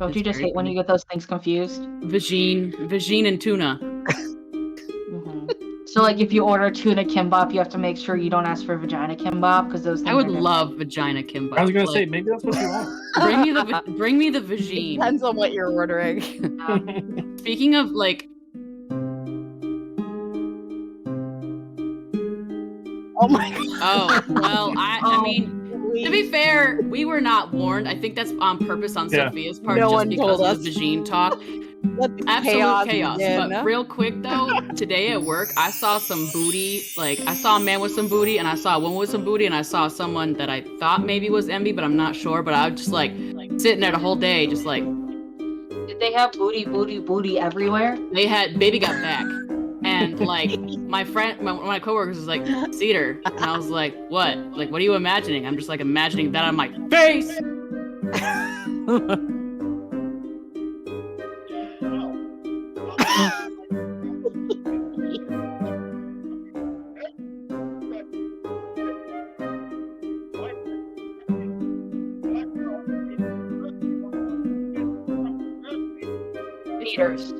Don't you just hate when you get those things confused? Vagine and tuna. So, like, if you order tuna kimbap, you have to make sure you don't ask for vagina kimbap because those things I would love vagina kimbap. I was gonna say maybe that's what you want. Bring me the vagine. Depends on what you're ordering. Speaking of like, oh my god. Oh well, I mean. To be fair, we were not warned. I think that's on purpose on Sophia's part, no just one because told of the vagine talk. Absolute chaos. But real quick though, today at work, I saw some booty. Like I saw a man with some booty, and I saw a woman with some booty, and I saw someone that I thought maybe was Emby, but I'm not sure. But I was just like sitting there the whole day, just like. Did they have booty everywhere? They had baby got back. And like my friend, one of my coworkers was like, Cedar. And I was like, what? Like, what are you imagining? I'm just like imagining that on my face. Peters.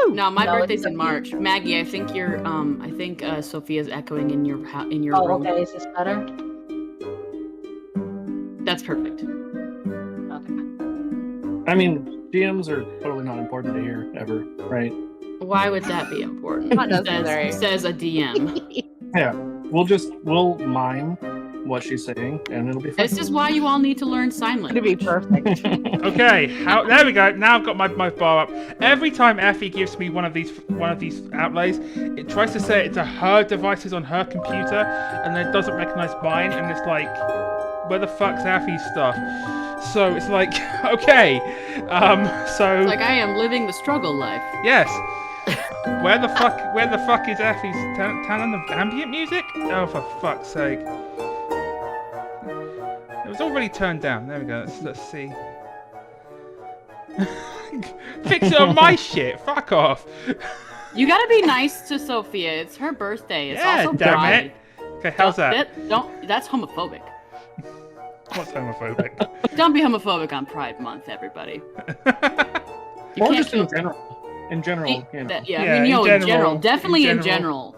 No, my birthday's in March. Maggie, I think you're. I think Sophia's echoing in your room. Okay. Is this better? That's perfect. Okay. I mean, DMs are totally not important to hear ever, right? Why would that be important? Not necessary. Says a DM. Yeah, we'll mime what she's saying, and it'll be fun. This is why you all need to learn sign It'd language. be perfect. Okay, there we go. Now I've got my bar up. Every time Effie gives me one of these outlays, it tries to say it to her devices on her computer, and then it doesn't recognize mine, and it's like, where the fuck's Effie's stuff? So it's like, okay, so It's like I am living the struggle life. yes. Where the fuck is Effie's? Turn on the ambient music? Oh, for fuck's sake. It was already turned down. There we go. Let's see. Fix it on my shit. Fuck off. You gotta be nice to Sophia. It's her birthday. It's Yeah, also damn Pride. it. Okay, how's that? That's homophobic. What's homophobic? Don't be homophobic on Pride Month, everybody. You Or can't just in kill- general. In general, you know. Yeah, Yeah, I mean, in in general, general, definitely in in general.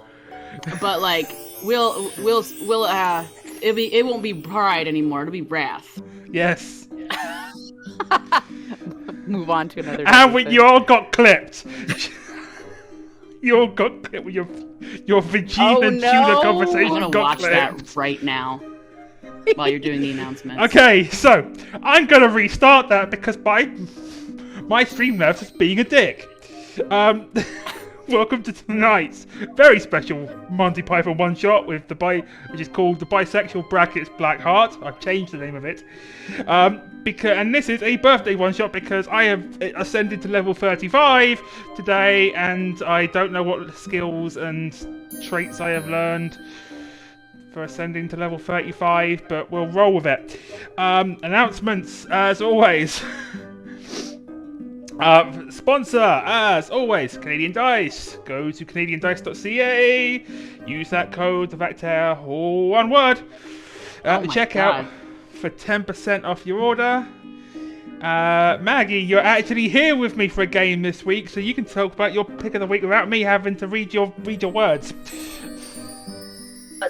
But like, it won't be Pride anymore. It'll be Wrath. Yes. Move on to another. And you all got clipped. You all got clipped with your Vegeta tuna I'm conversation. gonna got watch clipped. that right now while you're doing the announcements. Okay, so I'm gonna restart that because my Streamlabs is being a dick. Welcome to tonight's very special Monty Python one-shot with which is called the Bisexual Brackets Black Heart. I've changed the name of it. And this is a birthday one-shot because I have ascended to level 35 today, and I don't know what skills and traits I have learned for ascending to level 35, but we'll roll with it. Announcements, as always. Sponsor, as always, Canadian Dice. Go to canadiandice.ca. Use that code, the Vector, all one word. Check out for 10% off your order. Maggie, you're actually here with me for a game this week, so you can talk about your pick of the week without me having to read your words.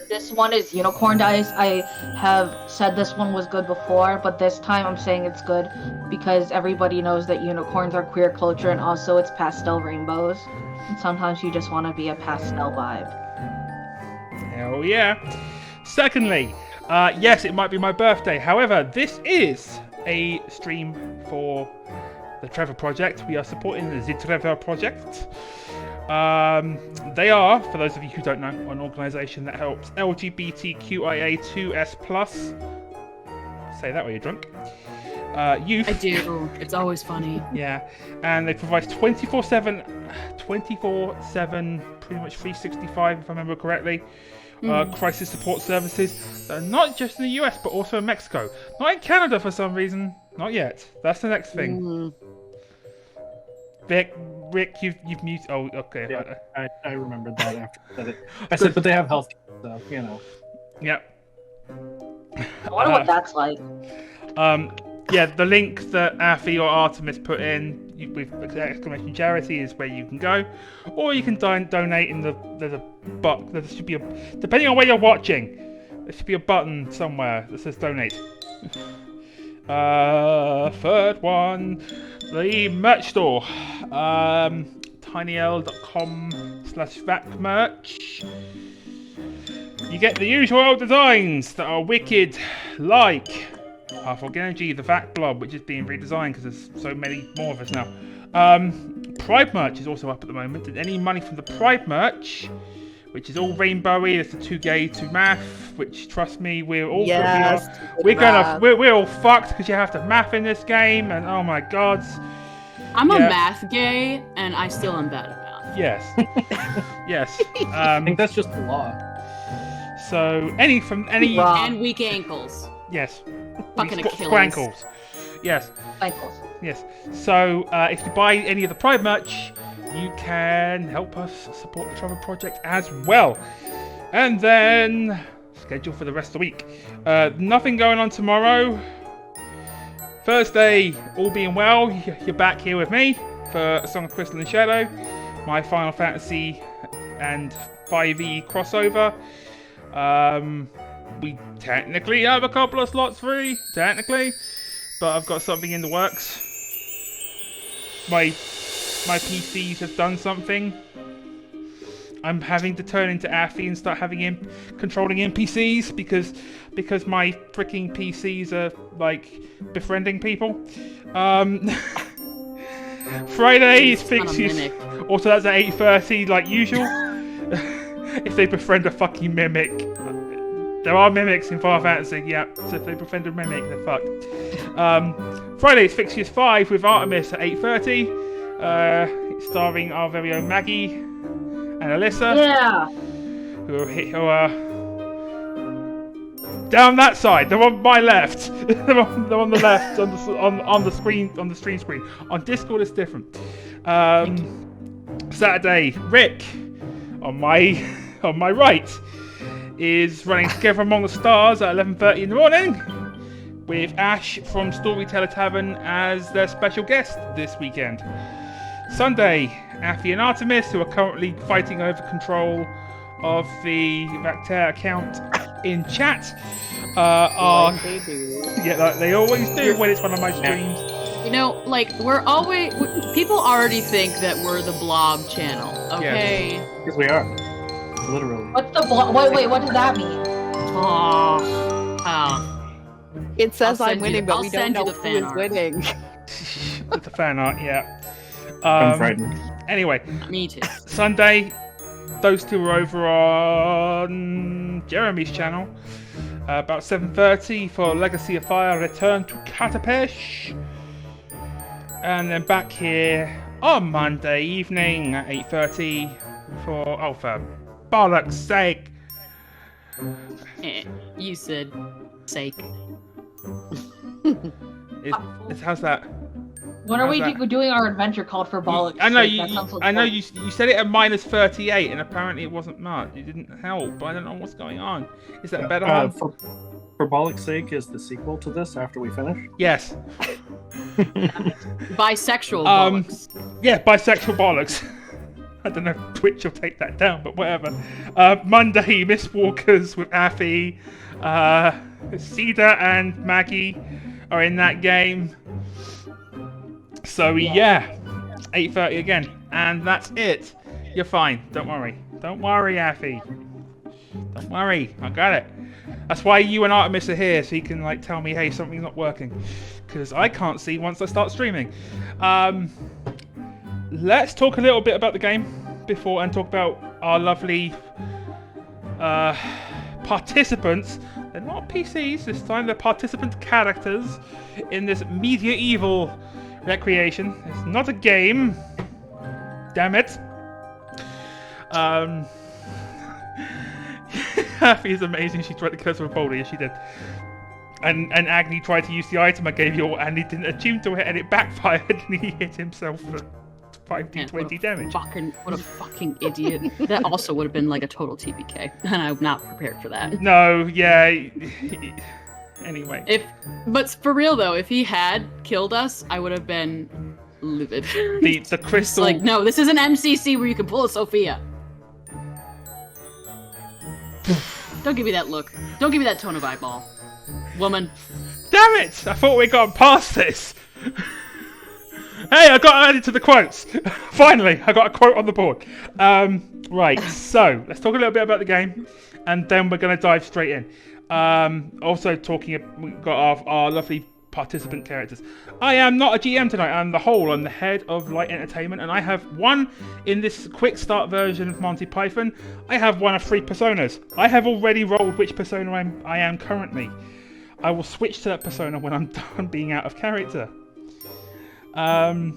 This one is Unicorn Dice. I have said this one was good before, but this time I'm saying it's good because everybody knows that unicorns are queer culture, and also it's pastel rainbows. And sometimes you just want to be a pastel vibe. Hell yeah. Secondly, yes, it might be my birthday. However, this is a stream for the Trevor Project. We are supporting the Trevor Project. They are, for those of you who don't know, an organisation that helps LGBTQIA2S+. Say that while you're drunk. Youth. I do. It's always funny. Yeah, and they provide 24/7, pretty much 365 if I remember correctly, crisis support services. Not just in the US, but also in Mexico. Not in Canada for some reason. Not yet. That's the next thing. Rick, you've muted. Oh, okay. Yeah, I remembered that after I said it. I said, but they have health stuff, Yep. I wonder what that's like. the link that Afi or Artemis put in with exclamation charity is where you can go, or you can donate in there's a there should be a, depending on where you're watching, there should be a button somewhere that says donate. Third one, the merch store, tinyl.com/vacmerch. You get the usual designs that are wicked, like Half Orc Energy, the Vac Blob, which is being redesigned because there's so many more of us now. Pride merch is also up at the moment, and any money from the Pride merch, which is all rainbowy, it's the too gay to math, which trust me, we're all we're all fucked because you have to math in this game, and oh my god. I'm a math gay, and I still am bad at math. Yes. Yes. I think that's just the law. So any and weak ankles. Yes. Fucking Achilles. Ankles. Yes. Ankles. Yes. So if you buy any of the Pride merch, you can help us support the Trevor Project as well. And then schedule for the rest of the week. Nothing going on tomorrow. Thursday, all being well, you're back here with me for A Song of Crystal and Shadow, my Final Fantasy and 5e crossover. We technically have a couple of slots free, technically, but I've got something in the works. My PCs have done something. I'm having to turn into Afi and start having controlling NPCs because my freaking PCs are like befriending people. Friday is fixes. Also, that's at 8:30 like usual. If they befriend a fucking mimic. There are mimics in Final Fantasy, yeah. So if they befriend a mimic, they're fucked. Friday is Fixtures 5 with Artemis at 8:30. Starring our very own Maggie and Elissa. Yeah. Who are down that side. They're on my left. they're on the left on the screen, on the stream screen. On Discord it's different. Saturday, Rick on my right is running Together Among the Stars at 11:30 in the morning with Ash from Storyteller Tavern as their special guest this weekend. Sunday, Afi and Artemis, who are currently fighting over control of the Vacter account in chat, are like they always do when it's one of my streams. You know, like people already think that we're the Blob channel, okay? Because we are. Literally. What's the wait, what does that mean? Oh. It says I'm winning, but we don't know who is winning. With the fan art, yeah. I'm frightened. Anyway. Me too. Sunday, those two are over on Jeremy's channel. About 7:30 for Legacy of Fire Return to Katapesh. And then back here on Monday evening at 8:30 for bollocks sake. You said sake. How's that? When are we doing our adventure called for bollocks? I know you said it at -38 and apparently it wasn't much. It didn't help, but I don't know what's going on. Is that better? For Bollock's Sake is the sequel to this after we finish? Yes. Bisexual bollocks. Yeah, bisexual bollocks. I don't know if Twitch will take that down, but whatever. Monday, Mistwalkers with Afi. Cedar and Maggie are in that game. So yeah, 8:30 again. And that's it. You're fine. Don't worry. Don't worry, Afi. Don't worry. I got it. That's why you and Artemis are here, so you can like tell me, hey, something's not working. Because I can't see once I start streaming. Let's talk a little bit about the game before and talk about our lovely participants. They're not PCs this time, they're participant characters in this medieval recreation. It's not a game. Damn it. Happy is amazing. She tried to curse with a boulder. Yes, she did. And Agni tried to use the item I gave you, and he didn't attune to it, and it backfired, and he hit himself for 5d20 damage. What a fucking idiot. That also would have been like a total TPK, and I'm not prepared for that. No, yeah. Anyway. But for real though, if he had killed us, I would have been livid. The crystal. Like, no, this is an MCC where you can pull a Sophia. Don't give me that look. Don't give me that tone of eyeball, woman. Damn it! I thought we got past this. Hey, I got added to the quotes. Finally, I got a quote on the board. Right, so let's talk a little bit about the game, and then we're going to dive straight in. Also we've got our lovely participant characters. I am not a GM tonight. I'm the whole. I'm the head of Light Entertainment, and I have one in this quick start version of Monty Python. I have one of 3 personas. I have already rolled which persona I am currently. I will switch to that persona when I'm done being out of character. The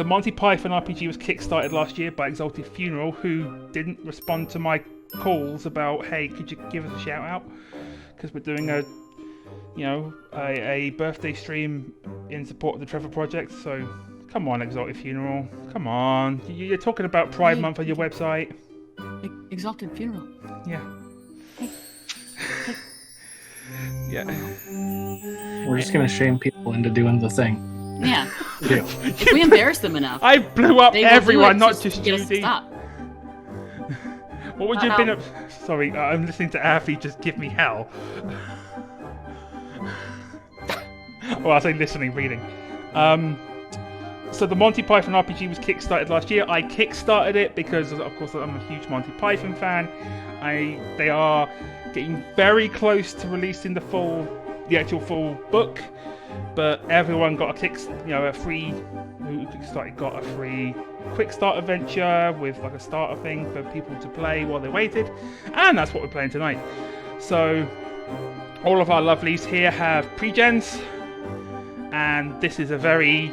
Monty Python RPG was kickstarted last year by Exalted Funeral, who didn't respond to my calls about, hey, could you give us a shout out? Because we're doing a birthday stream in support of the Trevor Project. So come on, Exalted Funeral, come on. You're talking about Pride Month on your website. Exalted Funeral. Yeah. Yeah. We're just gonna shame people into doing the thing. Yeah. If we embarrass them enough, I blew up everyone, not just Judy. Stop. What would you have been up? Sorry, I'm listening to Afi just give me hell. Well, I say listening, reading. So the Monty Python RPG was kickstarted last year. I kickstarted it because, of course, I'm a huge Monty Python fan. They are getting very close to releasing the actual full book, but everyone got a free quick start adventure with like a starter thing for people to play while they waited, and that's what we're playing tonight. So all of our lovelies here have pre-gens, and this is a very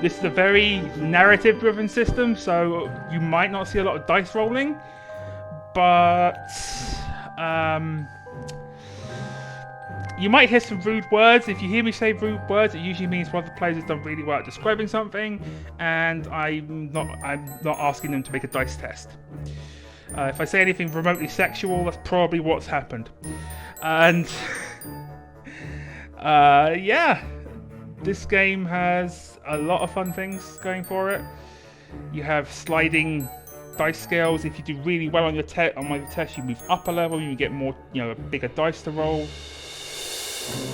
this is a very narrative-driven system, so you might not see a lot of dice rolling, but you might hear some rude words. If you hear me say rude words, it usually means one of the players has done really well at describing something, and I'm not asking them to make a dice test. If I say anything remotely sexual, that's probably what's happened. And this game has a lot of fun things going for it. You have sliding dice scales. If you do really well on your test, you move up a level. You get more, bigger dice to roll.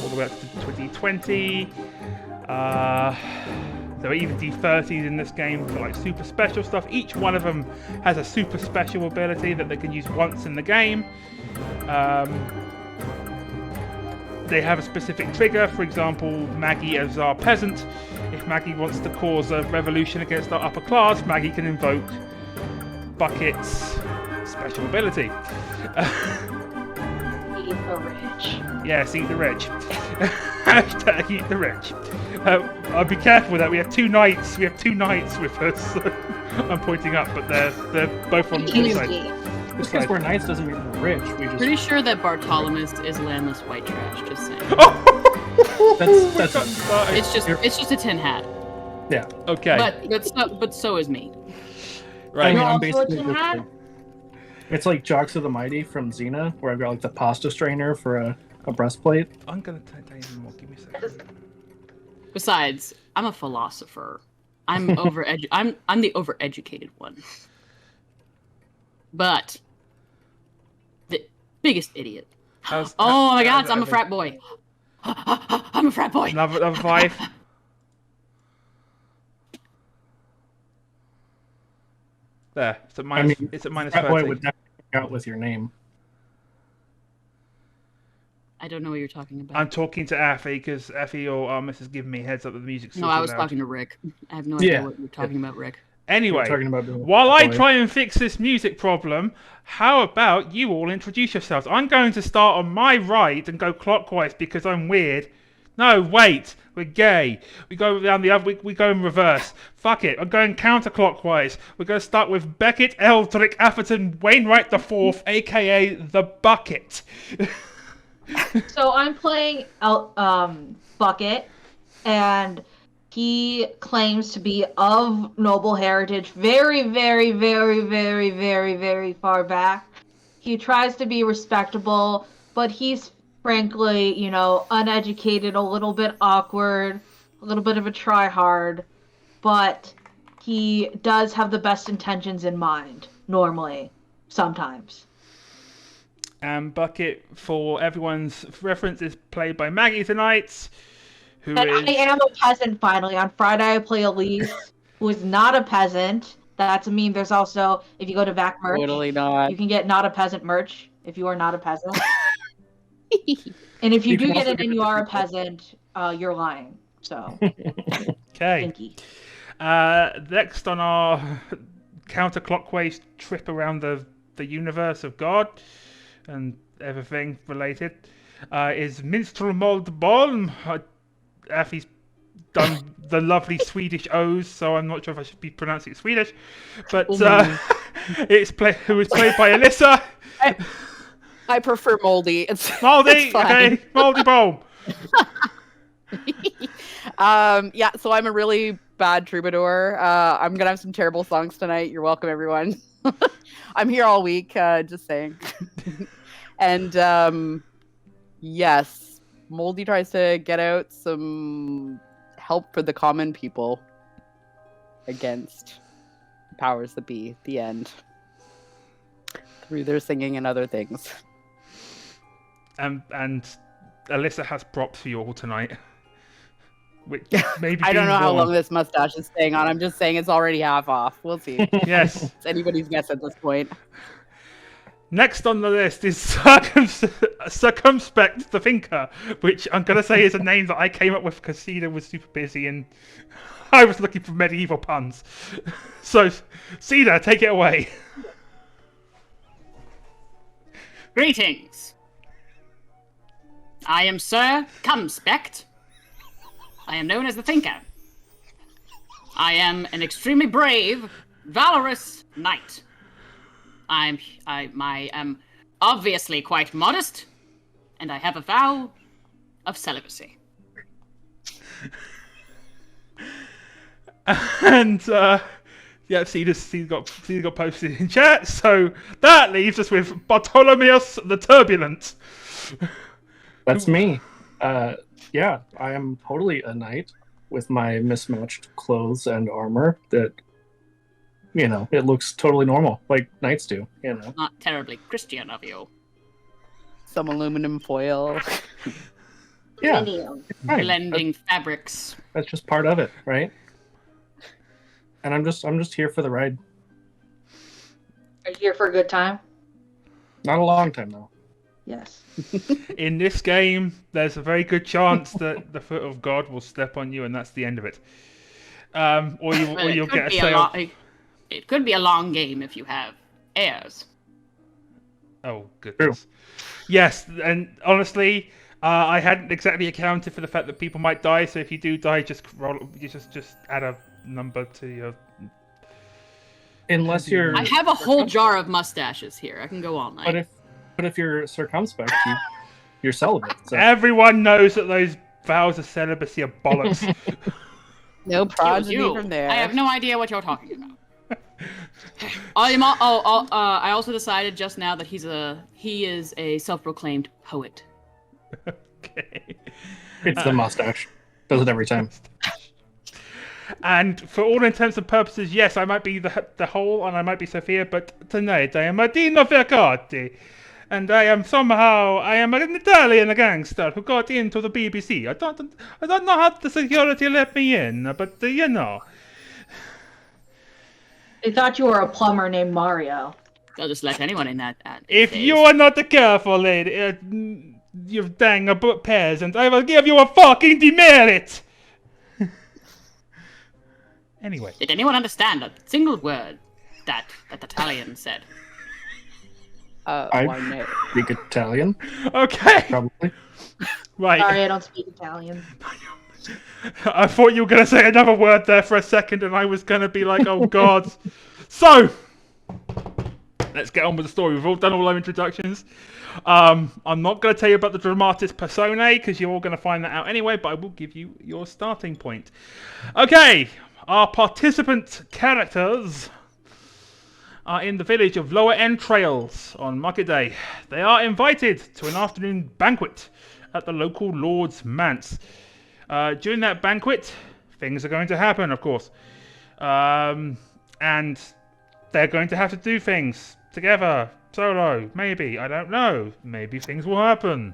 All the way up to 2020. There are even D30s in this game for like super special stuff. Each one of them has a super special ability that they can use once in the game. They have a specific trigger. For example, Maggie as our peasant. If Maggie wants to cause a revolution against our upper class, Maggie can invoke Bucket's special ability. Eat the rich. Yes, eat the rich. Hashtag eat the rich. I'll be careful with that. We have 2 knights. We have 2 knights with us. I'm pointing up, but they're both on the side. Just because we're knights doesn't mean we're rich. We just Pretty sure that Bartolomeus is landless white trash. Just saying. It's just a tin hat. Yeah. Okay. But so is me. Right. I'm basically it's like Jocks of the Mighty from Xena, where I've got like the pasta strainer for a breastplate. I'm gonna tell you more. Give me a second. Besides, I'm a philosopher. I'm the overeducated one. But the biggest idiot. Oh my God! I'm a frat boy. I'm a frat boy. Another 5. There. It's at minus. It's at minus 30. Frat boy would definitely out with your name. I don't know what you're talking about. I'm talking to Afi because Afi or Armis has given me heads up that the music's No, I was talking to Rick. I have no idea what you're talking about, Rick. Anyway, while I try and fix this music problem, how about you all introduce yourselves? I'm going to start on my right and go clockwise because I'm weird. No, wait, we're gay. We go down the other. We go in reverse. Fuck it. I'm going counterclockwise. We're going to start with Beckett, Eldric, Athertin, Wainwright the Fourth, aka the Bucket. So I'm playing Bucket, and he claims to be of noble heritage very, very, very, very, very, very far back. He tries to be respectable, but he's frankly, uneducated, a little bit awkward, a little bit of a try-hard, but he does have the best intentions in mind, normally, sometimes. And Beckett, for everyone's reference, is played by Maggie tonight. I am a peasant, finally. On Friday, I play Elise, who is not a peasant. That's a meme. There's also, if you go to VAC merch, totally not. You can get not a peasant merch if you are not a peasant. And if you do get it and you are a peasant, you're lying. So, okay. Next on our counterclockwise trip around the universe of God and everything related is Minstrel Molde Bolm. Effie's done the lovely Swedish O's, so I'm not sure if I should be pronouncing it Swedish, but who was played by Elissa. I prefer Moldy. Moldy, okay, Moldy Bolm. Yeah, so I'm a really bad troubadour. I'm gonna have some terrible songs tonight. You're welcome, everyone. I'm here all week, just saying. And yes, Moldy tries to get out some help for the common people against powers that be. The end. Through their singing and other things. And Elissa has props for you all tonight. Which maybe I don't know how long this mustache is staying on. I'm just saying it's already half off. We'll see. Yes. It's anybody's guess at this point. Next on the list is Cumspect the Thinker, which I'm going to say is a name that I came up with because Cedar was super busy and I was looking for medieval puns. So, Cedar, take it away. Greetings. I am Sir Cumspect. I am known as the Thinker. I am an extremely brave, valorous knight. I am obviously quite modest, and I have a vow of celibacy. And yeah, Cedar got posted in chat, so that leaves us with Bartolomeus the Turbulent. That's me. Yeah, I am totally a knight with my mismatched clothes and armor that, it looks totally normal, like knights do, Not terribly Christian of you. Some aluminum foil. Yeah. Blending fabrics. That's just part of it, right? And I'm just here for the ride. Are you here for a good time? Not a long time, though. Yes. In this game, there's a very good chance that the foot of God will step on you, and that's the end of it. Or you'll get a sail. It could be a long game if you have heirs. Oh goodness. True. Yes, and honestly, I hadn't exactly accounted for the fact that people might die. So if you do die, just add a number to your. Unless you're. I have a whole jar of mustaches here. I can go all night. But if you're circumspect, you're celibate. So. Everyone knows that those vows of celibacy are bollocks. No progeny from there. I have no idea what you're talking about. I also decided just now that he is a self-proclaimed poet. Okay. It's the mustache. Does it every time. And for all intents and purposes, yes, I might be the whole, and I might be Sophia, but tonight I am a Dino Vercati. And I am an Italian gangster who got into the BBC. I don't know how the security let me in, but They thought you were a plumber named Mario. They'll just let anyone in that. If you are not careful, lady, you dang peasant, I will give you a fucking demerit. Anyway. Did anyone understand a single word that Italian said? I speak Italian. Okay. Probably. Right. Sorry, I don't speak Italian. I thought you were going to say another word there for a second, and I was going to be like, oh, God. So, let's get on with the story. We've all done all our introductions. I'm not going to tell you about the dramatis personae, because you're all going to find that out anyway, but I will give you your starting point. Okay, our participant characters are in the village of Lower Entrails on Market Day. They are invited to an afternoon banquet at the local Lord's Manse. During that banquet, things are going to happen, of course. And they're going to have to do things together, solo, maybe. I don't know. Maybe things will happen.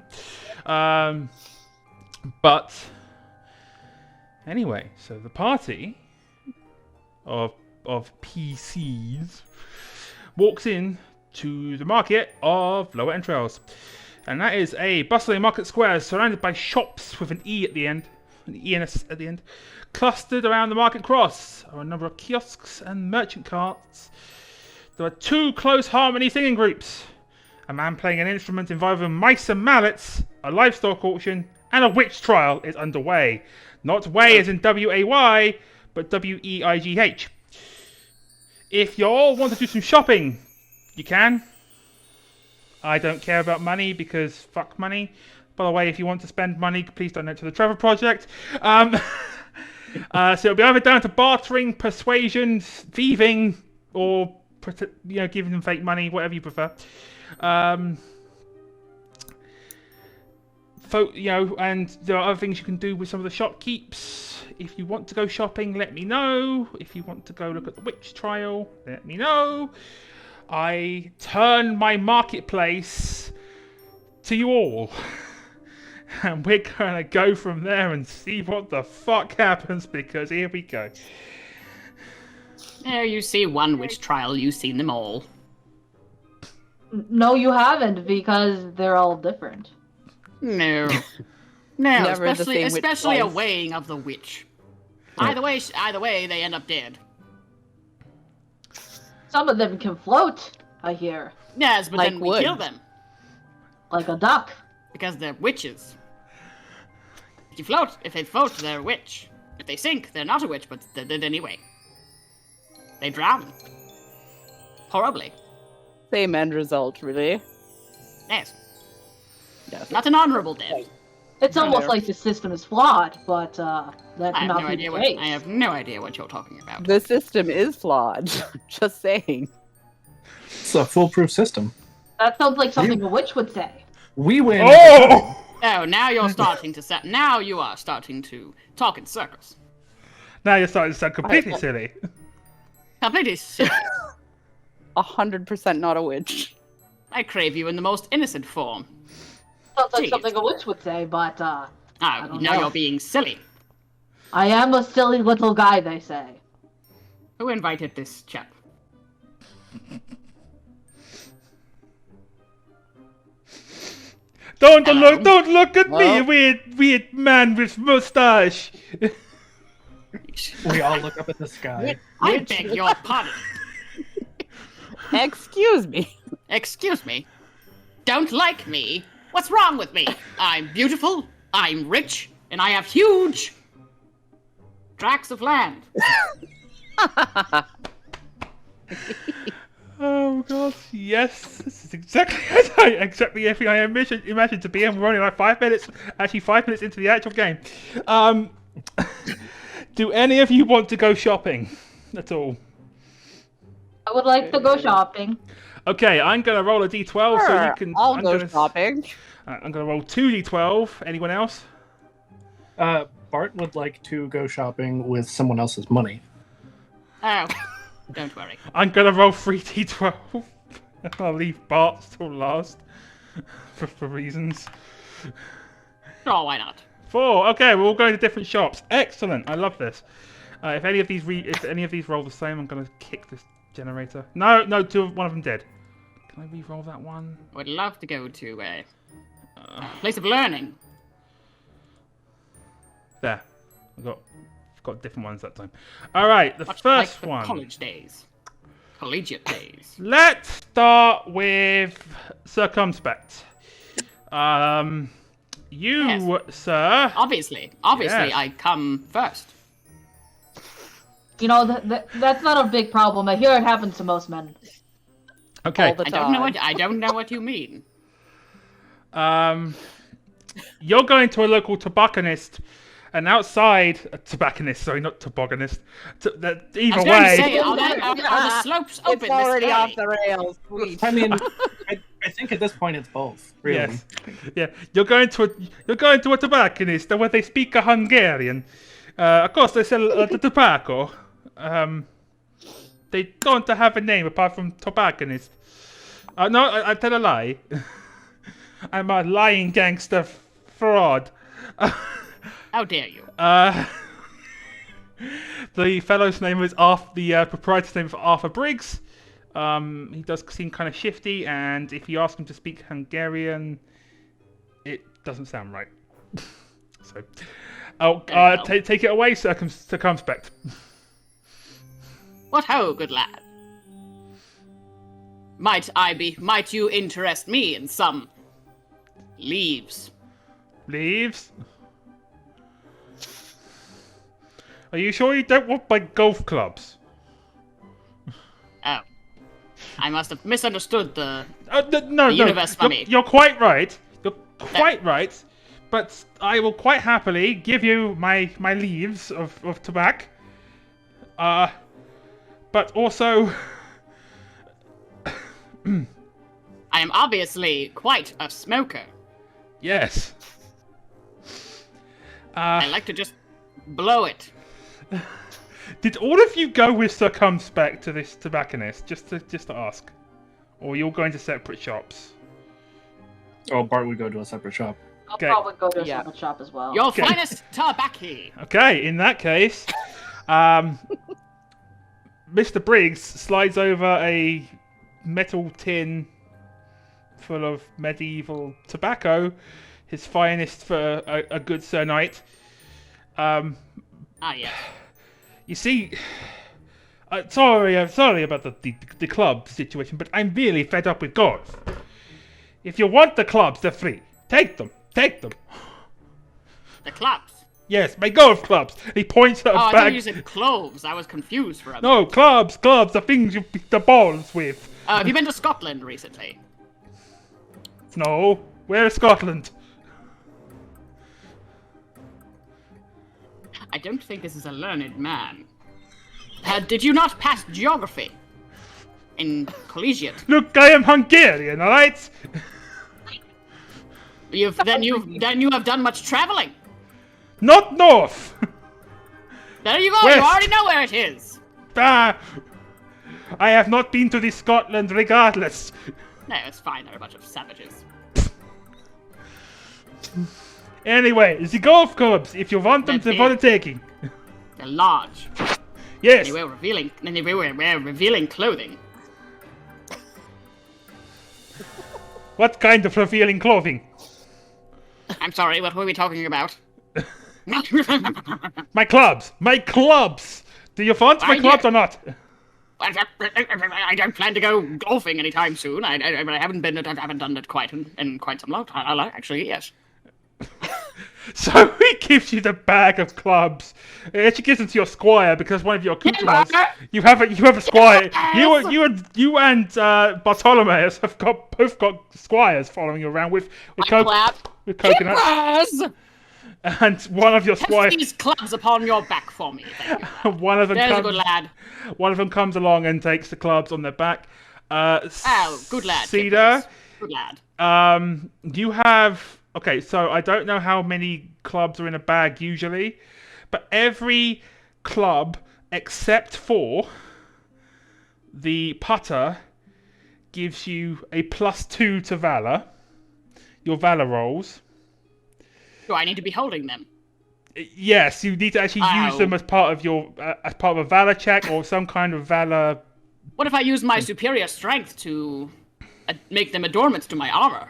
But anyway, so the party of PCs walks in to the market of Lower Entrails. And that is a bustling market square surrounded by shops with an E at the end. An E-N-S at the end. Clustered around the market cross are a number of kiosks and merchant carts. There are 2 close harmony singing groups. A man playing an instrument involving mice and mallets, a livestock auction, and a witch trial is underway. Not way as in W-A-Y, but W-E-I-G-H. If you all want to do some shopping, you can. I don't care about money because fuck money. By the way, if you want to spend money, please donate to the Trevor Project. So it'll be either down to bartering, persuasion, thieving, or giving them fake money, whatever you prefer. And there are other things you can do with some of the shopkeeps. If you want to go shopping, let me know. If you want to go look at the witch trial, let me know. I turn my marketplace to you all. And we're going to go from there and see what the fuck happens, because here we go. There you see one witch trial, you've seen them all. No, you haven't, because they're all different. No. No, especially a weighing of the witch. Either way, they end up dead. Some of them can float, I hear. Yes, but then we kill them. Like a duck. Because they're witches. If they float, they're a witch. If they sink, they're not a witch, but they're dead anyway. They drown. Horribly. Same end result, really. Yes. Not an honorable death. It's almost like the system is flawed, but that cannot be the case. I have no idea what you're talking about. The system is flawed. Just saying. It's a foolproof system. That sounds like something a witch would say. We win. Oh! Oh, now you're starting to now you are starting to talk in circles. Now you're starting to sound completely silly. Completely silly. 100% not a witch. I crave you in the most innocent form. Sounds like something a witch would say, but now you're being silly. I am a silly little guy, they say. Who invited this chap? Don't look at me, weird man with mustache. We all look up at the sky. I beg your pardon. Excuse me. Excuse me? Don't like me? What's wrong with me? I'm beautiful, I'm rich, and I have huge tracts of land. Oh god, yes, this is exactly everything I imagined to be, and we're only like 5 minutes into the actual game. Do any of you want to go shopping at all? I would like to go shopping. Okay, I'm gonna roll a d12 so you can. I'll go shopping. I'm gonna roll 2d12. Anyone else? Bart would like to go shopping with someone else's money. Oh, don't worry. I'm gonna roll 3d12. I'll leave Bart's till last for reasons. Oh, why not? 4. Okay, we're all going to different shops. Excellent. I love this. If any of these roll the same, I'm gonna kick this generator. No, one of them did. Can I re-roll that one? I would love to go to a place of learning. There. I've got different ones that time. All right, the first one. College days. Collegiate days. Let's start with Cumspect. Sir. Obviously, yes. I come first. You know, that's not a big problem. I hear it happens to most men. Okay. I don't know what you mean. You're going to a local tobacconist And outside, a tobacconist, sorry, not tobogganist. Either I was way. going to say, are the slopes open? It's already this off early? the rails. Sweet. I mean, I think at this point it's both. Really. Yes. Yeah. You're going to a tobacconist where they speak a Hungarian. Of course, they sell the tobacco. They don't have a name apart from tobacconist. No, I tell a lie. I'm a lying gangster fraud. How dare you? The fellow's name is the proprietor's name is Arthur Briggs. He does seem kind of shifty, and if you ask him to speak Hungarian, it doesn't sound right. So, take it away, Cumspect. What ho, good lad? Might you interest me in some leaves? Leaves? Are you sure you don't want my golf clubs? Oh. I must have misunderstood the No, universe for me. You're quite right. You're quite right. But I will quite happily give you my leaves of tobacco. But also... I am obviously quite a smoker. Yes. I like to just blow it. Did all of you go with Cumspect to this tobacconist? Just to ask. Or you're going to separate shops? Oh, Bart would go to a separate shop. I'll Okay. probably go to a separate shop as well. Your Okay. finest tobacco. Okay, in that case, Mr. Briggs slides over a metal tin full of medieval tobacco, his finest for a good Sir Knight. Ah, yes. You see, sorry about the club situation, but I'm really fed up with golf. If you want the clubs, they're free. Take them. The clubs. Yes, my golf clubs. He points at a Oh, I bag. thought you said cloves. I was confused for a minute. No, clubs, the things you beat the balls with. Have you been to Scotland recently? No, where is Scotland? I don't think this is a learned man. Did you not pass geography in collegiate? Look, I am Hungarian, alright? Then you have done much traveling. Not north! There you go. West. You already know where it is. I have not been to this Scotland regardless. No, it's fine. They're a bunch of savages. Anyway, the golf clubs, if you want them, they're for the taking. They're large. Yes. They wear revealing clothing. What kind of revealing clothing? I'm sorry. What were we talking about? My clubs! My clubs! Do you want my clubs or not? I don't plan to go golfing anytime soon. I haven't done it quite in quite some long time. Actually, yes. So he gives you the bag of clubs. He actually gives them to your squire because one of your accoutrements. You have a squire. You and Bartolomeus have both got squires following you around with coconuts. Yes! And one of your squires. These clubs upon your back for me. Thank you. One of them There's a comes. good lad. One of them comes along and takes the clubs on their back. Good lad. Cedar. Good lad. You have. Okay, so I don't know how many clubs are in a bag usually, but every club except for the putter gives you a +2 to Valor. Your Valor rolls. Do I need to be holding them? Yes, you need to actually use them as part of a Valor check or some kind of Valor. What if I use my superior strength to make them adornments to my armor?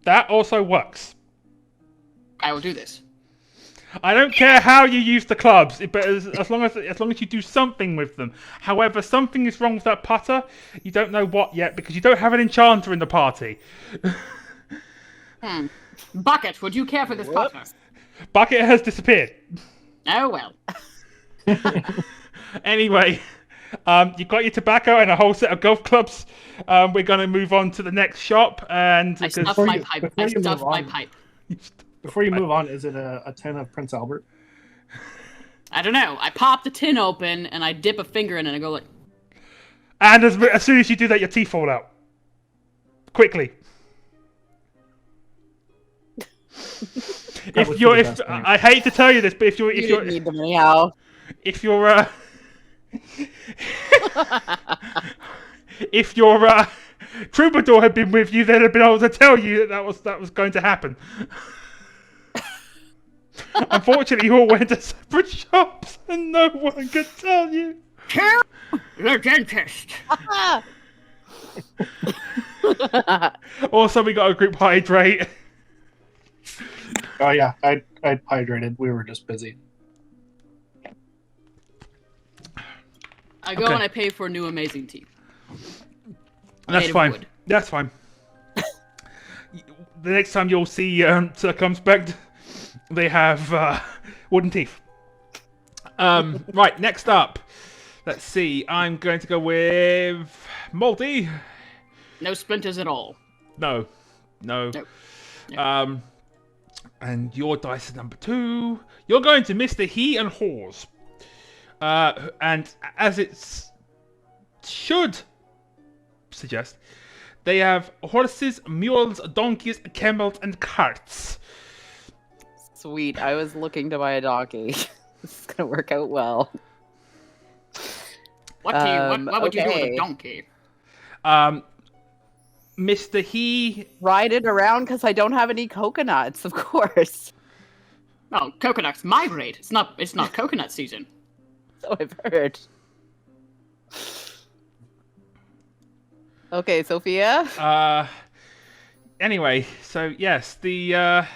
That also works. I will do this. I don't care how you use the clubs, but as long as you do something with them. However, something is wrong with that putter. You don't know what yet because you don't have an enchanter in the party. Bucket, would you care for this putter? Bucket has disappeared. Oh well. Anyway, you've got your tobacco and a whole set of golf clubs. We're going to move on to the next shop. And I stuffed my pipe. Before you move on, is it a 10 of Prince Albert? I don't know. I pop the tin open and I dip a finger in it and I go like... And as soon as you do that, your teeth fall out. Quickly. I hate to tell you this, but if you're need them anyhow. If your if your troubadour had been with you, they'd have been able to tell you that was going to happen. Unfortunately, you all went to separate shops, and no one could tell you. To the dentist. Also, we got a group hydrate. Oh yeah, I hydrated. We were just busy. I go and I pay for new amazing teeth. That's fine. That's fine. The next time you'll see Cumspect, they have wooden teeth. Right, next up. Let's see. I'm going to go with Molde. No splinters at all. No. Nope. And your dice is number 2. You're going to Mr. He and Haws. And as it should suggest, they have horses, mules, donkeys, camels, and carts. Sweet. I was looking to buy a donkey. This is going to work out well. What would you do with a donkey? Mr. He... Ride it around because I don't have any coconuts, of course. Oh, coconuts migrate. It's not coconut season. So I've heard. Okay, Sophia? Anyway, so yes, the...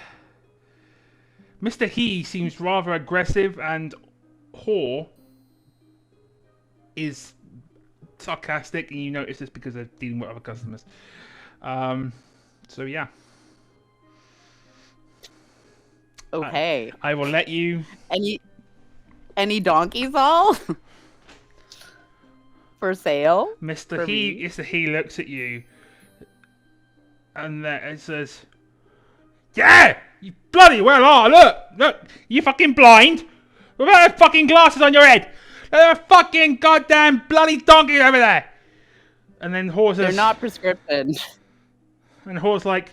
Mr. He seems rather aggressive, and Haw is sarcastic, and you notice this because they're dealing with other customers. So yeah. Okay. I will let you... Any donkeys all? For sale? Mr. He looks at you, and then it says, "Yeah! You bloody well are! Look! You fucking blind? What about those fucking glasses on your head? There's a fucking goddamn bloody donkey over there!" And then Haw says... They're not prescription. And Haw's like,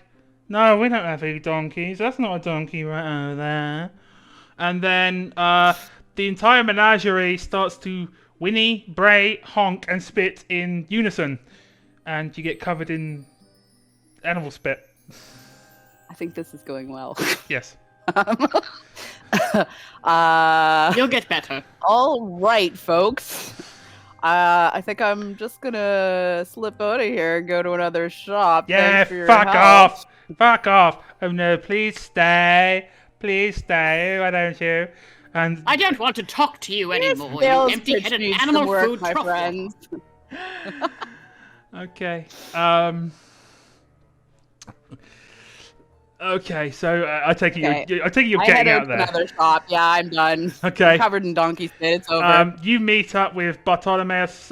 "No, we don't have any donkeys. That's not a donkey right over there." And then the entire menagerie starts to whinny, bray, honk, and spit in unison. And you get covered in animal spit. I think this is going well. Yes. You'll get better. All right, folks. I think I'm just gonna slip out of here and go to another shop. Yeah, fuck off! Fuck off! Oh no, please stay. Please stay, why don't you? And I don't want to talk to you anymore, you empty-headed animal food my truffle. friends. Okay. Okay, so I take it you're getting out there. Another shop. Yeah, I'm done. Okay. I'm covered in donkey spit. It's over. You meet up with Bartolomeus.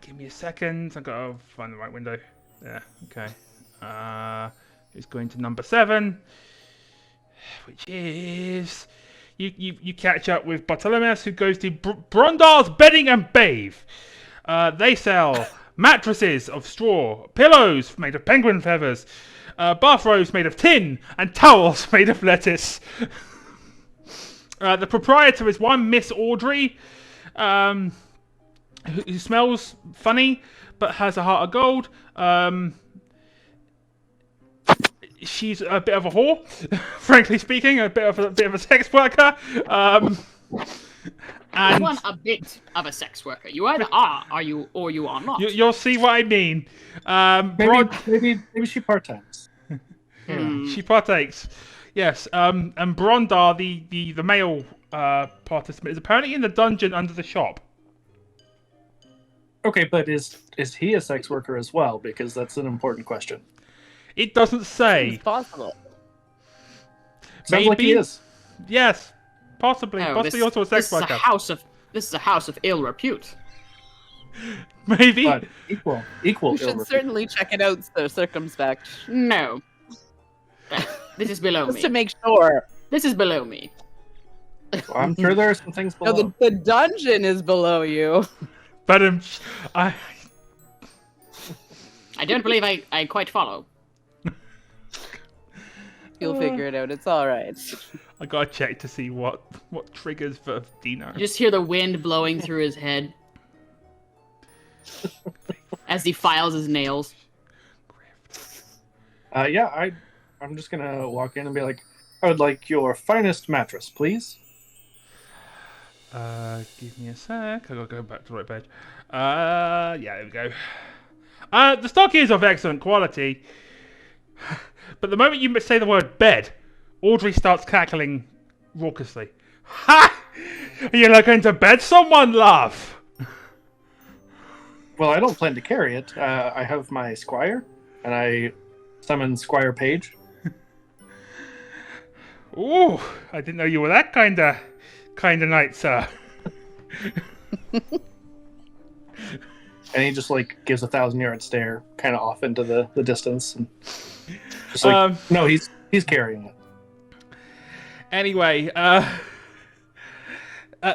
Give me a second. I've got to find the right window. Yeah. Okay. Who's going to number 7? Which is you catch up with Bartolomeus, who goes to Brondar's Bedding and Bathe. They sell mattresses of straw, pillows made of penguin feathers, bathrobes made of tin, and towels made of lettuce. The proprietor is one Miss Audrey, who smells funny but has a heart of gold. She's a bit of a whore, frankly speaking, a bit of a sex worker. And You want a bit of a sex worker. You either are you, or you are not. You'll see what I mean. Maybe she part-times. She partakes. Yes. And Brondar, the male participant, is apparently in the dungeon under the shop. Okay, but is he a sex worker as well? Because that's an important question. It doesn't say. It's possible. Sounds like he is. Yes, possibly. No, possibly also a sex worker. This is a house of ill repute. Maybe. But equal. You should certainly check it out, so circumspect. No. This is below me. Just to make sure. This is below me. Well, I'm sure there are some things below. No, the dungeon is below you. But I don't believe I quite follow. You'll figure it out. It's all right. I gotta check to see what triggers for Dino. You just hear the wind blowing through his head as he files his nails. Yeah, I'm just gonna walk in and be like, I would like your finest mattress, please. Give me a sec. I gotta go back to the right page. Yeah, there we go. The stock is of excellent quality, but the moment you say the word bed, Audrey starts cackling raucously. Ha! Are you looking to bed someone, love? Well, I don't plan to carry it. I have my squire, and I summon Squire Page. Ooh, I didn't know you were that kind of knight, sir. And he just like gives a 1,000-yard stare, kind of off into the distance. And just like, no, he's carrying it. Anyway, at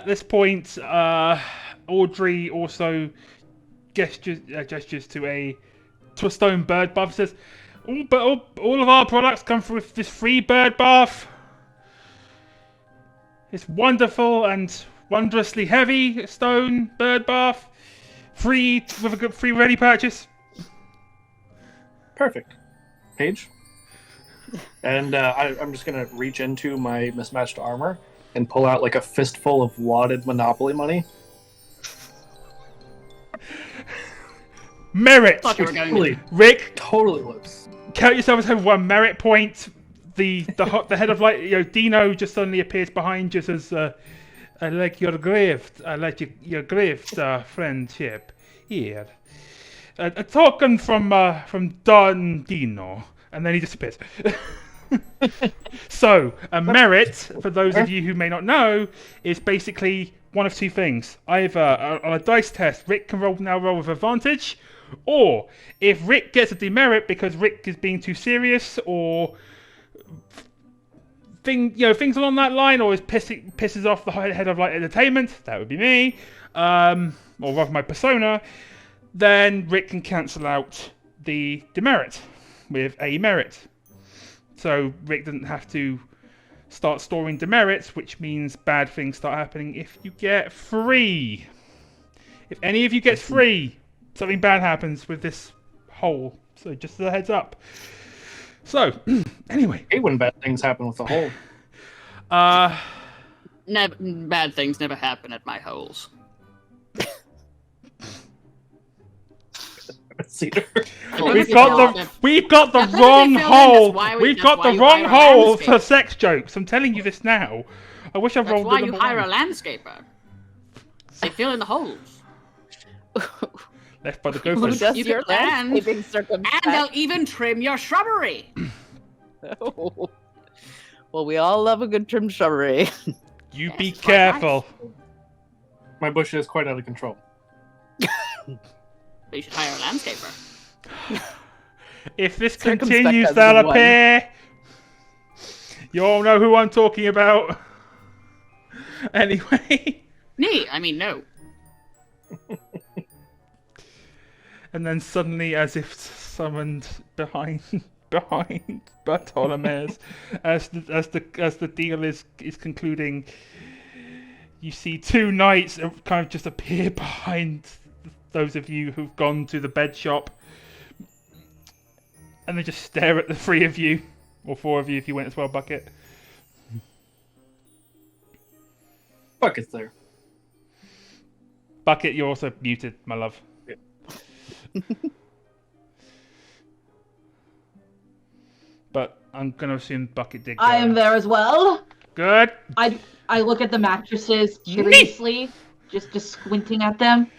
this point, Audrey also gestures to a stone bird bath. Says, all of our products come with this free bird bath. It's wonderful and wondrously heavy stone bird bath. Free with a good free ready purchase. Perfect. Page. And I'm just going to reach into my mismatched armor and pull out like a fistful of wadded Monopoly money. Merit! Rick! Totally looks. Count yourself as having 1 merit point. The head of light, Dino just suddenly appears behind you, says, I like your gift. I like your gift, friendship. Here. A token from Don Dino. And then he disappears. So, a merit, for those of you who may not know, is basically one of two things. Either on a dice test, Rick can roll with advantage, or if Rick gets a demerit because Rick is being too serious, or things along that line, or pisses off the head of light entertainment, that would be me, or rather my persona, then Rick can cancel out the demerit with a merit. So Rick doesn't have to start storing demerits, which means bad things start happening if you get free. If any of you gets free, something bad happens with this hole. So just as a heads up. So, anyway. I hate when bad things happen with the hole. Bad things never happen at my holes. We've got the wrong hole. We've got the wrong hole for sex jokes. I'm telling you this now. I wish I rolled. That's why you hire a landscaper. They fill in the holes. Left by the gophers. You can and they'll even trim your shrubbery. Oh. Well, we all love a good trimmed shrubbery. You be careful. Nice. My bush is quite out of control. You should hire a landscaper. If this continues, they'll appear. You all know who I'm talking about. Anyway. Me? I mean, no. And then suddenly, as if summoned behind Bartolomeus, as the deal is concluding, you see two knights kind of just appear behind those of you who've gone to the bed shop, and they just stare at the three of you, or four of you if you went as well, Bucket. Bucket's there. Bucket, you're also muted, my love. Yeah. But I'm going to assume Bucket did go. I am there as well. Good. I look at the mattresses curiously, just squinting at them.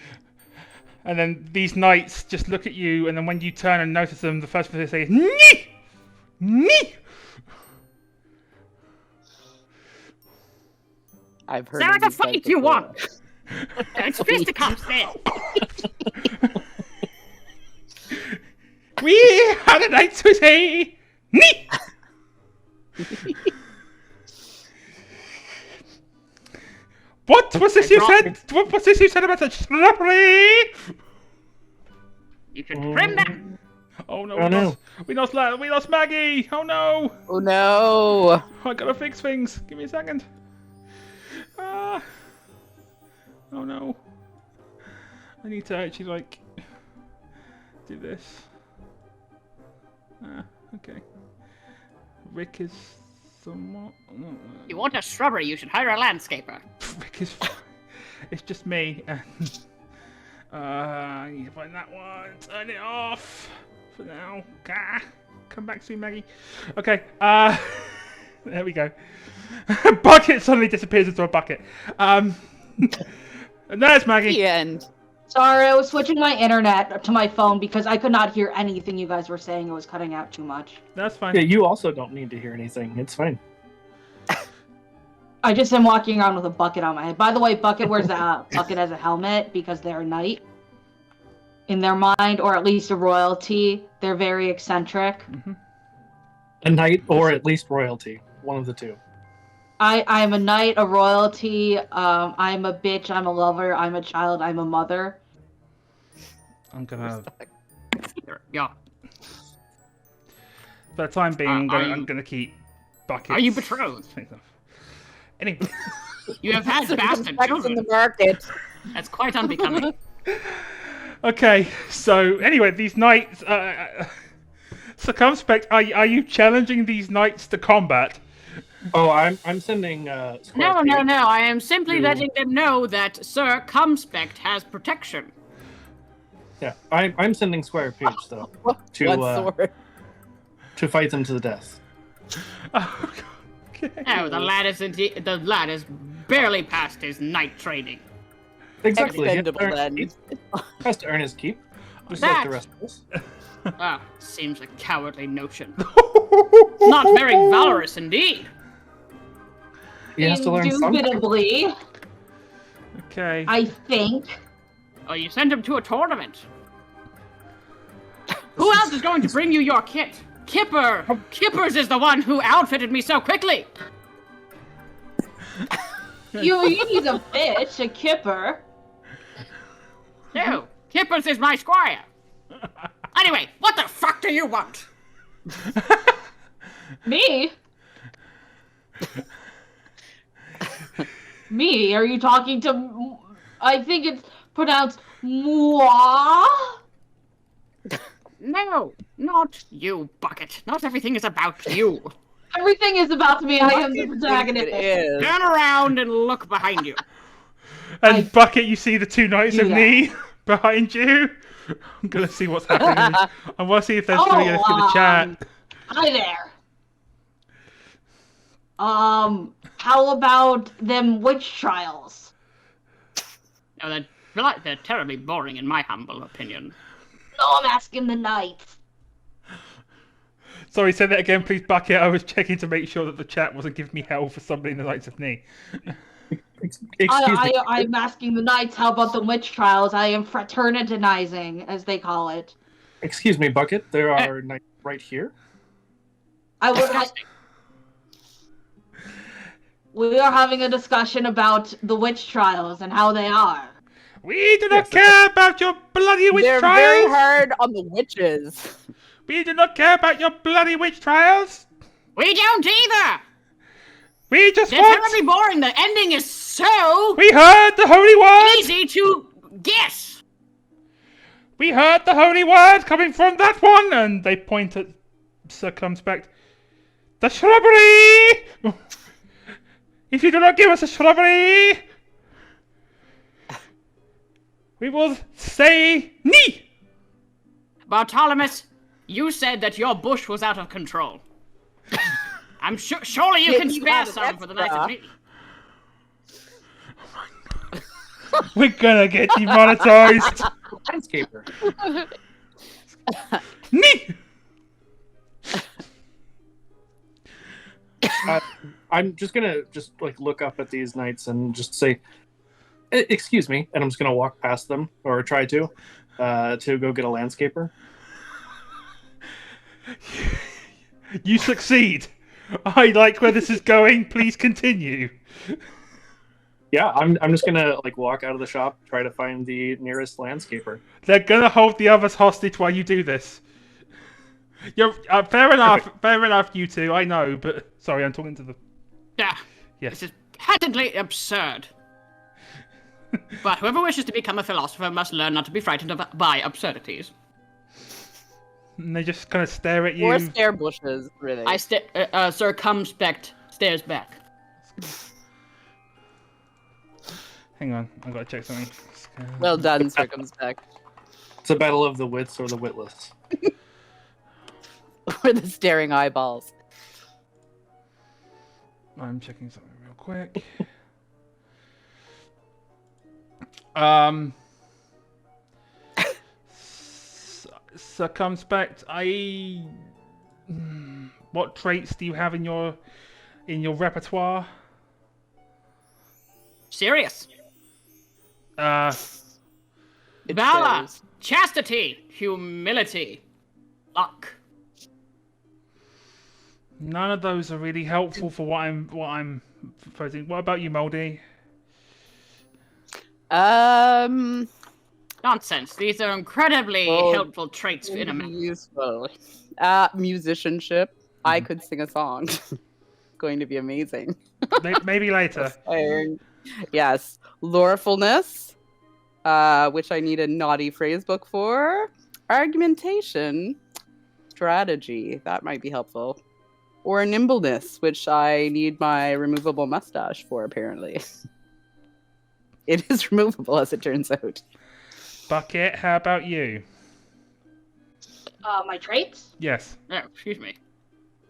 And then these knights just look at you, and then when you turn and notice them, the first thing they say is, "Nee! Nee!" I've heard. There is a fight you want. It's fisticuffs there. We are the knights who say, "Nee!" What? What's this you said? What's this you said about the shrubbery? You should trim them. Oh no, we lost Maggie! Oh no! Oh no! I gotta fix things. Give me a second. Oh no. I need to actually, like, do this. Okay. Rick is somewhat... You want a shrubbery, you should hire a landscaper. Rick is... It's just me, and... I need to find that one. Turn it off! For now. Come back soon, Maggie. Okay, there we go. Bucket suddenly disappears into a bucket. And there's Maggie. The end. Sorry, I was switching my internet to my phone because I could not hear anything you guys were saying. It was cutting out too much. That's fine. Yeah, you also don't need to hear anything. It's fine. I just am walking around with a bucket on my head. By the way, Bucket wears a bucket as a helmet because they're a knight. In their mind, or at least a royalty, they're very eccentric. Mm-hmm. A knight, or at least royalty. One of the two. I am a knight, a royalty, I'm a bitch, I'm a lover, I'm a child, I'm a mother. I'm gonna... Yeah. For the time being, I'm gonna keep buckets. Are you betrothed? Anyway. You have had bastard children. In the market. That's quite unbecoming. Okay, so anyway, these knights... So, Cumspect, are you challenging these knights to combat? Oh, I'm sending. No. I am simply letting them know that Sir Cumspect has protection. Yeah, I'm sending Squire Page though to fight them to the death. Oh, okay. Oh, the lad is barely past his knight training. Exactly. He Then. has to earn his keep, just That- like the rest of us. Seems a cowardly notion. Not very valorous indeed. He has to learn something. Indubitably, Okay. I think. Oh, you sent him to a tournament. Who else is going to bring you your kit? Kipper! Kippers is the one who outfitted me so quickly! He's a bitch, a kipper. No, Kippers is my squire. Anyway, what the fuck do you want? Me? Me? Are you talking to... I think it's pronounced moi? No, not you, Bucket. Not everything is about you. Everything is about me. I am the protagonist. Turn around and look behind you. And Bucket, you see the two knights of me behind you. I'm gonna see what's happening. I want to see if there's three of us in the chat. Hi there. How about them witch trials? No, they're terribly boring in my humble opinion. No, I'm asking the knights. Sorry, say that again, please, Bucket. I was checking to make sure that the chat wasn't giving me hell for somebody in the Knights of Knee. Excuse me. I'm asking the knights, how about the witch trials? I am fraternitizing, as they call it. Excuse me, Bucket. There are knights right here. I would like... We are having a discussion about the witch trials and how they are. We do not care about your bloody witch They're trials. very hard on the witches. We do not care about your bloody witch trials. We don't either! We just They're want... terribly boring. The ending is so We heard the holy word. easy to guess. We heard the holy word coming from that one. And they point at Sir Cumspect. The shrubbery! If you do not give us a shrubbery, we will say nee. Bartolomeus, you said that your bush was out of control. I'm sure. Surely you can spare some for the Knights of Me. We're gonna get demonetized. Landscaper. Nee. I'm just gonna look up at these knights and just say, "Excuse me," and I'm just gonna walk past them or try to go get a landscaper. You succeed. I like where this is going. Please continue. Yeah, I'm just gonna like walk out of the shop, try to find the nearest landscaper. They're gonna hold the others hostage while you do this. You're fair enough. Perfect. Fair enough, you two. I know, but sorry, I'm talking to the. Yeah. Yes. This is patently absurd. But whoever wishes to become a philosopher must learn not to be frightened by absurdities. And they just kind of stare at you. Or stare bushes, really. Sir Cumspect stares back. Hang on, I've got to check something. Well done, Circumspect. It's a battle of the wits or the witless. Or the staring eyeballs. I'm checking something real quick. Circumspect, what traits do you have in your repertoire? Serious. It Valor, shows. chastity, humility, luck. None of those are really helpful for what I'm proposing. What about you, Molde? Nonsense. These are incredibly helpful traits in a man. Useful. Musicianship. I could sing a song. Going to be amazing. Maybe later. Yes. Lorefulness, which I need a naughty phrase book for. Argumentation. Strategy. That might be helpful. Or nimbleness, which I need my removable mustache for, apparently. It is removable, as it turns out. Bucket, how about you? My traits? Yes. Oh, excuse me.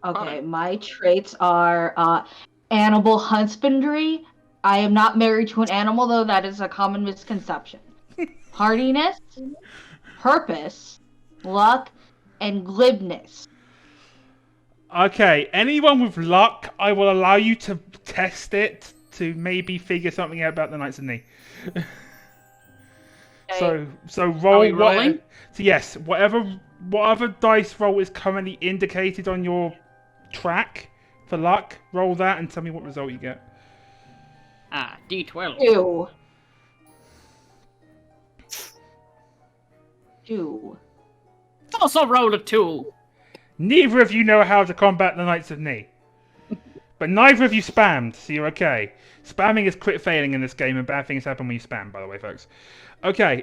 Okay, my traits are animal husbandry. I am not married to an animal, though that is a common misconception. Hardiness, purpose, luck, and glibness. Okay, anyone with luck, I will allow you to test it to maybe figure something out about the Knights of Knee. Okay. So roll. Are we rolling? So yes, whatever dice roll is currently indicated on your track for luck, roll that and tell me what result you get. D12. 2. Also roll a 2. Neither of you know how to combat the Knights of Knee. But neither of you spammed, so you're okay. Spamming is crit failing in this game, and bad things happen when you spam, by the way, folks. Okay,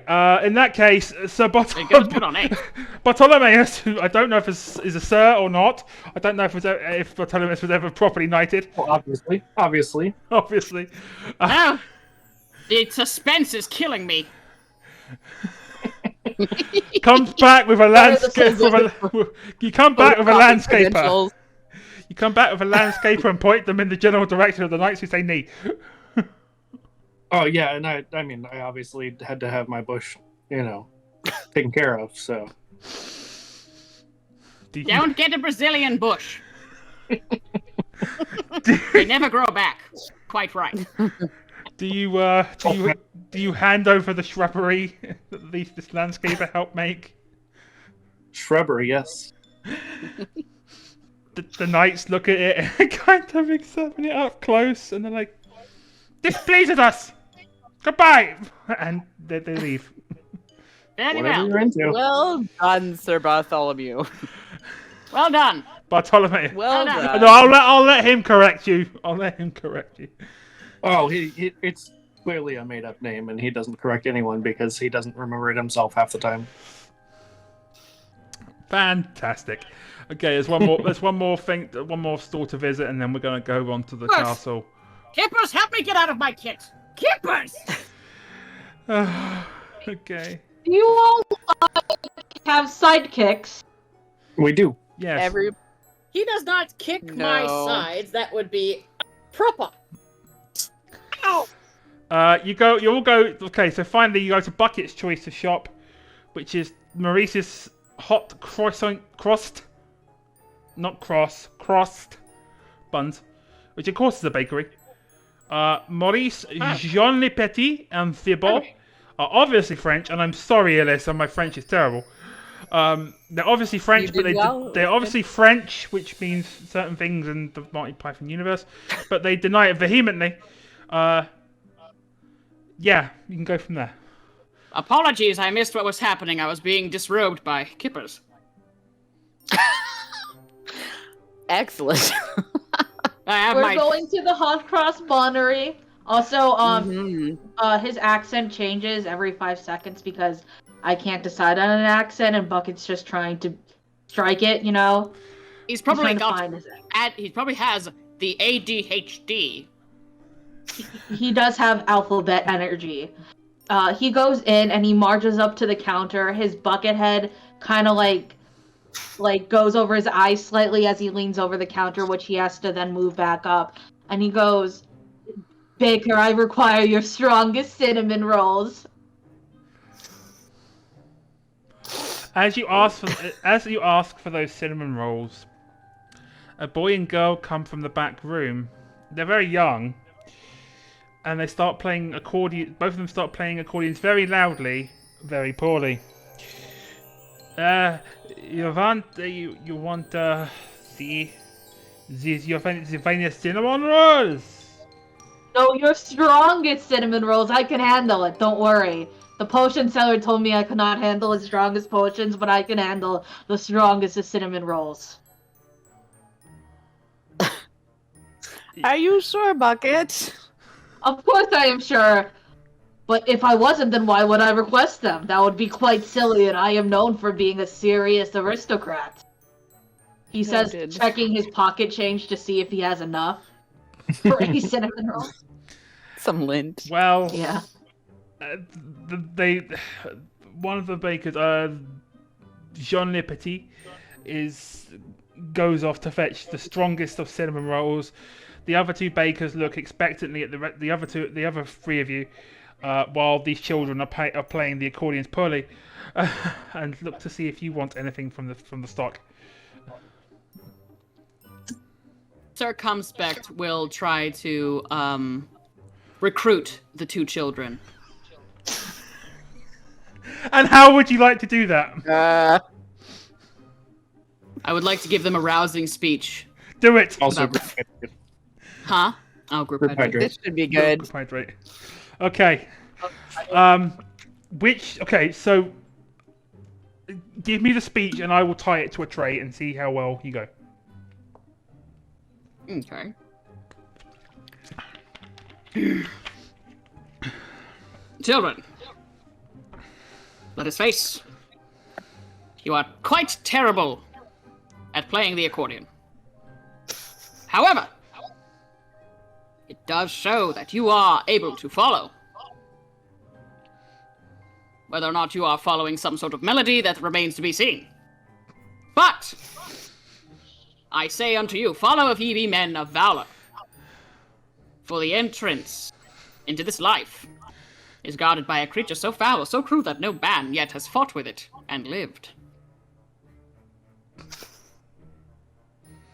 in that case, Sir Bartolomeus, who I don't know if is a sir or not. I don't know if Bartolomeus was ever properly knighted. Well, obviously. Obviously. The suspense is killing me. Comes back with a landscaper. You come back with a landscaper. You come back with a landscaper and point them in the general direction of the Knights who say knee. Oh yeah, and I mean, I obviously had to have my bush, taken care of. So Don't get a Brazilian bush. They never grow back. Quite right. Do you hand over the shrubbery that this landscaper helped make? Shrubbery, yes. The knights look at it and kind of examine it up close, and they're like, "This pleases us. Goodbye," and they leave. Very Whatever well. you're into. Well done, Sir Bartholomew. Well done. Bartolomew. Well No, done. No, I'll let him correct you. Oh, it's clearly a made-up name, and he doesn't correct anyone because he doesn't remember it himself half the time. Fantastic. Okay, there's one more. There's one more thing. One more store to visit, and then we're gonna go on to the Yes. castle. Kippers, help me get out of my kit. Kippers! Okay. Do you all have sidekicks? We do. Yes. He does not kick my No. sides. That would be proper. Ow! You all go. Okay, so finally you go to Bucket's choice of shop, which is Maurice's hot croissant crust buns, which of course is a bakery. Maurice, Jean Le Petit, and Thibault are obviously French, and I'm sorry, Elissa, my French is terrible. They're obviously French, but they're obviously French, which means certain things in the Monty Python universe, but they deny it vehemently. Yeah, you can go from there. Apologies, I missed what was happening. I was being disrobed by kippers. Excellent. We're going to the Hot Cross Bonnery. Also, his accent changes every 5 seconds because I can't decide on an accent, and Bucket's just trying to strike it. You know. He probably has the ADHD. He does have alphabet energy. He goes in and he marches up to the counter. His bucket head kind of like goes over his eyes slightly as he leans over the counter, which he has to then move back up. And he goes, "Baker, I require your strongest cinnamon rolls." As you ask for those cinnamon rolls, a boy and girl come from the back room. They're very young, and they start playing accordion. Both of them start playing accordions very loudly, very poorly. You want the cinnamon rolls? No, your strongest cinnamon rolls. I can handle it. Don't worry. The potion seller told me I could not handle his strongest potions, but I can handle the strongest of cinnamon rolls. Are you sure, Bucket? Of course I am sure. But if I wasn't, then why would I request them? That would be quite silly, and I am known for being a serious aristocrat. He says, checking his pocket change to see if he has enough for a cinnamon roll. Some lint. Well, yeah. One of the bakers, Jean Le Petit, goes off to fetch the strongest of cinnamon rolls. The other two bakers look expectantly at the other three of you, while these children are playing the accordions poorly, and look to see if you want anything from the stock. Sir Cumspect will try to recruit the two children. And how would you like to do that? I would like to give them a rousing speach. Do it. Also, huh? Oh, group hydrate. This should be good. Group hydrate. Okay. Okay, so give me the speech and I will tie it to a tray and see how well you go. Okay. Children, let us face. You are quite terrible at playing the accordion. However, it does show that you are able to follow. Whether or not you are following some sort of melody, that remains to be seen. But I say unto you, follow if ye be men of valor. For the entrance into this life is guarded by a creature so foul, so cruel that no man yet has fought with it and lived.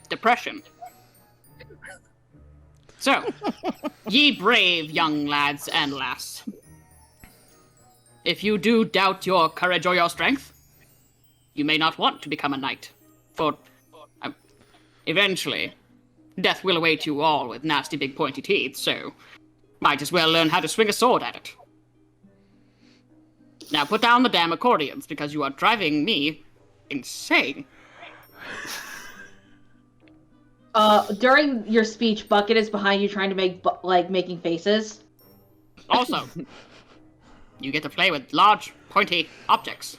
Depression. So, ye brave young lads and lass, if you do doubt your courage or your strength, you may not want to become a knight, for eventually death will await you all with nasty big pointy teeth, so might as well learn how to swing a sword at it. Now put down the damn accordions, because you are driving me insane. During your speech, Bucket is behind you trying to making faces. Also, you get to play with large, pointy objects.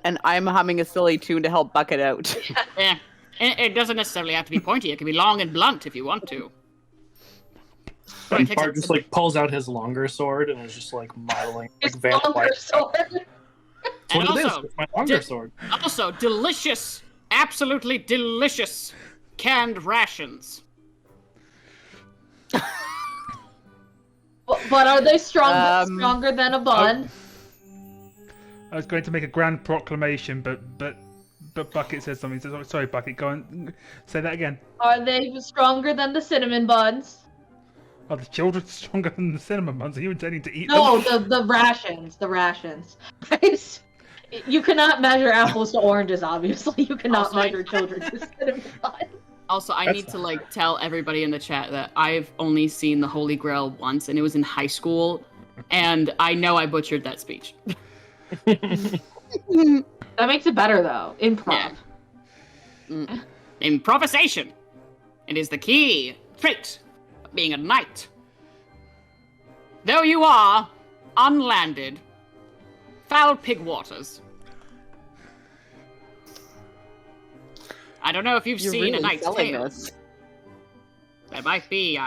And I'm humming a silly tune to help Bucket out. Yeah, it doesn't necessarily have to be pointy. It can be long and blunt if you want to. And Bart just pulls out his longer sword and is just modeling his longer sword. That's what it is. It's my longer sword. Also, delicious, absolutely delicious canned rations. But are they stronger than a bun? I was going to make a grand proclamation, but Bucket said something. He says, "Sorry, Bucket, go on. Say that again." Are they stronger than the cinnamon buns? Are the children stronger than the cinnamon buns? Are you intending to eat them? No, the rations. The rations. You cannot measure apples to oranges, obviously. You cannot measure children to cinnamon buns. Also, I need to like tell everybody in the chat that I've only seen the Holy Grail once, and it was in high school, and I know I butchered that speech. That makes it better though. Improv. Yeah. Improvisation. It is the key trait of being a knight. Though you are unlanded, foul pig waters. I don't know if you've seen really A Knight's Tale. this. There might be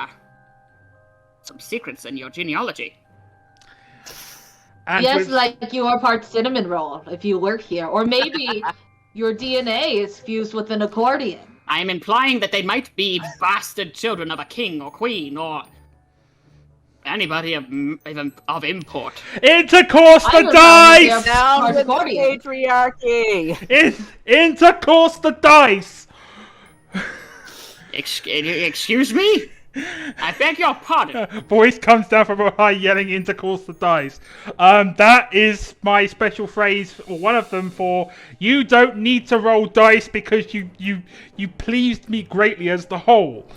some secrets in your genealogy. And Yes, like you are part cinnamon roll if you work here. Or maybe your DNA is fused with an accordion. I am implying that they might be bastard children of a king or queen or anybody of import. Intercourse the dice! Down with the patriarchy! Intercourse the dice! Excuse me? I beg your pardon. Voice comes down from behind yelling intercourse the dice. That is my special phrase, or one of them, for you don't need to roll dice because you pleased me greatly as the whole.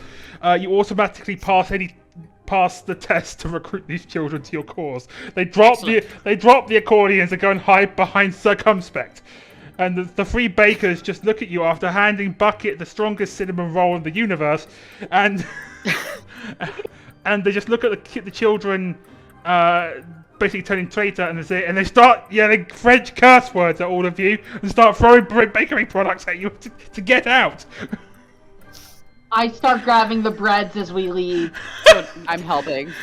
You automatically pass the test to recruit these children to your cause. They drop the accordions and go and hide behind Cumspect. And the three bakers just look at you after handing Bucket the strongest cinnamon roll in the universe, and and they just look at the children, basically turning traitor, and they start yelling French curse words at all of you and start throwing bakery products at you to get out. I start grabbing the breads as we leave. I'm helping.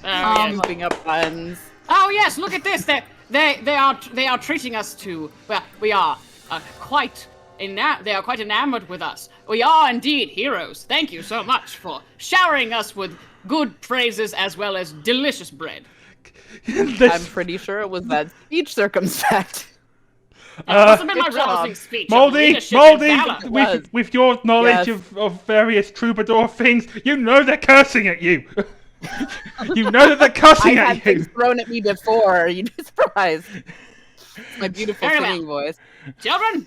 Moving up buns. Oh yes, look at this. They are treating us to. Well, we are quite enamored with us. We are indeed heroes. Thank you so much for showering us with good praises as well as delicious bread. I'm pretty sure it was that speech Circumspect. Must have been my rousing speech. Moldy, with your knowledge of various troubadour things, you know they're cursing at you. You know that they're cussing at you. I had things thrown at me before. You'd be surprised. My beautiful singing voice. Children,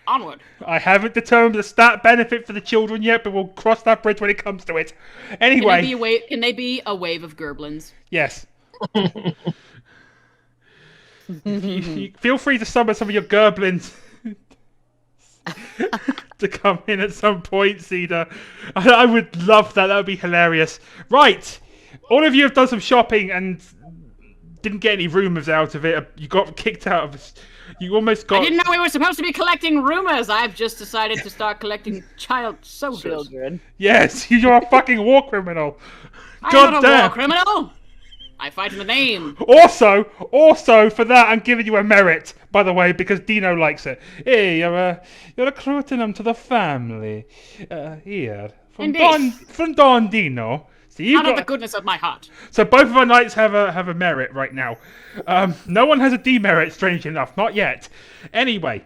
onward. I haven't determined the stat benefit for the children yet, but we'll cross that bridge when it comes to it. Anyway. Can they be a wave of gerblins? Yes. Feel free to summon some of your gerblins to come in at some point, Cedar. I would love that. That would be hilarious. Right. All of you have done some shopping and didn't get any rumours out of it. You got kicked out of... You almost got... I didn't know we were supposed to be collecting rumours. I've just decided to start collecting child soldiers. Children. Yes, you're a fucking war criminal. I'm not a war criminal. I fight in the name. Also, for that, I'm giving you a merit, by the way, because Dino likes it. Hey, you're recruiting them to the family. Here. From Don Dino. So Out of the goodness of my heart. So both of our knights have a merit right now. No one has a demerit, strangely enough. Not yet. Anyway,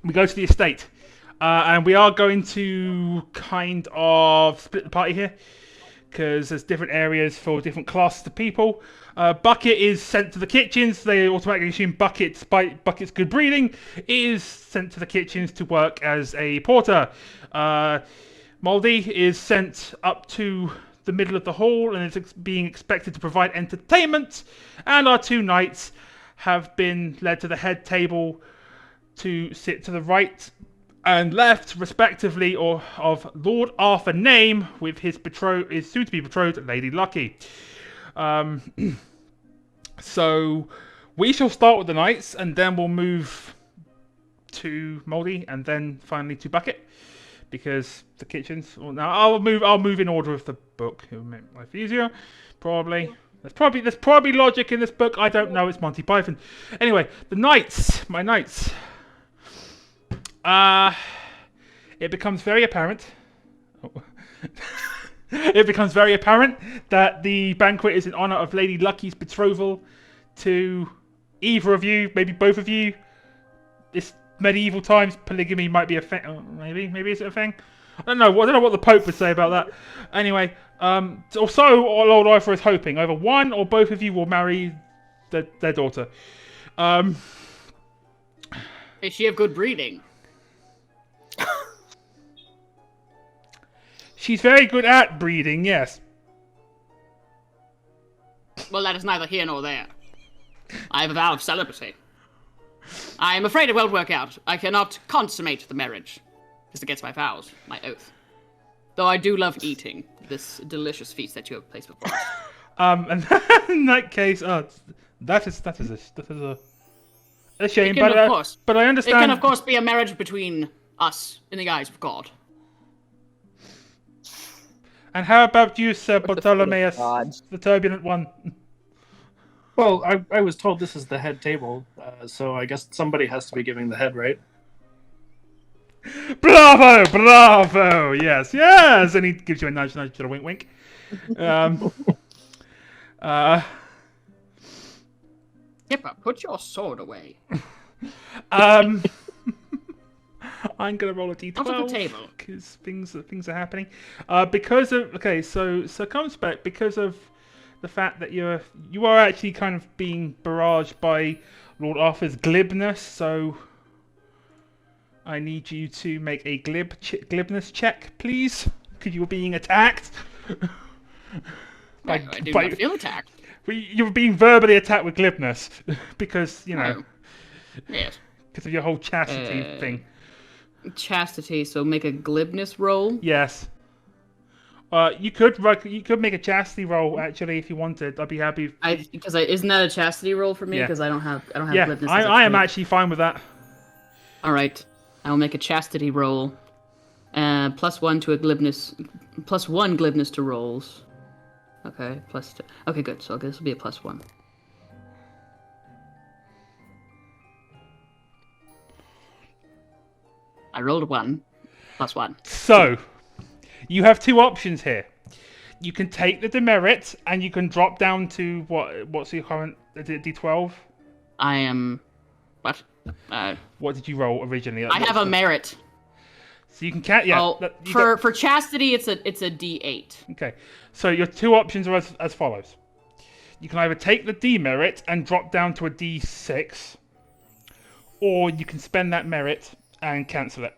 we go to the estate. And we are going to kind of split the party here, because there's different areas for different classes of people. Bucket is sent to the kitchens. They automatically assume Bucket's good breeding is sent to the kitchens to work as a porter. Molde is sent up to the middle of the hall and is being expected to provide entertainment. And our two knights have been led to the head table to sit to the right and left, respectively, of Lord Arthur Name with his soon-to-be betrothed Lady Lucky. So we shall start with the knights, and then we'll move to Moldy, and then finally to Bucket, because the kitchens. Well, now I'll move in order of the book. It'll make life easier, probably. There's probably logic in this book. I don't know. It's Monty Python. Anyway, the knights, my knights. It becomes very apparent. It becomes very apparent that the banquet is in honor of Lady Lucky's betrothal to either of you, maybe both of you. This medieval times, polygamy might be a thing. Oh, maybe it's a thing. I don't know what the Pope would say about that. Anyway, so Lord Arthur is hoping either one or both of you will marry their daughter. Is she of good breeding? She's very good at breeding, yes. Well, that is neither here nor there. I have a vow of celibacy. I am afraid it won't work out. I cannot consummate the marriage. It's against my vows, my oath. Though I do love eating this delicious feast that you have placed before us. And in that case, that is a shame. But I understand. It can, of course, be a marriage between us in the eyes of God. And how about you, Sir Bartolomeus, the Turbulent One? Well, I was told this is the head table, so I guess somebody has to be giving the head, right? Bravo, bravo, yes, yes! And he gives you a nudge, nudge, a wink, wink. Kipper, put your sword away. I'm gonna roll a d12 Out of the table because things are happening. Because of so Cumspect, because of the fact that you are actually kind of being barraged by Lord Arthur's glibness, so I need you to make a glibness check, please, because you're being attacked. I do not feel attacked. You're being verbally attacked with glibness because Yes. Because of your whole chastity thing. Chastity, so make a glibness roll. Yes. You could make a chastity roll actually if you wanted. I'd be happy. Isn't that a chastity roll for me? Because I don't have glibness. I am actually fine with that. All right, I will make a chastity roll. +1 to a glibness, +1 glibness to rolls. Okay, +2. Okay, good. So this will be a +1. I rolled a 1, +1. So, you have two options here. You can take the demerit, and you can drop down to what's your current D12? I am... What? What did you roll originally? I have a merit. So you can yeah. Oh, for chastity, it's a D8. Okay, so your two options are as follows. You can either take the demerit and drop down to a D6, or you can spend that merit and cancel it.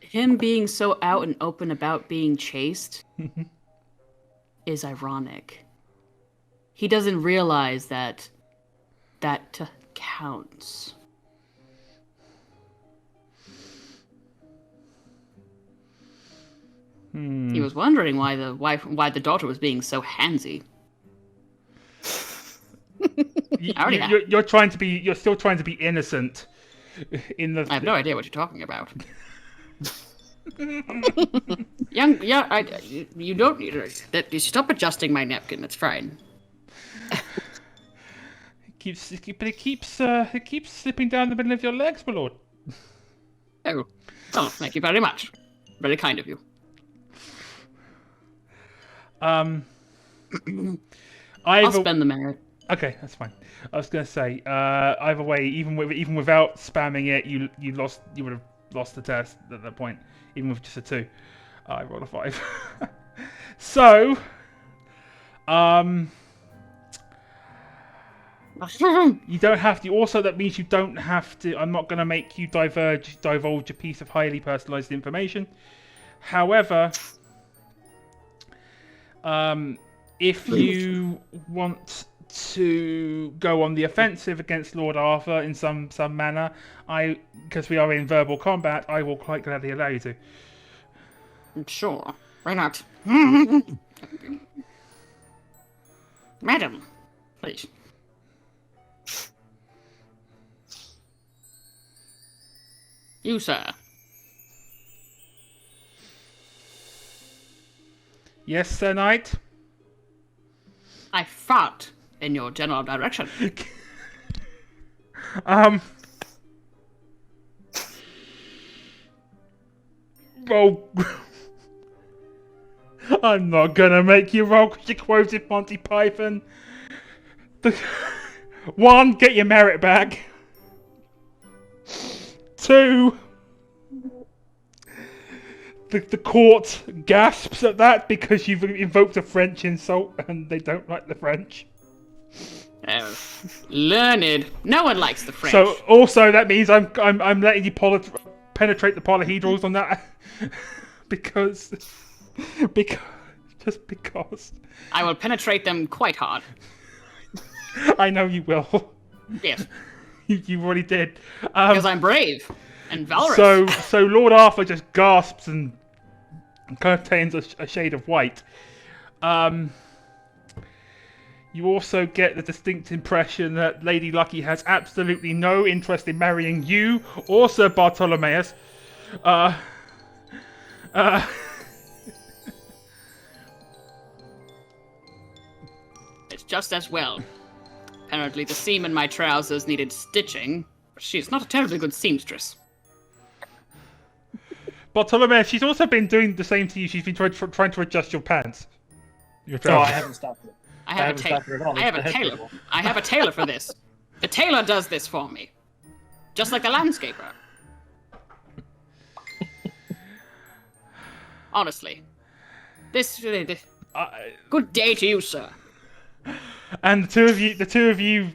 Him being so out and open about being chaste is ironic. He doesn't realize that counts. He was wondering why the daughter was being so handsy. You're still trying to be innocent. I have no idea what you're talking about. You don't need to. You stop adjusting my napkin. It's fine. It keeps slipping down the middle of your legs, my lord. Oh, thank you very much. Very kind of you. I'll spend the merit. Okay, that's fine. I was gonna say, either way, even without spamming it, you would have lost the test at that point, even with just a 2. I rolled a 5. So, you don't have to. Also, that means you don't have to. I'm not gonna make you divulge a piece of highly personalized information. However, if you want to go on the offensive against Lord Arthur in some manner, because we are in verbal combat, I will quite gladly allow you to. Sure, why not? Madam, please. You, sir. Yes, Sir Knight? I fought in your general direction. Roll. I'm not gonna make you roll because you quoted Monty Python. 1, get your merit back. 2, the court gasps at that because you've invoked a French insult and they don't like the French. Learned. No one likes the French. So also that means I'm letting you penetrate the polyhedrals on that because just because. I will penetrate them quite hard. I know you will. Yes. You already did. Because I'm brave and valorous. So Lord Arthur just gasps and kind of turns a shade of white. You also get the distinct impression that Lady Lucky has absolutely no interest in marrying you or Sir Bartolomeus. It's just as well. Apparently the seam in my trousers needed stitching. She's not a terribly good seamstress. Bartolomeus, she's also been doing the same to you. She's been trying to adjust your pants. Your No, I trousers. haven't stopped it. I have a tailor. I have a tailor for this. The tailor does this for me. Just like the landscaper. Honestly. This good day to you, sir. And the two of you,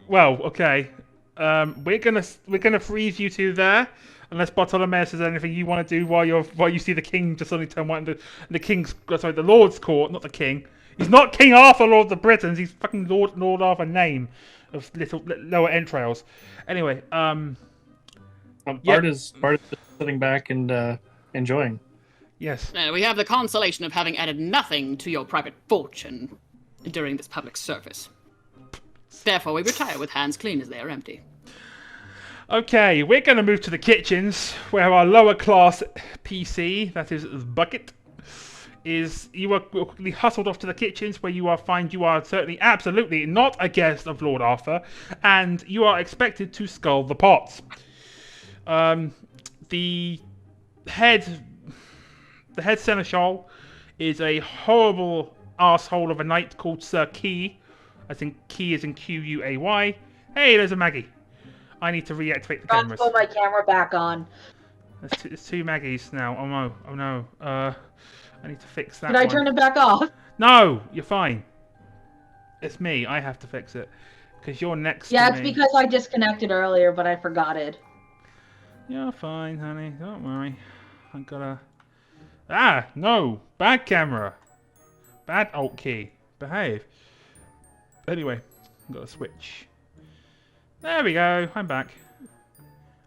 well, okay. We're gonna freeze you two there, unless Bartolomeus has anything you want to do while you see the king just suddenly turn white. And the Lord's court, not the king. He's not King Arthur, Lord of the Britons. He's fucking Lord Arthur name of lower entrails. Anyway, Bart is sitting back and enjoying. Yes. We have the consolation of having added nothing to your private fortune during this public service. Therefore, we retire with hands clean as they are empty. Okay, we're going to move to the kitchens, where our lower class PC, that is Beckett, you are quickly hustled off to the kitchens, where you are certainly absolutely not a guest of Lord Arthur, and you are expected to scull the pots. The head seneschal is a horrible asshole of a knight called Sir Key. I think Key is in Quay. Hey, there's a Maggie. I need to reactivate the cameras. Put my camera back on. There's two Maggies now. Oh no. I need to fix that. Did I turn it back off? No, you're fine. It's me. I have to fix it because you're next. Yeah, to it's me. because I disconnected earlier, but I forgot it. You're fine, honey. Don't worry. I gotta. No, bad camera. Bad alt key. Behave. Anyway, I've got to switch. There we go. I'm back.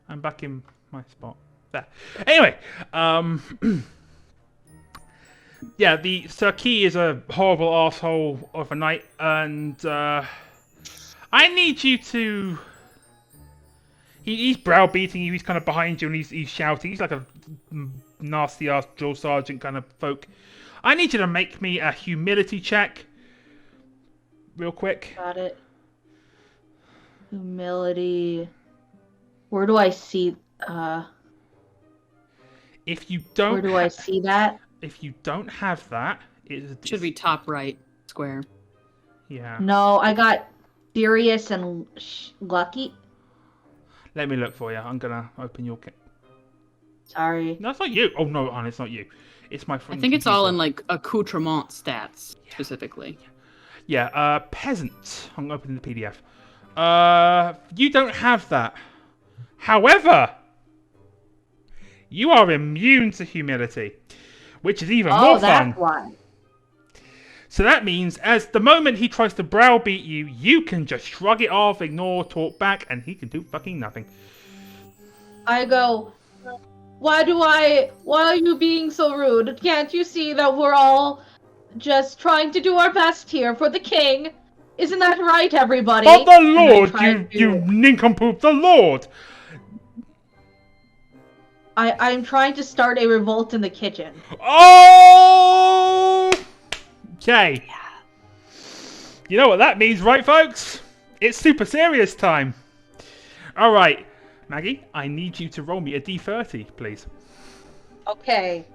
I'm back in my spot. There. Anyway, yeah, the Sir Key is a horrible asshole of a knight, and I need you to. He's browbeating you. He's kind of behind you, and he's shouting. He's like a nasty ass drill sergeant kind of folk. I need you to make me a humility check, real quick. Got it. Humility. Where do I see? If you don't. Where do I see that? If you don't have that, should be top right square. Yeah. No, I got serious and lucky. Let me look for you. I'm gonna open your. Sorry. No, it's not you. Oh no, Anne, it's not you. It's my friend. I think it's all in like accoutrement stats specifically. Yeah. Peasant. I'm opening the PDF. You don't have that. However, you are immune to humility, which is even more fun. That's why. So that means, as the moment he tries to browbeat you, you can just shrug it off, ignore, talk back, and he can do fucking nothing. I go, why are you being so rude? Can't you see that we're all just trying to do our best here for the king? Isn't that right, everybody? But the Lord, you nincompoop, the Lord! I'm trying to start a revolt in the kitchen. Oh! Okay. Yeah. You know what that means, right, folks? It's super serious time. All right, Maggie, I need you to roll me a d30, please. Okay.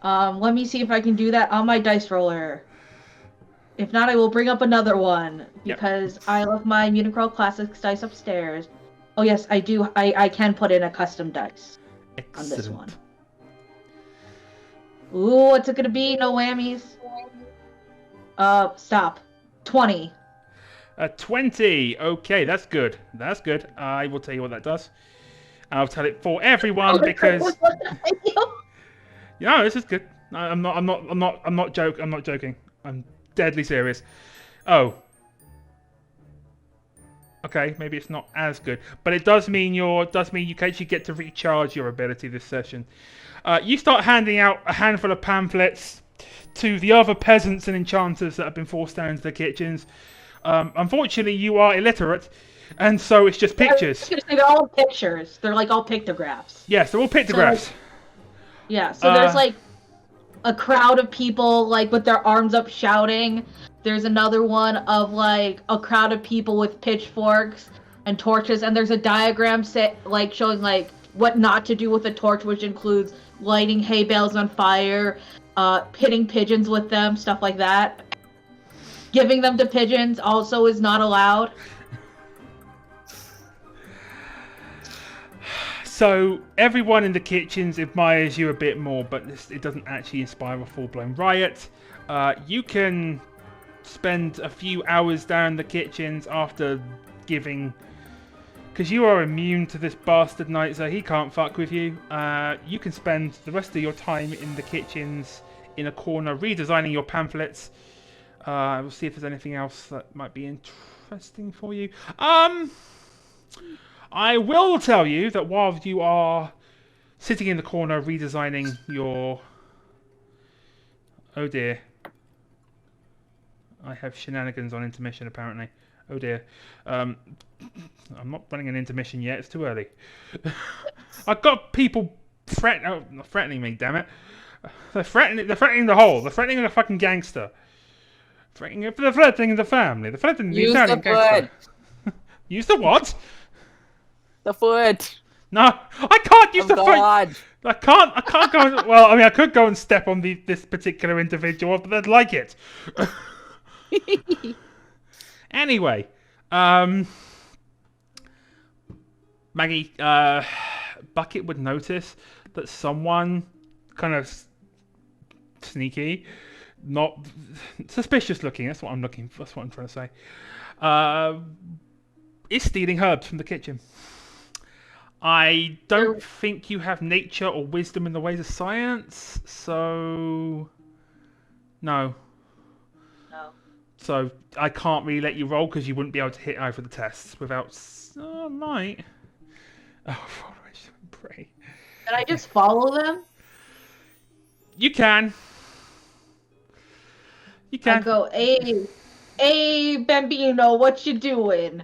Let me see if I can do that on my dice roller. If not, I will bring up another one because I left my Unicron Classics dice upstairs. Oh yes, I do. I can put in a custom dice. Excellent. On this one. Ooh, what's it gonna be? No whammies. Stop. 20. A 20. Okay, that's good. That's good. I will tell you what that does. I'll tell it for everyone because. Yeah, this is good. I'm not joking. I'm deadly serious. Oh. Okay, maybe it's not as good, but it does mean you actually get to recharge your ability this session. You start handing out a handful of pamphlets to the other peasants and enchanters that have been forced down into the kitchens. Unfortunately, you are illiterate, and so it's just pictures. They're all pictures. They're like all pictographs. Yes, they're all pictographs. So, so there's like a crowd of people like with their arms up shouting. There's another one of like a crowd of people with pitchforks and torches, and there's a diagram like showing like what not to do with a torch, which includes lighting hay bales on fire, hitting pigeons with them, stuff like that. Giving them to pigeons also is not allowed. So everyone in the kitchens admires you a bit more, but it doesn't actually inspire a full-blown riot. You can spend a few hours down the kitchens after giving, because you are immune to this bastard knight, so he can't fuck with you. You can spend the rest of your time in the kitchens in a corner redesigning your pamphlets. We'll see if there's anything else that might be interesting for you. I will tell you that while you are sitting in the corner redesigning your... Oh dear. I have shenanigans on intermission, apparently. Oh dear. I'm not running an intermission yet. It's too early. I've got people threatening me, damn it. They're threatening the whole. They're threatening the fucking gangster. Threatening the family. They're threatening the Italian gangster. Use the what? The foot. No, I can't use the foot. I can't go. Well, I mean, I could go and step on this particular individual, but they'd like it. Anyway, Maggie, Bucket would notice that someone kind of sneaky, not suspicious looking. That's what I'm trying to say. Is stealing herbs from the kitchen. I don't think you have nature or wisdom in the ways of science, so no. So I can't really let you roll because you wouldn't be able to hit either of the tests without. Oh, might. Oh, pray. Can I just follow them? You can. You can. I go, hey, Bambino, what you doing?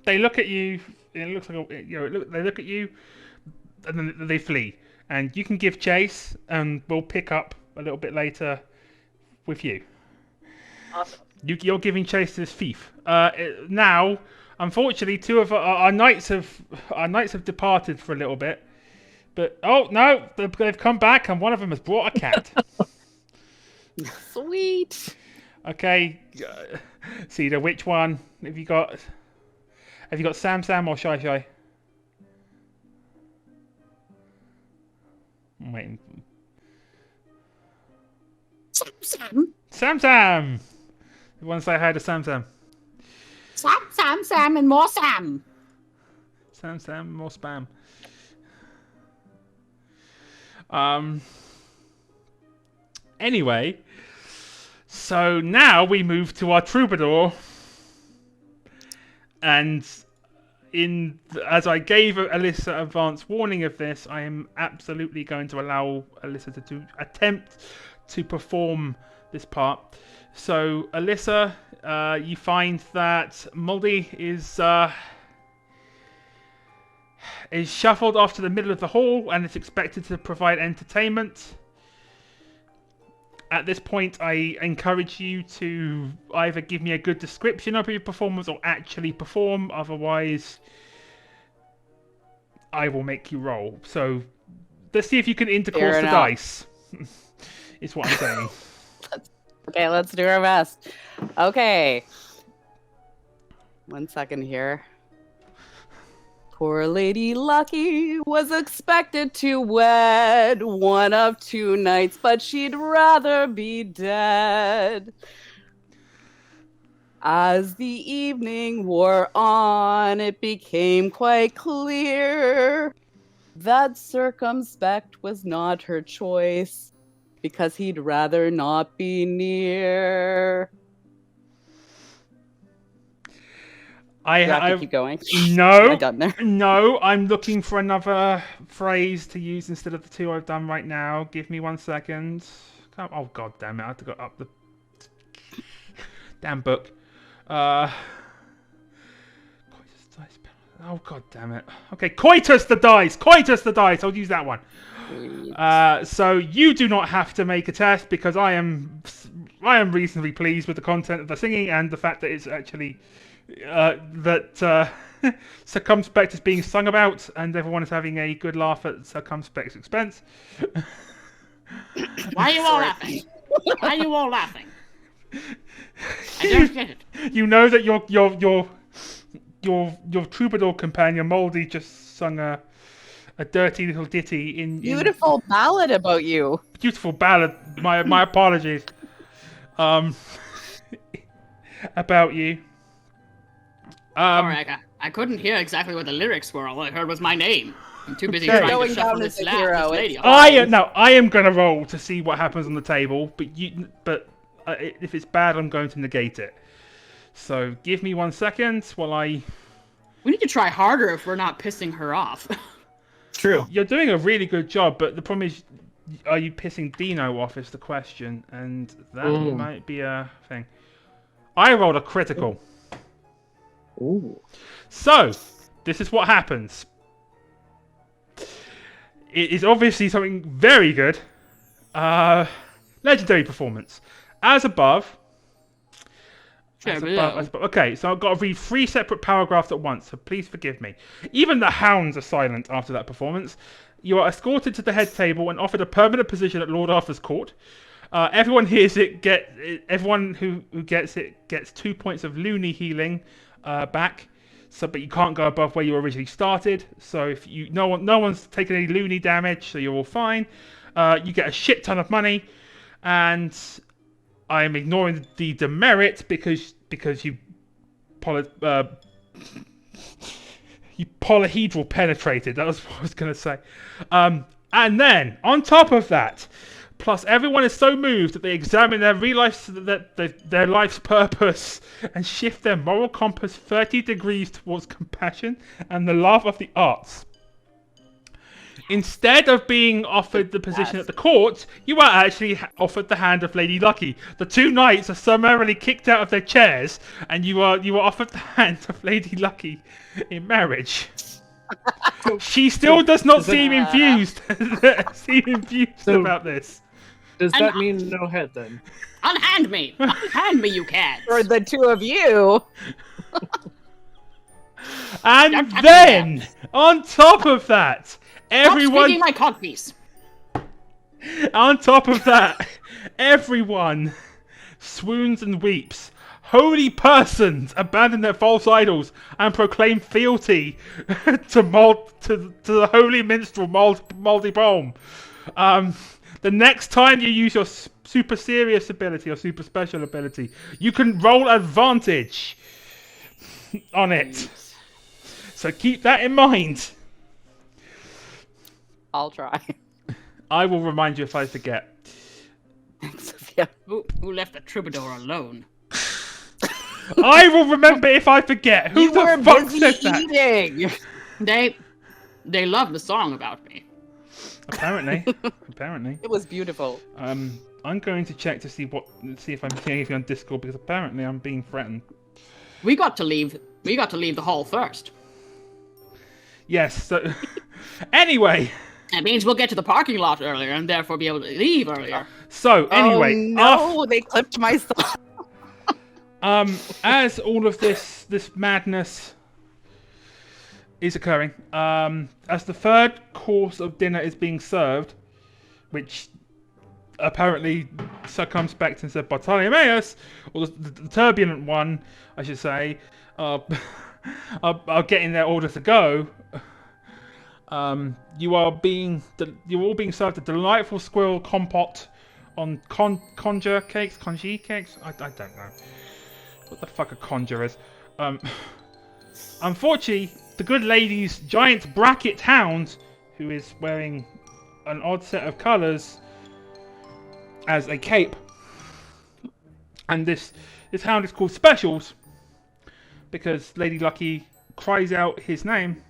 They look at you. It looks like they look at you, and then they flee. And you can give chase, and we'll pick up a little bit later with you. Awesome. You're giving chase to this thief. Now, unfortunately, two of our knights have departed for a little bit. But oh no, they've come back, and one of them has brought a cat. Sweet. Okay, Cedar, which one have you got? Have you got Sam or Shy? I'm waiting. Sam. Everyone say hi to Sam. Sam, and more Sam. Sam, more spam. Anyway, so now we move to our troubadour. And as I gave Elissa advance warning of this, I am absolutely going to allow Elissa to attempt to perform this part. So, Elissa, you find that Molde is shuffled off to the middle of the hall and is expected to provide entertainment. At this point, I encourage you to either give me a good description of your performance or actually perform. Otherwise, I will make you roll. So, let's see if you can intercourse the dice. Is what I'm saying. Okay, let's do our best. Okay. 1 second here. Poor Lady Lucky was expected to wed one of 2 knights, but she'd rather be dead. As the evening wore on, it became quite clear that Circumspect was not her choice, because he'd rather not be near. Do I have to keep going? No. Am I done there? No, I'm looking for another phrase to use instead of the two I've done right now. Give me 1 second. Oh, god damn it. I have to go up the damn book. Oh, god damn it. Okay, coitus the dice! Coitus the dice! I'll use that one. So you do not have to make a test because I am reasonably pleased with the content of the singing and the fact that it's actually Circumspect is being sung about and everyone is having a good laugh at Circumspect's expense. Why are you all laughing? Why are you all laughing? I don't get it. You know that your troubadour companion Molde just sung a dirty little ditty in Beautiful ballad about you. Beautiful ballad. My apologies. About you. Sorry, I couldn't hear exactly what the lyrics were. All I heard was my name. I'm too busy trying to shuffle this lady. I am gonna roll to see what happens on the table, but if it's bad, I'm going to negate it. So give me 1 second while I. We need to try harder if we're not pissing her off. True. You're doing a really good job, but the problem is, are you pissing Dino off? Is the question, and that might be a thing. I rolled a critical. Ooh. So, this is what happens. It is obviously something very good. Legendary performance. As above. Okay, so I've got to read 3 separate paragraphs at once, so please forgive me. Even the hounds are silent after that performance. You are escorted to the head table and offered a permanent position at Lord Arthur's court. Everyone hears it. Everyone who gets it gets 2 points of loony healing back. So, but you can't go above where you originally started. So if no one's taken any loony damage, so you're all fine. You get a shit ton of money, and I'm ignoring the demerit because you polyhedral penetrated. That was what I was going to say. And then on top of that, plus everyone is so moved that they examine their their life's purpose and shift their moral compass 30 degrees towards compassion and the love of the arts. Instead of being offered the position at the court, you are actually offered the hand of Lady Lucky. The two knights are summarily kicked out of their chairs, and you are offered the hand of Lady Lucky in marriage. She still does not seem infused. About this. Does that mean no head then? Unhand me! Unhand me, you cats! For the two of you. And then, on top of that, everyone. Stop my codpiece. On top of that, everyone swoons and weeps. Holy persons abandon their false idols and proclaim fealty to the holy minstrel Molde Bolm. The next time you use your super serious ability or super special ability, you can roll advantage on it. So keep that in mind. I'll try. I will remind you if I forget. Thanks, Sophia. Who left the troubadour alone? I will remember if I forget. Who the fuck said that? Eating. They love the song about me. Apparently. It was beautiful. I'm going to check to see if I'm seeing anything on Discord because apparently I'm being threatened. We got to leave the hall first. Yes. So anyway. That means we'll get to the parking lot earlier and therefore be able to leave earlier. So anyway, they clipped my song. As all of this madness is occurring, as the third course of dinner is being served, which apparently Circumspect and said Bartolomeus, or the turbulent one, I should say, are getting their order to go. You're all being served a delightful squirrel compote on conge cakes. I don't know. What the fuck are conjurers? Unfortunately, the good lady's giant bracket hound, who is wearing an odd set of colours as a cape, and this hound is called Specials because Lady Lucky cries out his name,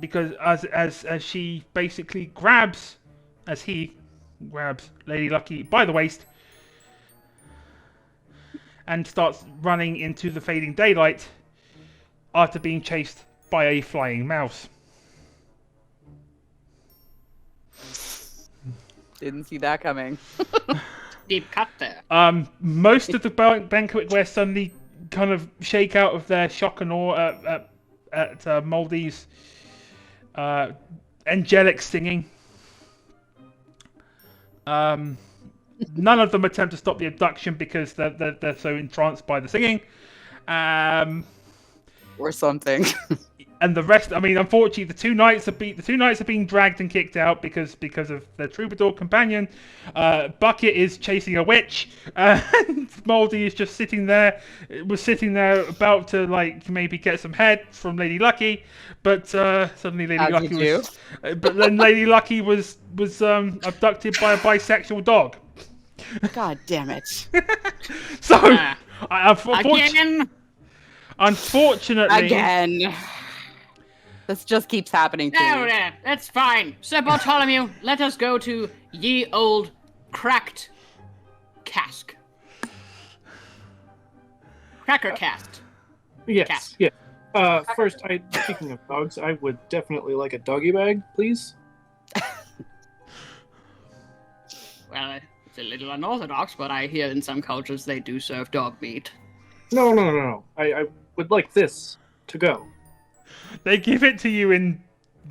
because as she basically grabs Lady Lucky by the waist and starts running into the fading daylight after being chased by a flying mouse. Didn't see that coming. Deep cut there. Most of the banquetware suddenly kind of shake out of their shock and awe at Molde's angelic singing. None of them attempt to stop the abduction because they're so entranced by the singing. Or something. And the rest, I mean, unfortunately, the two knights are being dragged and kicked out because of their troubadour companion. Bucket is chasing a witch, and Molde is just sitting there about to like maybe get some head from Lady Lucky, but suddenly Lady Lucky was abducted by a bisexual dog. God damn it! So, unfortunately, again. This just keeps happening to me. No, that's fine. Sir Bartolomew, let us go to ye old cracked cask. Cracker cast. Yes. Cask. Yeah. First, speaking of dogs, I would definitely like a doggy bag, please. Well, it's a little unorthodox, but I hear in some cultures they do serve dog meat. No. I would like this to go. They give it to you in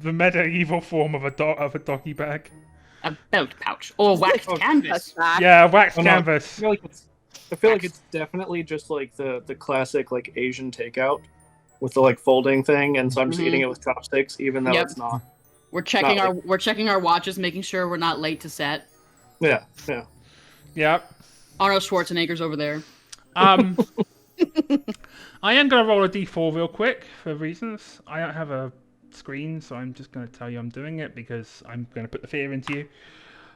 the medieval form of a doggy bag. A belt pouch or waxed canvas. Yeah, waxed canvas. I feel like it's definitely just like the classic like Asian takeout with the like folding thing, and so I'm just eating it with chopsticks, even though it's not. We're checking our watches, making sure we're not late to set. Yeah. Arnold Schwarzenegger's over there. I am going to roll a d4 real quick for reasons. I don't have a screen, so I'm just going to tell you I'm doing it because I'm going to put the fear into you.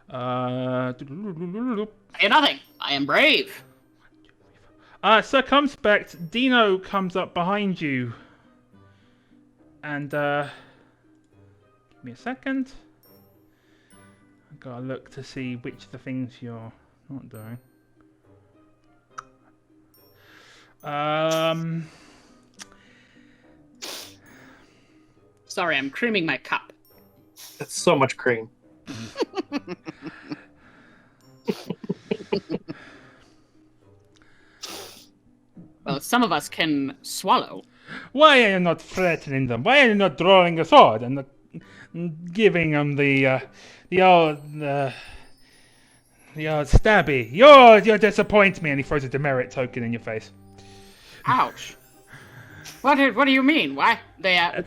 I hear nothing. I am brave. Cumspect, Dino comes up behind you. And, give me a second. I've got to look to see which of the things you're not doing. Sorry, I'm creaming my cup. That's so much cream. Well, some of us can swallow. Why are you not threatening them? Why are you not drawing a sword and giving them the old stabby? You disappoint me, and he throws a demerit token in your face. Ouch. What do you mean? Why they are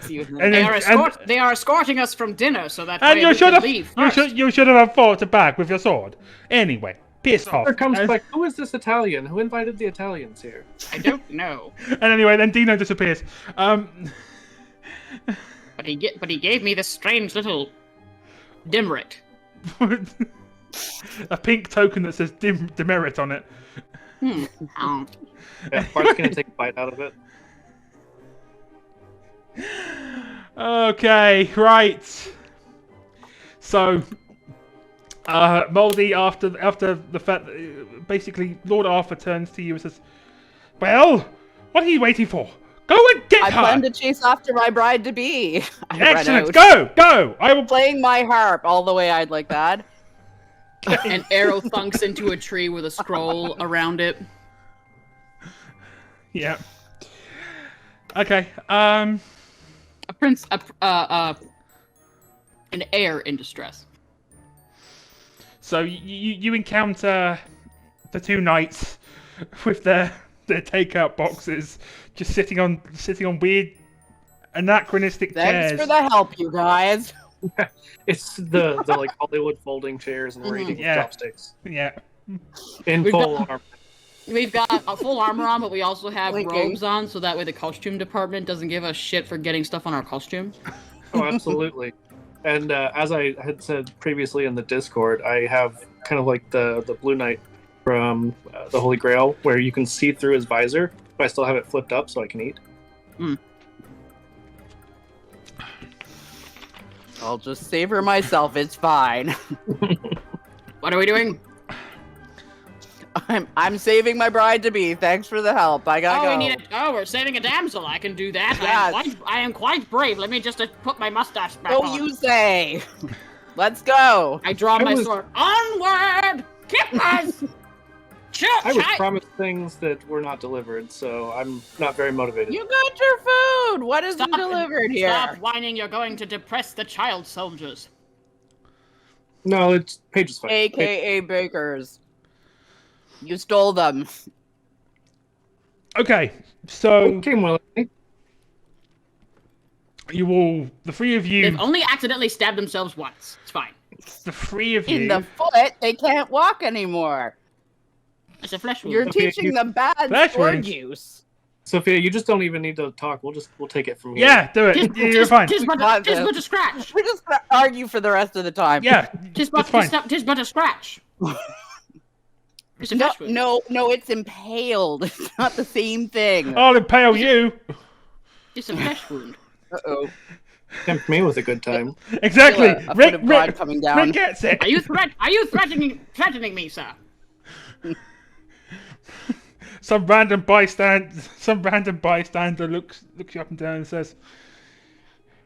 escorting us from dinner so that and we can leave first. You should have fought back with your sword. Anyway, piss off. Here comes back. Who is this Italian? Who invited the Italians here? I don't know. And anyway, then Dino disappears. But he gave me this strange little demerit. A pink token that says demerit on it. Yeah, Bart's gonna take a bite out of it. Okay, right. So, Molde, after the fact that basically Lord Arthur turns to you and says, "Well, what are you waiting for? Go and get her!" I plan to chase after my bride-to-be. Excellent, go! I will playing my harp all the way I'd like that. An arrow thunks into a tree with a scroll around it. Yeah. Okay. An heir in distress. So you encounter the two knights with their takeout boxes, just sitting on weird anachronistic chairs. Thanks for the help, you guys. It's the like Hollywood folding chairs and we're eating with chopsticks. Yeah. In full armor. We've got a full armor on, but we also have Blinking. robes on, so that way the costume department doesn't give us shit for getting stuff on our costume. Oh, absolutely. And as I had said previously in the Discord, I have kind of like the Blue Knight from the Holy Grail, where you can see through his visor, but I still have it flipped up so I can eat. I'll just savor myself. It's fine. What are we doing? I'm saving my bride to be. Thanks for the help. I gotta go. We're saving a damsel. I can do that. Yes. I am quite brave. Let me just put my mustache back So on. you say. Let's go. I draw my sword. Onward! Kippers! I was promised things that were not delivered, so I'm not very motivated. You got your food. What isn't delivered here? Stop whining. You're going to depress the child soldiers. No, it's Paige's fight. AKA Bakers. You stole them. Okay, so Came willingly. you all, the three of you, They've only accidentally stabbed themselves once. It's fine. the three of you. In the foot, they can't walk anymore. It's a flesh wound. You're teaching them bad Flesh sword wounds. use. Sophia, you just don't even need to talk. We'll take it from here. Yeah, do it. You're fine. Tis got but them. a scratch. We're just gonna argue for the rest of the time. Yeah, Tis that's fine. but a scratch. It's a No, flesh wound. no, it's impaled. It's not the same thing. I'll impale you. It's a flesh wound. Uh-oh. Tempt me with a good time. Exactly. A foot of blood coming down. Rick gets it. Are you threatening me, sir? Some random bystander looks you up and down and says,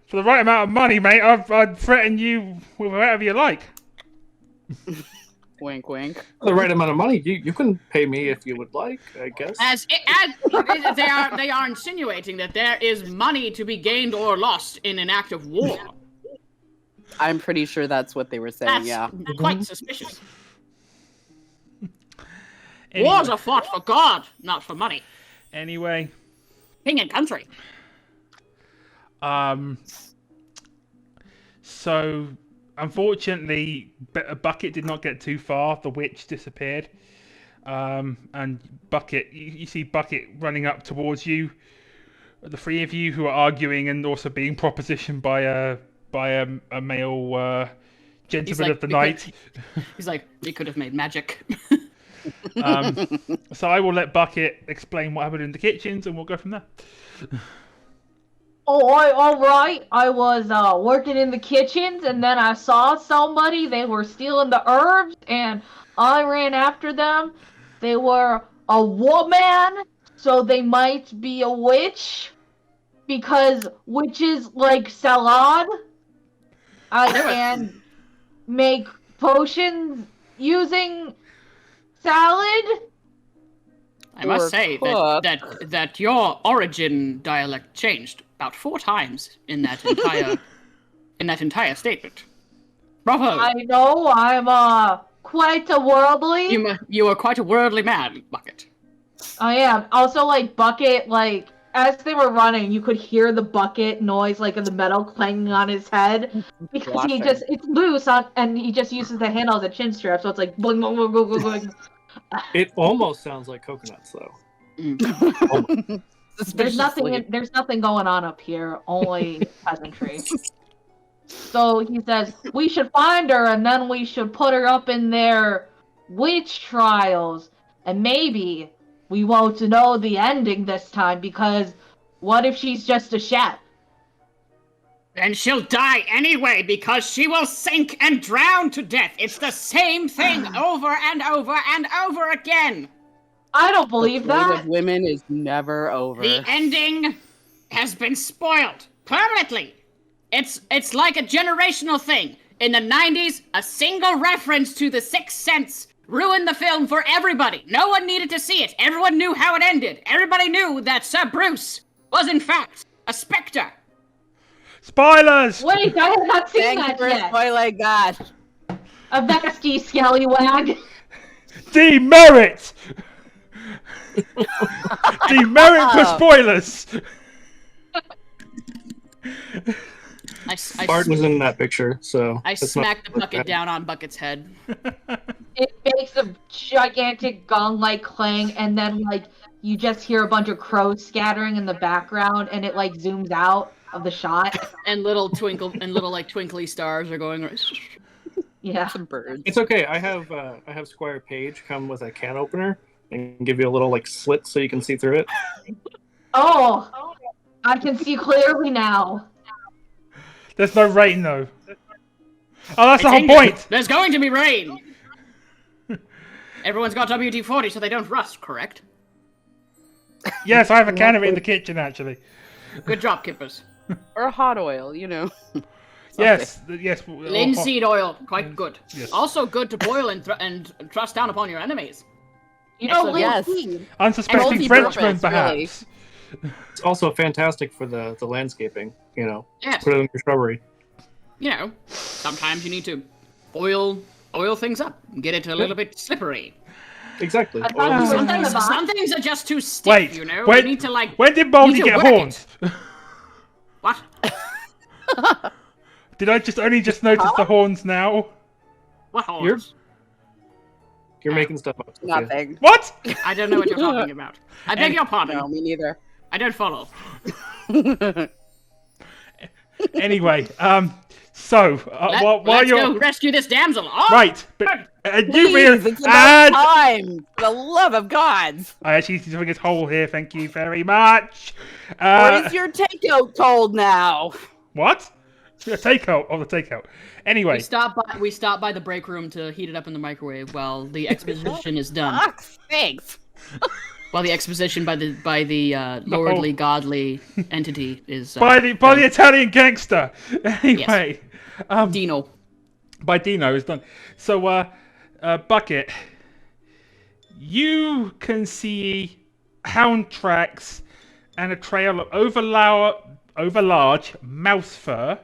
"For the right amount of money, mate, I'd threaten you with whatever you like." Wink, wink. For the right amount of money, you can pay me if you would like, I guess. As they are insinuating that there is money to be gained or lost in an act of war. I'm pretty sure that's what they were saying, That's yeah. quite suspicious. Anyway, Wars are fought for God, not for money. anyway, King and country. so unfortunately, Bucket did not get too far. The witch disappeared, and Bucket, you see Bucket running up towards you. The three of you who are arguing and also being propositioned by a male gentleman of the night. He's like, we could have made magic. So I will let Bucket explain what happened in the kitchens, and we'll go from there. All right. I was working in the kitchens, and then I saw somebody. They were stealing the herbs, and I ran after them. They were a woman, so they might be a witch, because witches like salad and make potions using salad. I must say that your origin dialect changed about 4 times in that entire statement. Bravo! I know, I'm quite a worldly. You are quite a worldly man, Bucket. I am. Also, like, Bucket, like, as they were running, you could hear the bucket noise, like, of the metal clanging on his head. Because it's loose, and he just uses the handle as a chin strap, so it's like, bling, bling, bling, bling, bling. It almost sounds like coconuts, though. There's nothing going on up here, only peasantry. So he says, we should find her, and then we should put her up in their witch trials, and maybe we won't know the ending this time, because what if she's just a chef? And she'll die anyway, because she will sink and drown to death. It's the same thing over and over and over again. I don't believe The fate that. of women is never over. The ending has been spoiled permanently. It's like a generational thing. In the 90s, a single reference to The Sixth Sense ruined the film for everybody. No one needed to see it. Everyone knew how it ended. Everybody knew that Sir Bruce was in fact a specter. Spoilers! Wait, I have not seen Thank you that for yet. spoiling that. A vesty scallywag. Demerit! Demerit for spoilers! Bart was in that picture, so I smacked the bucket down on Bucket's head. It makes a gigantic gong-like clang, and then like you just hear a bunch of crows scattering in the background, and it like zooms out of the shot. And little twinkly stars are going. Yeah, Some birds. It's okay. I have Squire Page come with a can opener and give you a little like slit so you can see through it. Oh, I can see clearly now. There's no rain though. Oh, that's the whole point. There's going to be rain. Everyone's got WD-40 so they don't rust, correct? Yes, I have a can of it in the kitchen actually. Good job, Kippers. Or hot oil, you know. Yes. Linseed oil, quite good. Yes. Also good to boil and thrust down upon your enemies. You know, Yes. linseed. Unsuspecting multi-purpose, Frenchmen, really. perhaps. It's also fantastic for the landscaping. You know, Yes. put it in your shrubbery. You know, sometimes you need to oil things up, get it a little bit slippery. Exactly. I thought you were Some things are just too stiff, Wait, you know? wait. You need to like... When did Molde you need to get work horns? What? Did I only just notice the horns now? What horns? You're making stuff up. Sophia. Nothing. What? I don't know what you're talking about. I beg your pardon. No, me neither. I don't follow. Anyway, so while Let's you're go rescue this damsel. Oh, right, but Please, it's about time. For the love of God. I actually need to bring his hole here. Thank you very much. What is your takeout called now? What? The takeout. Oh, the takeout. Anyway, we stop by the break room to heat it up in the microwave while the exposition is done. Thanks. While the exposition by the lordly godly entity is by the Italian gangster. Anyway, Dino. By Dino is done. So, Bucket, you can see hound tracks and a trail of overlarge mouse fur.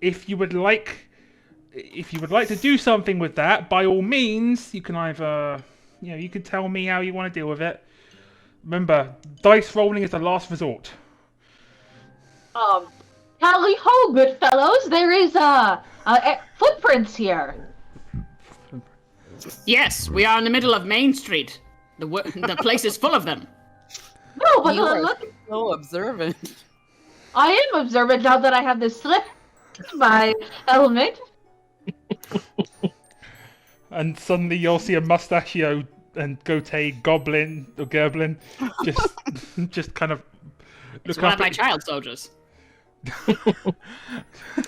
If you would like to do something with that, by all means, you can either, you can tell me how you want to deal with it. Remember, dice rolling is the last resort. Tally ho, good fellows! There is footprints here. Yes, we are in the middle of Main Street. The place is full of them. No, but You are look, so observant. I am observant now that I have this slip in my element. And suddenly you'll see a mustachio and goatee goblin or gerblin just kind of It's look one up of my at child soldiers.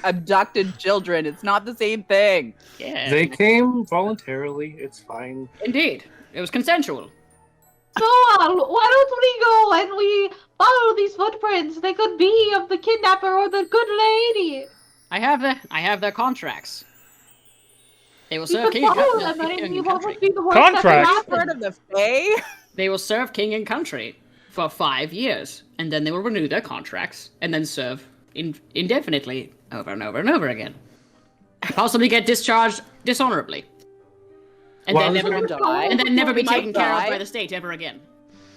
Abducted children. It's not the same thing. Yeah. They came voluntarily. It's fine. Indeed. It was consensual. Go on, why don't we go and we follow these footprints? They could be of the kidnapper or the good lady. I have their contracts. They will We serve could king follow them, and and what would be the worst Contracts? that Not could heard happen? of the Fae? They will serve king and country for 5 years, and then they will renew their contracts and then serve indefinitely over and over and over again. Possibly get discharged dishonorably. And Well, then I was never be Might taken care of die. by the state ever again.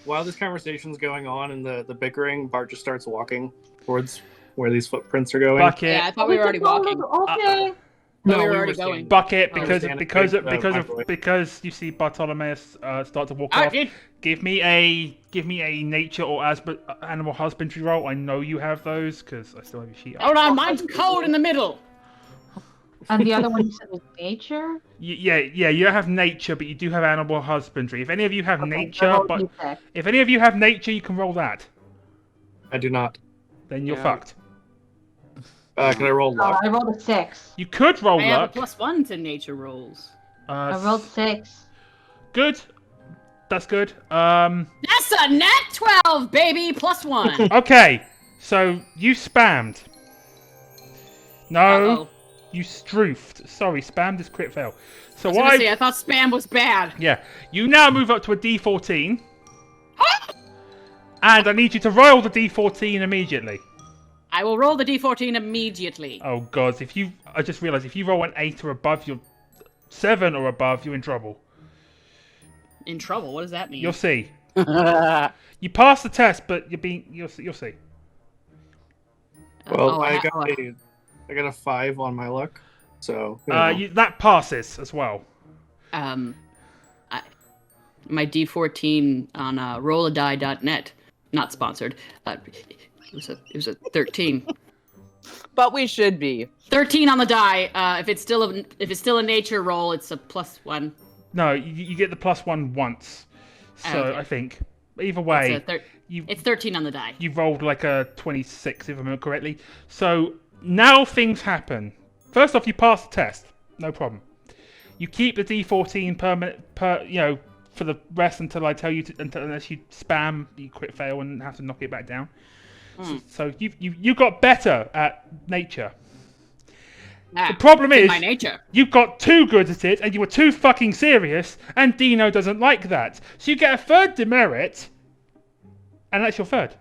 While this conversation's going on and the bickering, Bart just starts walking towards where these footprints are going. Bucket. Yeah, I thought we were already walking. Okay. No, we were we already staying. going. Bucket, I because understand. because you see Bartolomeus start to walk I off. did. Give me a nature or animal husbandry roll. I know you have those because I still have your sheet. Hold on, mine's cold in the middle. And the other one you said was nature? Yeah, you don't have nature, but you do have animal husbandry. If any of you have Okay, nature, I rolled but D6. if any of you have nature, you can roll that. I do not. Then you're Yeah. fucked. Can I roll luck? I rolled a 6. You could roll I have a luck. +1 to nature rolls. I rolled 6. Good. That's good. That's a nat 12, baby, +1. Okay. So you spammed. No, Uh-oh. you stroofed. Sorry, spammed is crit fail. So I was gonna why? say, I thought spam was bad. Yeah. You now move up to a D14. And I need you to roll the D14 immediately. I will roll the d14 immediately. Oh god, I just realised if you roll an 8 or above, 7 or above, you're in trouble. In trouble? What does that mean? You'll see. You pass the test, but you'll see. Well, I got a 5 on my luck, so that passes as well. My D14 on rolladie.net, not sponsored. It was a 13. But we should be 13 on the die. If it's still a nature roll, it's a +1. No, you get the +1 once. So Okay. I think either way, it's 13 on the die. you rolled like a 26 if I remember correctly. So now things happen. First off, you pass the test, no problem. You keep the D14 permanent, for the rest until I tell you to, unless you spam, you crit fail and have to knock it back down. So you got better at nature. The problem is, my nature. you got too good at it, and you were too fucking serious, and Dino doesn't like that. So you get a 3rd demerit, and that's your 3rd.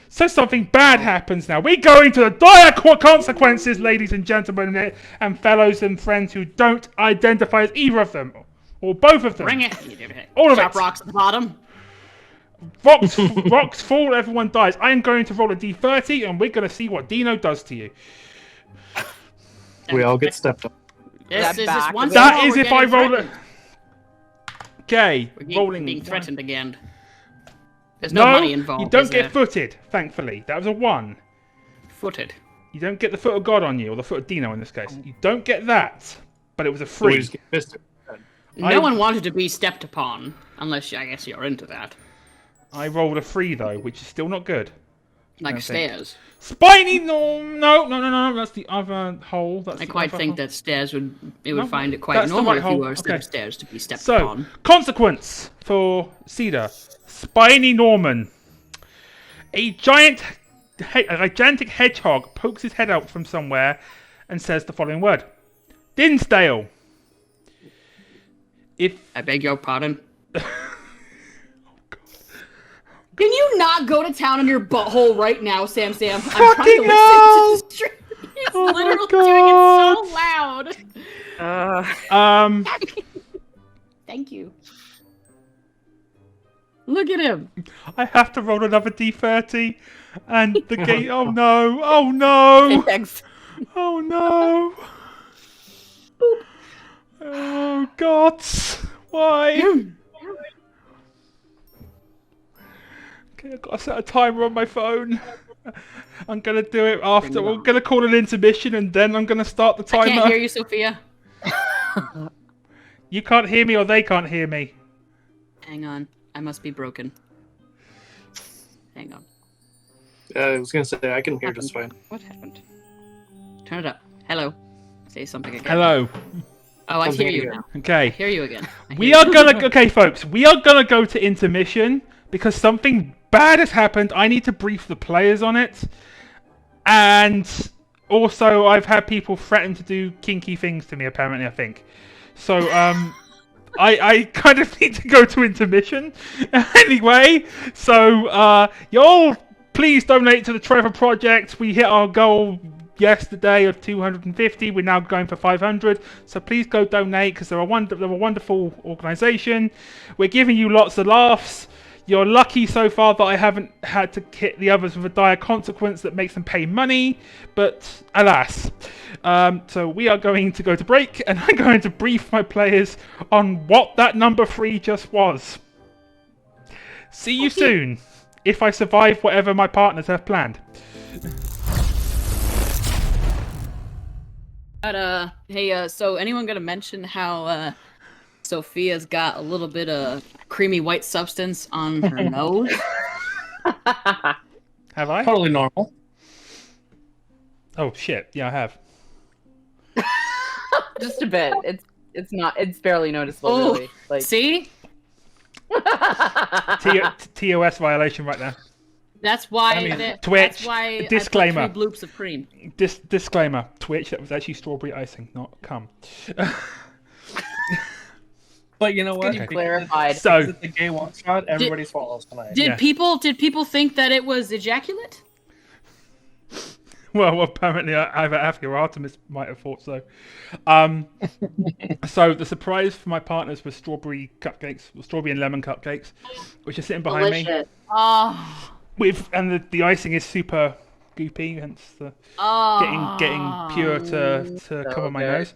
So something bad happens now. We're going to the dire consequences, ladies and gentlemen, and fellows and friends who don't identify as either of them, or both of them. Bring it. All of Drop it. rocks at the bottom. Rocks fall, everyone dies. I am going to roll a D30, and we're going to see what Dino does to you. we all get stepped on. This is just once That more is we're if I getting roll it. threatened. Okay, We're rolling. being threatened again. There's no money involved. You don't is get there? footed, thankfully. That was a 1. Footed. You don't get the foot of God on you, or the foot of Dino in this case. You don't get that, but it was a So we 3. just get fisted. No one wanted to be stepped upon, unless I guess you're into that. I rolled a 3 though, which is still not good. Like Okay. stairs. Spiny, no. That's the other hole. That's I the quite other think hole. that stairs would No, find it quite that's the normal right if you hole. were a set of Okay. stairs to be stepped So, upon. consequence for Cedar. Spiny Norman. A gigantic hedgehog pokes his head out from somewhere and says the following word. Dinsdale. If I beg your pardon. Can you not go to town in your butthole right now, Sam? I'm trying to Fucking listen hell! to the stream. He's Oh my literally doing it so loud. Thank you. Look at him. I have to roll another D30 and the game. Oh no! Thanks. Oh no! Oh God! Why? Okay, I've got to set a timer on my phone. I'm gonna do it after. We're gonna call an intermission and then I'm gonna start the timer. I can't hear you, Sophia. You can't hear me or they can't hear me. Hang on. I must be broken. Hang on. I was gonna say I can hear just fine. What happened? Turn it up. Hello. Say something again. Hello. Oh, I Something hear you again. now. I Okay. hear you again. We are gonna. Okay, folks. We are gonna go to intermission because something bad has happened. I need to brief the players on it, and also I've had people threaten to do kinky things to me. Apparently, I think. So I kind of need to go to intermission anyway. So y'all please donate to the Trevor Project. We hit our goal yesterday of 250. We're now going for 500. So please go donate because they're a wonderful organisation. We're giving you lots of laughs. You're lucky so far that I haven't had to hit the others with a dire consequence that makes them pay money, but alas. So we are going to go to break, and I'm going to brief my players on what that number 3 just was. See you soon, if I survive whatever my partners have planned. But, hey, so anyone gonna mention how, Sophia's got a little bit of creamy white substance on her nose? Have I? Totally normal. Oh shit! Yeah, I have. Just a bit. It's barely noticeable, Oh, really. Like see? TOS violation right there. That's why. I mean, Twitch, That's why disclaimer. I put 3 bloops of cream. Disclaimer: Twitch. That was actually strawberry icing, not cum. But you know what? you clarified. So It's the gay one shot. Everybody swallows tonight. Did Yeah. people think that it was ejaculate? well, apparently either Afi or Artemis might have thought so. So the surprise for my partners was strawberry cupcakes, strawberry and lemon cupcakes, which are sitting behind me. Delicious. Oh, And the icing is super goopy, hence the getting pure to cover my nose.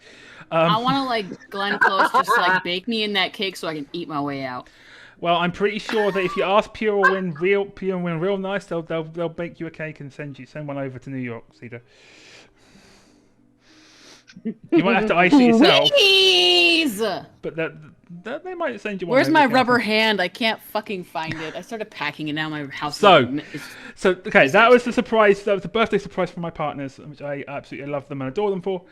I want to like Glenn Close just like bake me in that cake so I can eat my way out. Well, I'm pretty sure that if you ask Pure and Win real nice, they'll bake you a cake and send one over to New York, Cedar. You might have to ice it yourself. Please! But they might send you one. Where's my rubber hand? I can't fucking find it. I started packing it now. My house. So okay, that was the surprise. That was the birthday surprise for my partners, which I absolutely love them and adore them for.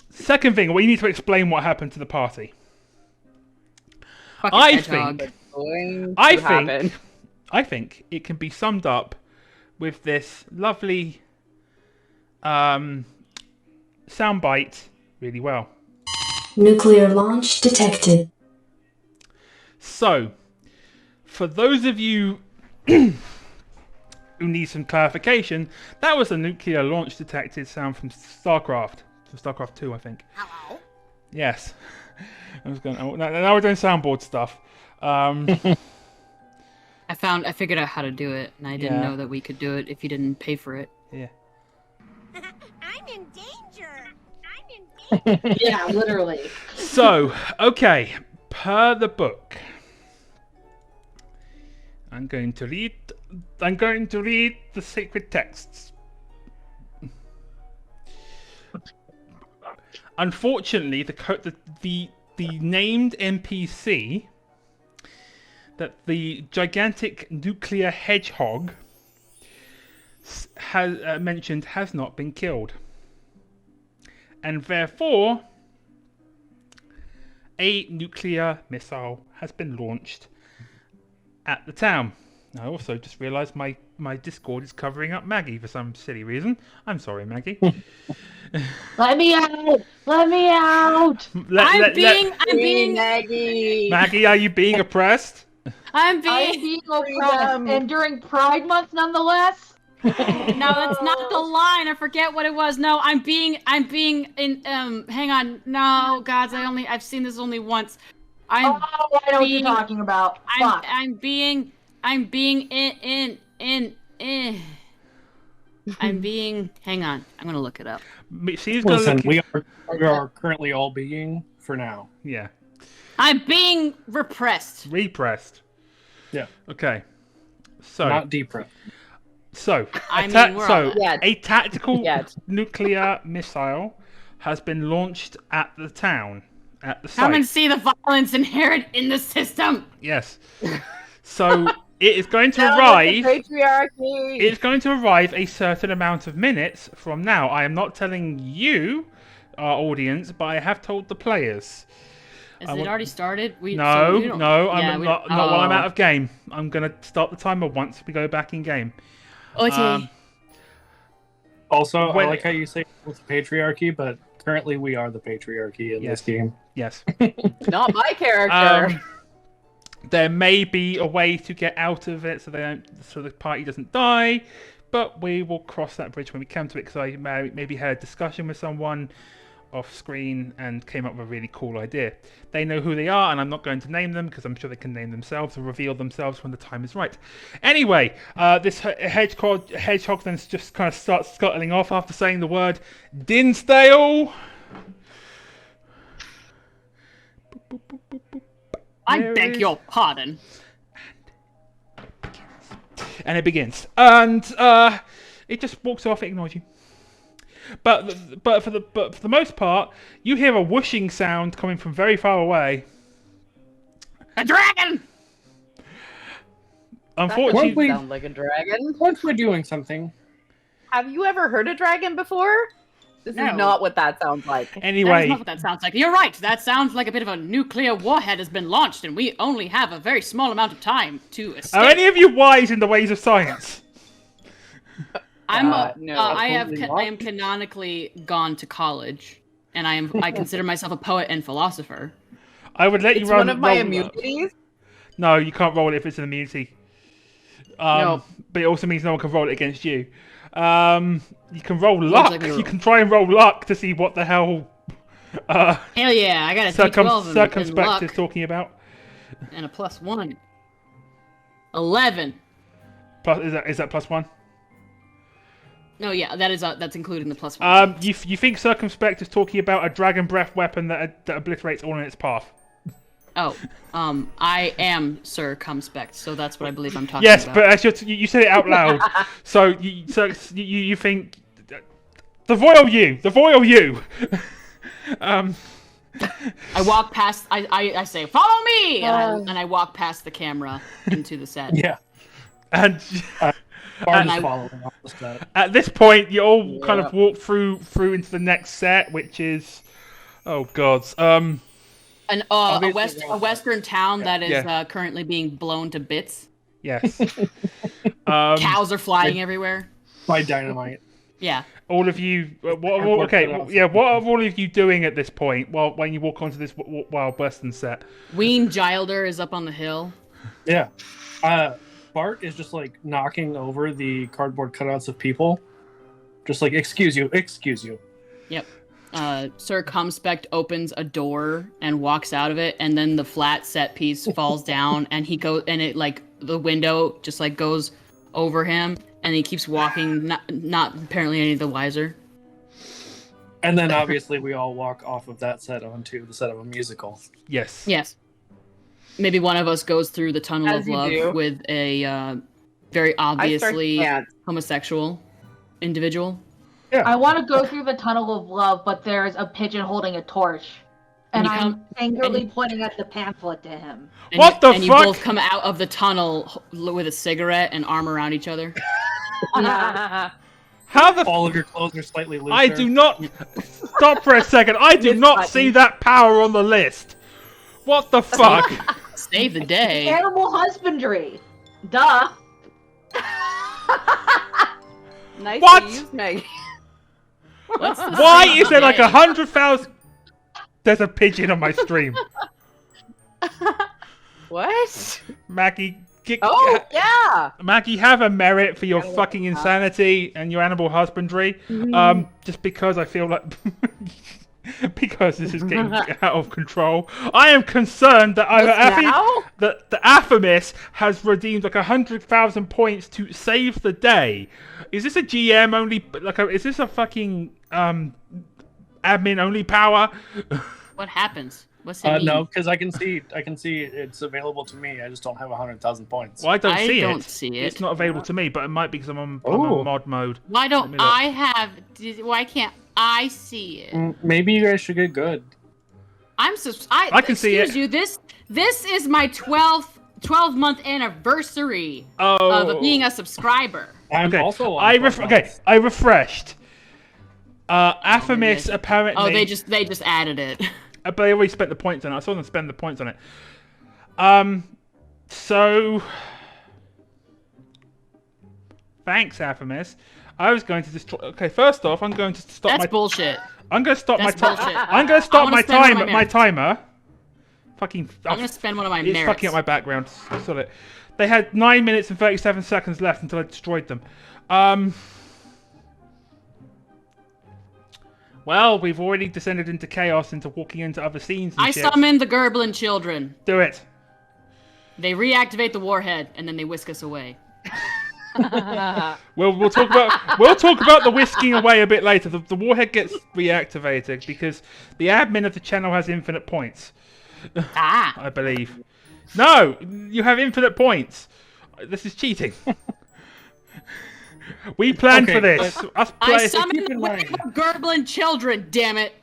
Second thing, we need to explain what happened to the party. I think it can be summed up with this lovely soundbite really well. Nuclear launch detected. So, for those of you who need some clarification, that was a nuclear launch detected sound from StarCraft 2, I think. Hello? Yes. I was going. Now we're doing soundboard stuff. I figured out how to do it, and I didn't know that we could do it if you didn't pay for it. Yeah. I'm in danger. Yeah, literally. So, okay, per the book, I'm going to read the sacred texts. Unfortunately, the named NPC that the gigantic nuclear hedgehog has mentioned has not been killed, and therefore a nuclear missile has been launched at the town. I also just realised my Discord is covering up Maggie for some silly reason. I'm sorry, Maggie. Let me out! Let me out! I'm being Maggie. Maggie, are you being oppressed? I'm I'm being. being oppressed, and during Pride Month, nonetheless. No, that's not the line. I forget what it was. No, I'm being in. Hang on. No, gods, I've seen this only once. I know what you're talking about. Fuck. I'm being I'm being. Hang on. I'm gonna look it up. Listen, we are currently all being for now. Yeah. I'm being repressed. Repressed. Yeah. Okay. So. Not depressed. So. A tactical nuclear missile has been launched at the town, at the site. Come and see the violence inherent in the system. Yes. So. It is going to arrive. Patriarchy. It's going to arrive a certain amount of minutes from now. I am not telling you, our audience, but I have told the players. Has it already started? I'm not while I'm out of game. I'm going to start the timer once we go back in game. Okay. Also, I like how you say it's patriarchy, but currently we are the patriarchy in this game. Yes. Not my character. There may be a way to get out of it so the party doesn't die, but we will cross that bridge when we come to it, because I maybe had a discussion with someone off screen and came up with a really cool idea. They know who they are, and I'm not going to name them because I'm sure they can name themselves or reveal themselves when the time is right. Anyway, this hedgehog then just kind of starts scuttling off after saying the word Dinsdale. I beg your pardon. And it begins. And it just walks off, it ignores you. But for the most part, you hear a whooshing sound coming from very far away. A dragon! Unfortunately, That sound like a dragon. Once we're doing something. Have you ever heard a dragon before? This is not what that sounds like. Anyway. That is not what that sounds like. You're right. That sounds like a bit of a nuclear warhead has been launched, and we only have a very small amount of time to escape. Are any of you wise in the ways of science? I am canonically gone to college, and I consider myself a poet and philosopher. I would let you roll. It's one of my immunities? No, you can't roll it if it's an immunity. No. But it also means no one can roll it against you. You can roll luck. You can try and roll luck to see what the hell. Hell yeah! I got a D12 Circumspect is talking about. And a +1. 11. Plus, is that +1? No, yeah, that's including the +1. You think Circumspect is talking about a dragon breath weapon that obliterates all in its path? Oh, I am Sir Cumspect, so that's what I believe I'm talking yes, about. Yes, but as you said it out loud, so you think the royal you. I walk past. I say, "Follow me," and I walk past the camera into the set. Yeah, and Bart is following off the set. At this point, you all kind of walk through into the next set, which is, oh gods, a western town that is currently being blown to bits. Yes. Cows are flying everywhere. By dynamite. Yeah. All of you. What are all of you doing at this point? When you walk onto this Wild Western set, Ween Gilder is up on the hill. Yeah. Bart is just like knocking over the cardboard cutouts of people, just like excuse you. Yep. Sir Cumspect opens a door and walks out of it, and then the flat set piece falls down, and he goes, and it like the window just like goes over him. And he keeps walking, not apparently any the wiser. And then obviously we all walk off of that set onto the set of a musical. Yes. Yes. Maybe one of us goes through the tunnel of love with a very obviously homosexual individual. Yeah. I want to go through the tunnel of love, but there's a pigeon holding a torch. And I'm angrily pointing at the pamphlet to him. What the fuck? And you both come out of the tunnel with a cigarette and arm around each other. All of your clothes are slightly looser. I do not... Stop for a second. I do not see that power on the list. What the fuck? Save the day. Animal husbandry. Duh. Nice What? to use, Maggie. Why is there like 100,000... There's a pigeon on my stream. What? Maggie... Maggie, have a merit for your fucking insanity and your animal husbandry. Just because I feel like... because this is getting out of control. I am concerned that the Athertin has redeemed like 100,000 points to save the day. Is this a GM only... is this a fucking... admin only power? What happens? What's it mean? No, because I can see it's available to me. I just don't have 100,000 points. Well, I don't see it. It's not available to me, but it might be because I'm on mod mode. Why don't I have? Why can't I see it? Maybe you guys should get good. I can see it. Excuse you. This is my 12-month anniversary of being a subscriber. I'm also on I refreshed. Athertin apparently. Oh, they just added it. But they already spent the points on it. I saw them spend the points on it. So thanks, Athertin. I was going to destroy. Okay, first off, I'm going to stop. That's bullshit. I'm going to stop That's my bullshit. I'm going to stop my timer. Fucking. I'm going to spend one of my It's merits. fucking up my background. I saw it. They had 9 minutes and 37 seconds left until I destroyed them. Well, we've already descended into chaos, into walking into other scenes and shit. Summon the Gerblin children. Do it. They reactivate the warhead, and then they whisk us away. We'll talk about the whisking away a bit later. The warhead gets reactivated because the admin of the channel has infinite points. I believe. No, you have infinite points. This is cheating. We planned for this. I summoned the wave of Gerblin children, damn it.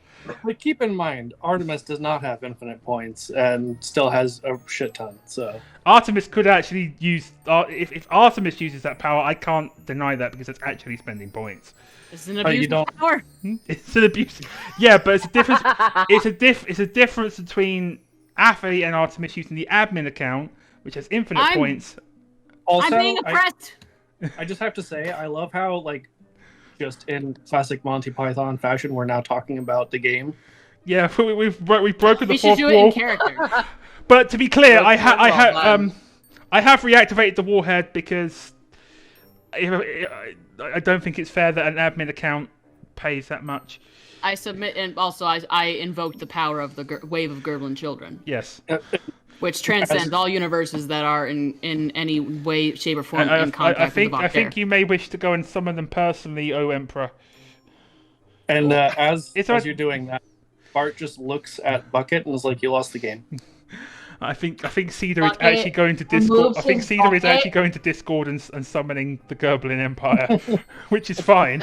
But keep in mind, Artemis does not have infinite points and still has a shit ton, so... Artemis could actually use... if Artemis uses that power, I can't deny that because it's actually spending points. It's an abuse of power. It's an abuse. Yeah, but it's a difference... it's a difference between Athertin and Artemis using the admin account, which has infinite points. Also, I'm being oppressed. I just have to say, I love how, like, just in classic Monty Python fashion, we're now talking about the game. Yeah, we've broken the fourth wall. We should do it in character. But to be clear, I have reactivated the warhead because I don't think it's fair that an admin account pays that much. I submit, and also I invoked the power of the wave of Gerblin children. Yes. which transcends all universes that are in any way, shape, or form in contact with the Valkyr. I think you may wish to go and summon them personally, O Emperor. And as you're doing that, Bart just looks at Bucket and is like, "You lost the game." I think Cedar is actually going to Discord. I think Cedar is actually going to Discord and summoning the Gerblin Empire, which is fine.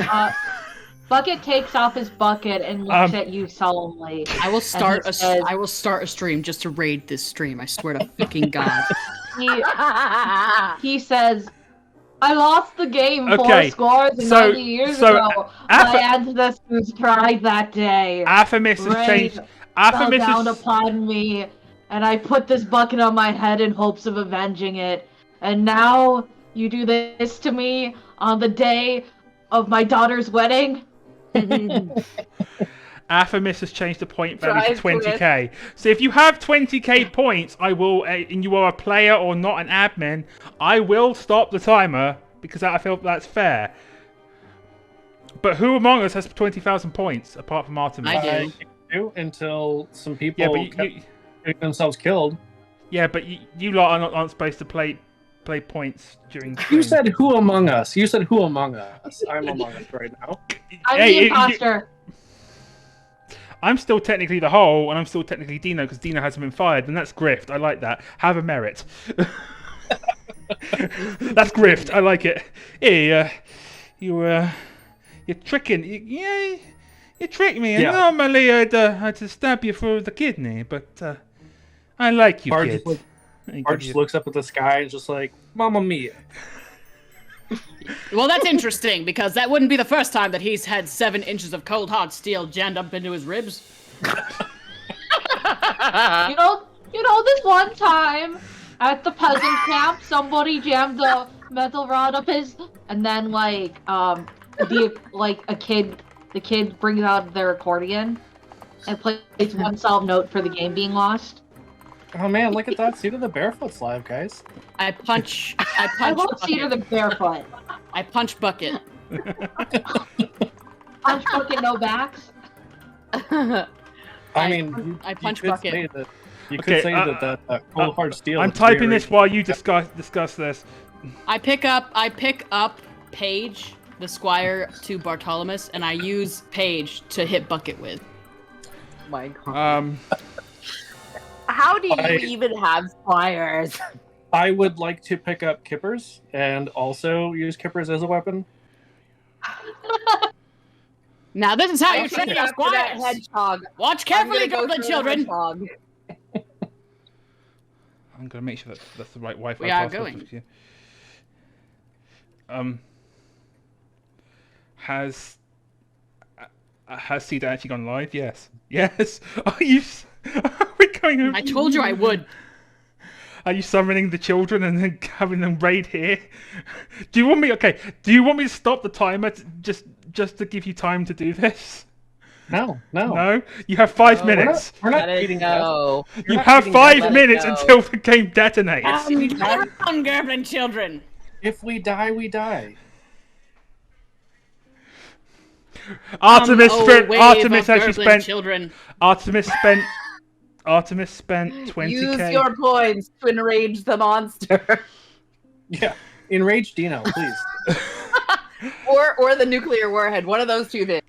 Bucket takes off his bucket and looks at you solemnly. I will start a stream just to raid this stream. I swear to fucking God. He says, "I lost the game 4 scores and 90 years ago. My ancestors tried that day. Artemis has changed. Fell down upon me, and I put this bucket on my head in hopes of avenging it. And now you do this to me on the day of my daughter's wedding?" Artemis has changed the point value to 20k. So if you have 20k points, I will, and you are a player or not an admin, I will stop the timer because I feel that's fair. But who among us has 20,000 points apart from Artemis? I do until some people get themselves killed. Yeah, but you lot aren't supposed to play points during. You said who among us? You said who among us? I'm among us right now. I'm the imposter. I'm still technically the whole, and I'm still technically Dino because Dino hasn't been fired, and that's grift. I like that. Have a merit. That's grift. I like it. Hey, you're tricking. You tricked me. Yeah. Normally I'd to stab you for the kidney, but I like you, kid. Bart just looks up at the sky and just like, "Mamma mia." Well, that's interesting because that wouldn't be the first time that he's had 7 inches of cold hard steel jammed up into his ribs. You know, this one time at the peasant camp, somebody jammed the metal rod up his, and then the kid brings out their accordion and plays one solved note for the game being lost. Oh man, look at that! Cedar the Barefoot's live, guys. I punch I love Cedar the Barefoot. I punch Bucket. Punch Bucket, no backs. I mean, I punch Bucket. You could say that cold hard steel. I'm typing this while you discuss this. I pick up Paige, the squire, to Bartolomeus, and I use Paige to hit Bucket with. My God. How do you even have squires? I would like to pick up Kippers and also use Kippers as a weapon. Now this is how you train your squires. Hedgehog. Watch carefully, Goblin children. I'm gonna make sure that's the right Wi-Fi. We are going. Has Cedar actually gone live? Yes. Yes. Are you? Are we going over? I told you I would. Are you summoning the children and then having them raid here? Do you want me? Okay. Do you want me to stop the timer just to give you time to do this? No. No. You have 5 minutes. We're not eating go. You have 5 minutes until the game detonates. Come on, Goblin children. If we die, we die. Artemis actually spent. Children. Artemis spent 20k. Use your points to enrage the monster. Yeah, enrage Dino, please. or the nuclear warhead. One of those two things.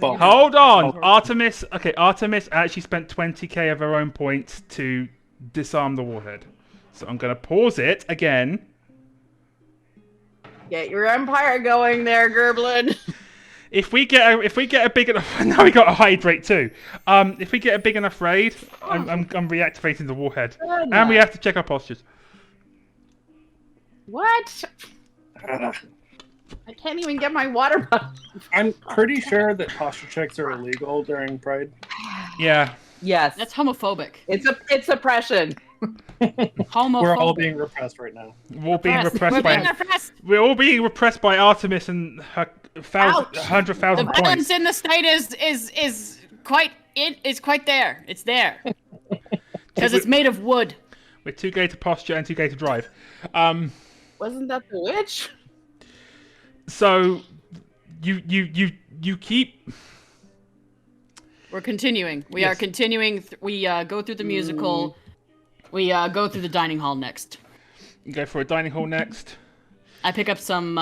Hold on, Artemis. Okay, Artemis actually spent 20k of her own points to disarm the warhead. So I'm gonna pause it again. Get your empire going there, Gerblin. If we get a big enough, now we got a hydrate too. If we get a big enough raid, I'm reactivating the warhead, and we have to check our postures. What? I can't even get my water bottle. I'm pretty sure that posture checks are illegal during Pride. Yeah. Yes. That's homophobic. It's oppression. Homophobic. We're all being repressed right now. We're all being repressed by Artemis and her 100,000 The points. violence in the state is quite there. It's there because it's made of wood. We're too gay to posture and too gay to drive. Wasn't that the witch? So you keep. We're continuing. We are continuing. We go through the musical. We go through the dining hall next. You go for a dining hall next. I pick up some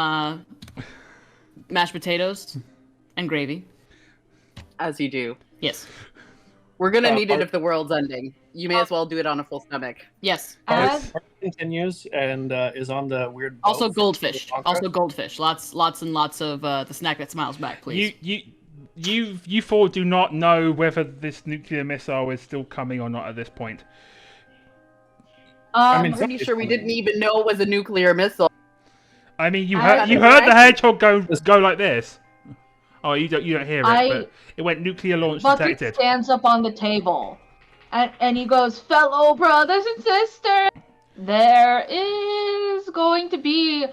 mashed potatoes and gravy. As you do. Yes. We're gonna need it if the world's ending. You may as well do it on a full stomach. Yes. As Bart continues and is on the weird. Also boat goldfish. with Wonka. Also goldfish. Lots and lots of the snack that smiles back, please. You four do not know whether this nuclear missile is still coming or not at this point. I'm pretty sure we didn't even know it was a nuclear missile. I mean, you heard the hedgehog go like this. Oh, you don't hear it, but it went nuclear launch Bucket detected. stands up on the table, and he goes, "Fellow brothers and sisters, there is going to be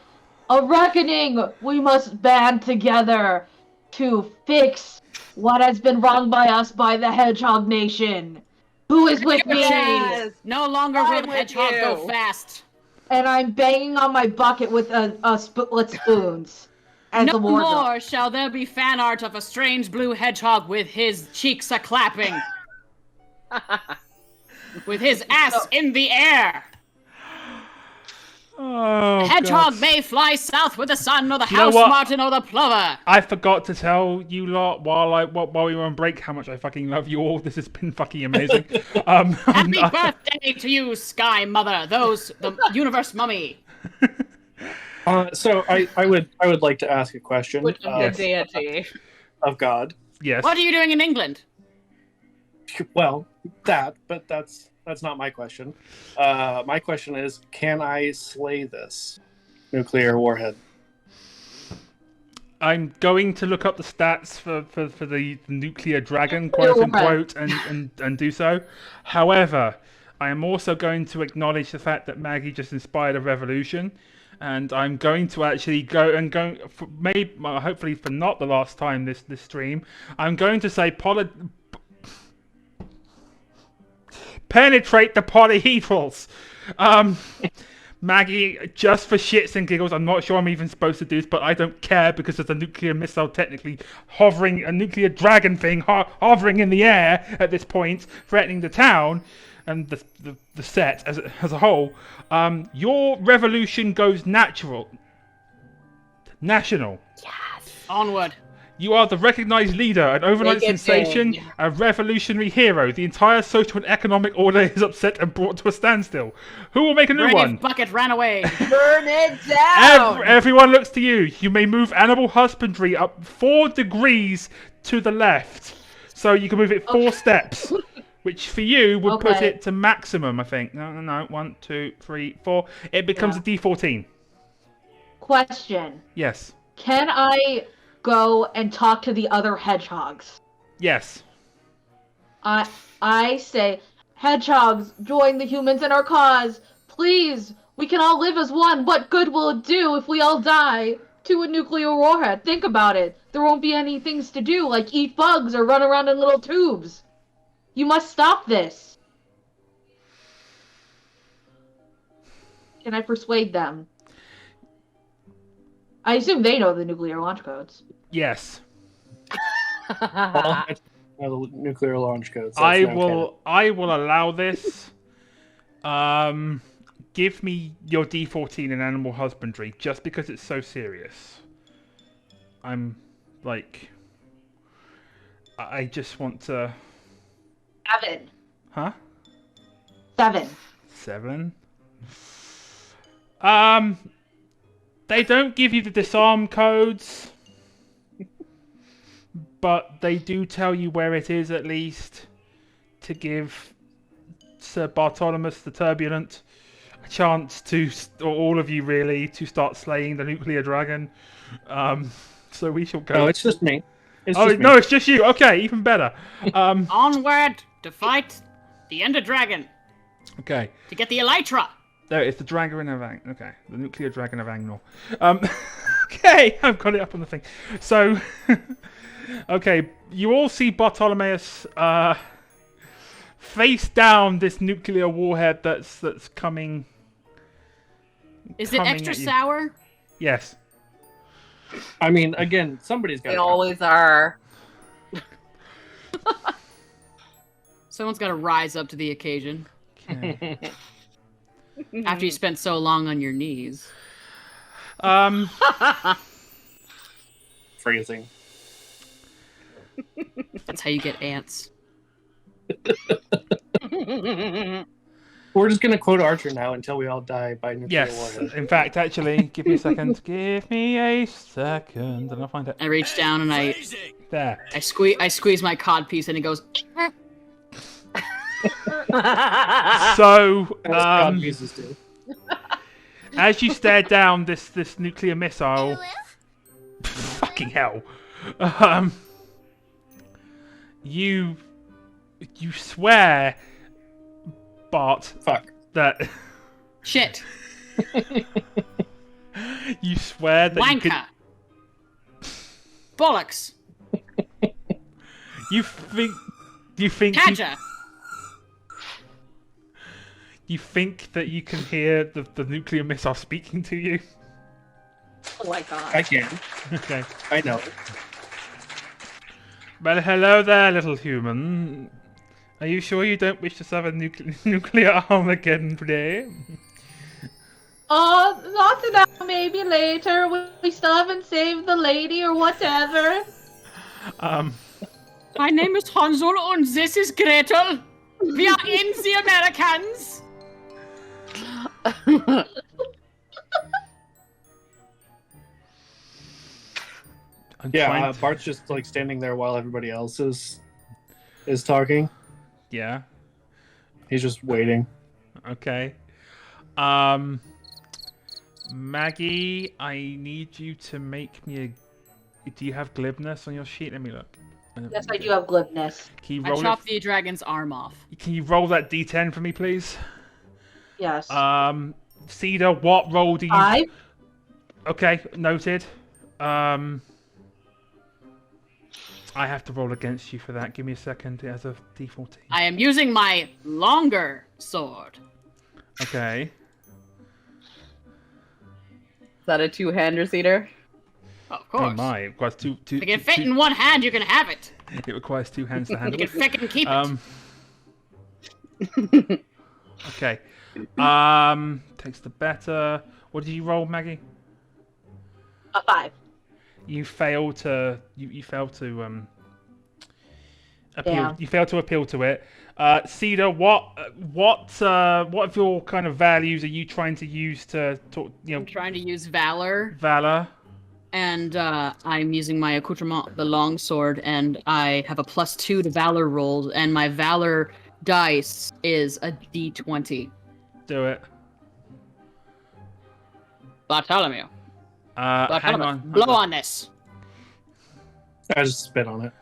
a reckoning. We must band together to fix what has been wronged by us by the Hedgehog Nation. Who is with me?" Yes. No longer will the hedgehog go fast. And I'm banging on my bucket with split spoons. As No the wardrobe. more shall there be fan art of a strange blue hedgehog with his cheeks a-clapping. With his ass in the air. Oh, The hedgehog God. may fly south with the sun, or the You know house what? martin, or the plover. I forgot to tell you lot while we were on break how much I fucking love you all. This has been fucking amazing. Happy birthday to you, Sky Mother, the universe mummy. So I would like to ask a question Which is the deity. of God. Yes. What are you doing in England? Well, but that's not my question. My question is, can I slay this nuclear warhead? I'm going to look up the stats for the nuclear dragon, quote unquote, and do so. However, I am also going to acknowledge the fact that Maggie just inspired a revolution, and I'm going to actually hopefully for not the last time this stream, I'm going to say penetrate the polyhedrals. Maggie, just for shits and giggles, I'm not sure I'm even supposed to do this, but I don't care because there's a nuclear missile technically hovering, a nuclear dragon thing hovering in the air at this point, threatening the town and the set as a whole. Your revolution goes national. Onward. You are the recognized leader, an overnight Make it sensation, big. a revolutionary hero. The entire social and economic order is upset and brought to a standstill. Who will make a new Brady one? Bucket ran away. Burn it down! Everyone looks to you. You may move animal husbandry up 4 degrees to the left. So you can move it 4 steps. Which for you would put it to maximum, I think. No. 1, 2, 3, 4. It becomes a D14. Question. Yes. Can I go and talk to the other hedgehogs? Yes. I say, hedgehogs, join the humans in our cause. Please, we can all live as one. What good will it do if we all die to a nuclear warhead? Think about it. There won't be any things to do, like eat bugs or run around in little tubes. You must stop this. Can I persuade them? I assume they know the nuclear launch codes. Yes. Well, the nuclear launch codes. I will allow this. Give me your D14 in animal husbandry, just because it's so serious. I'm like, I just want to. 7. Huh? 7. 7. They don't give you the disarm codes, but they do tell you where it is, at least, to give Sir Bartolomeus the Turbulent a chance to, or all of you really, to start slaying the nuclear dragon. So we shall go. No, it's just me. No, it's just you. Okay, even better. Onward to fight the Ender Dragon. Okay. To get the Elytra. There, it's the Dragon of Ang. Okay, the nuclear dragon of Angnor. Okay, I've got it up on the thing. So, okay, you all see Bartolomeus face down this nuclear warhead that's coming. Is it extra sour? Yes. I mean, again, somebody's got. They always are. Someone's got to rise up to the occasion. Okay. After you spent so long on your knees. Phrasing. That's how you get ants. We're just gonna quote Archer now until we all die by nuclear Yes. warhead. In fact, actually, give me a second. Give me a second, and I'll find it. I reach down and There. I squeeze my cod piece and it goes. So, As God pieces do. as you stare down this nuclear missile, fucking hell, you swear, Bart, Fuck. that Shit. you swear that you could. Wanker. Bollocks. You think Cadger. you think that you can hear the nuclear missile speaking to you? Oh my god. I can. Okay. I know. Well, hello there, little human. Are you sure you don't wish to suffer nuclear Armageddon today? Not now, maybe later. We still haven't saved the lady or whatever. My name is Hansel and this is Gretel. We are in the Americans. Yeah, Bart's just like standing there while everybody else is talking. Yeah. He's just waiting. Okay. Maggie, I need you to make me a. Do you have glibness on your sheet? Let me look. Yes, I do have glibness. Can you I roll chopped the dragon's arm off. Can you roll that D10 for me, please? Yes. Cedar, what roll do you? 5. Okay, noted. I have to roll against you for that. Give me a second. It has a D14. I am using my longer sword. Okay. Is that a two-hander, Cedar? Of course. Oh my! It requires two. If it can fit in one hand, you can have it. It requires two hands to handle You it. can fucking keep it. Okay. Takes the better. What did you roll, Maggie? A 5. You fail to. You fail to appeal. Damn. You fail to appeal to it. Cedar, what of your kind of values are you trying to use to talk? I'm trying to use valor, valor. and I'm using my accoutrement, the long sword, and I have a +2 to valor rolls, and my valor dice is a D20. Do it. Bartolomeo. Hang on. Blow on this. I just spit on it.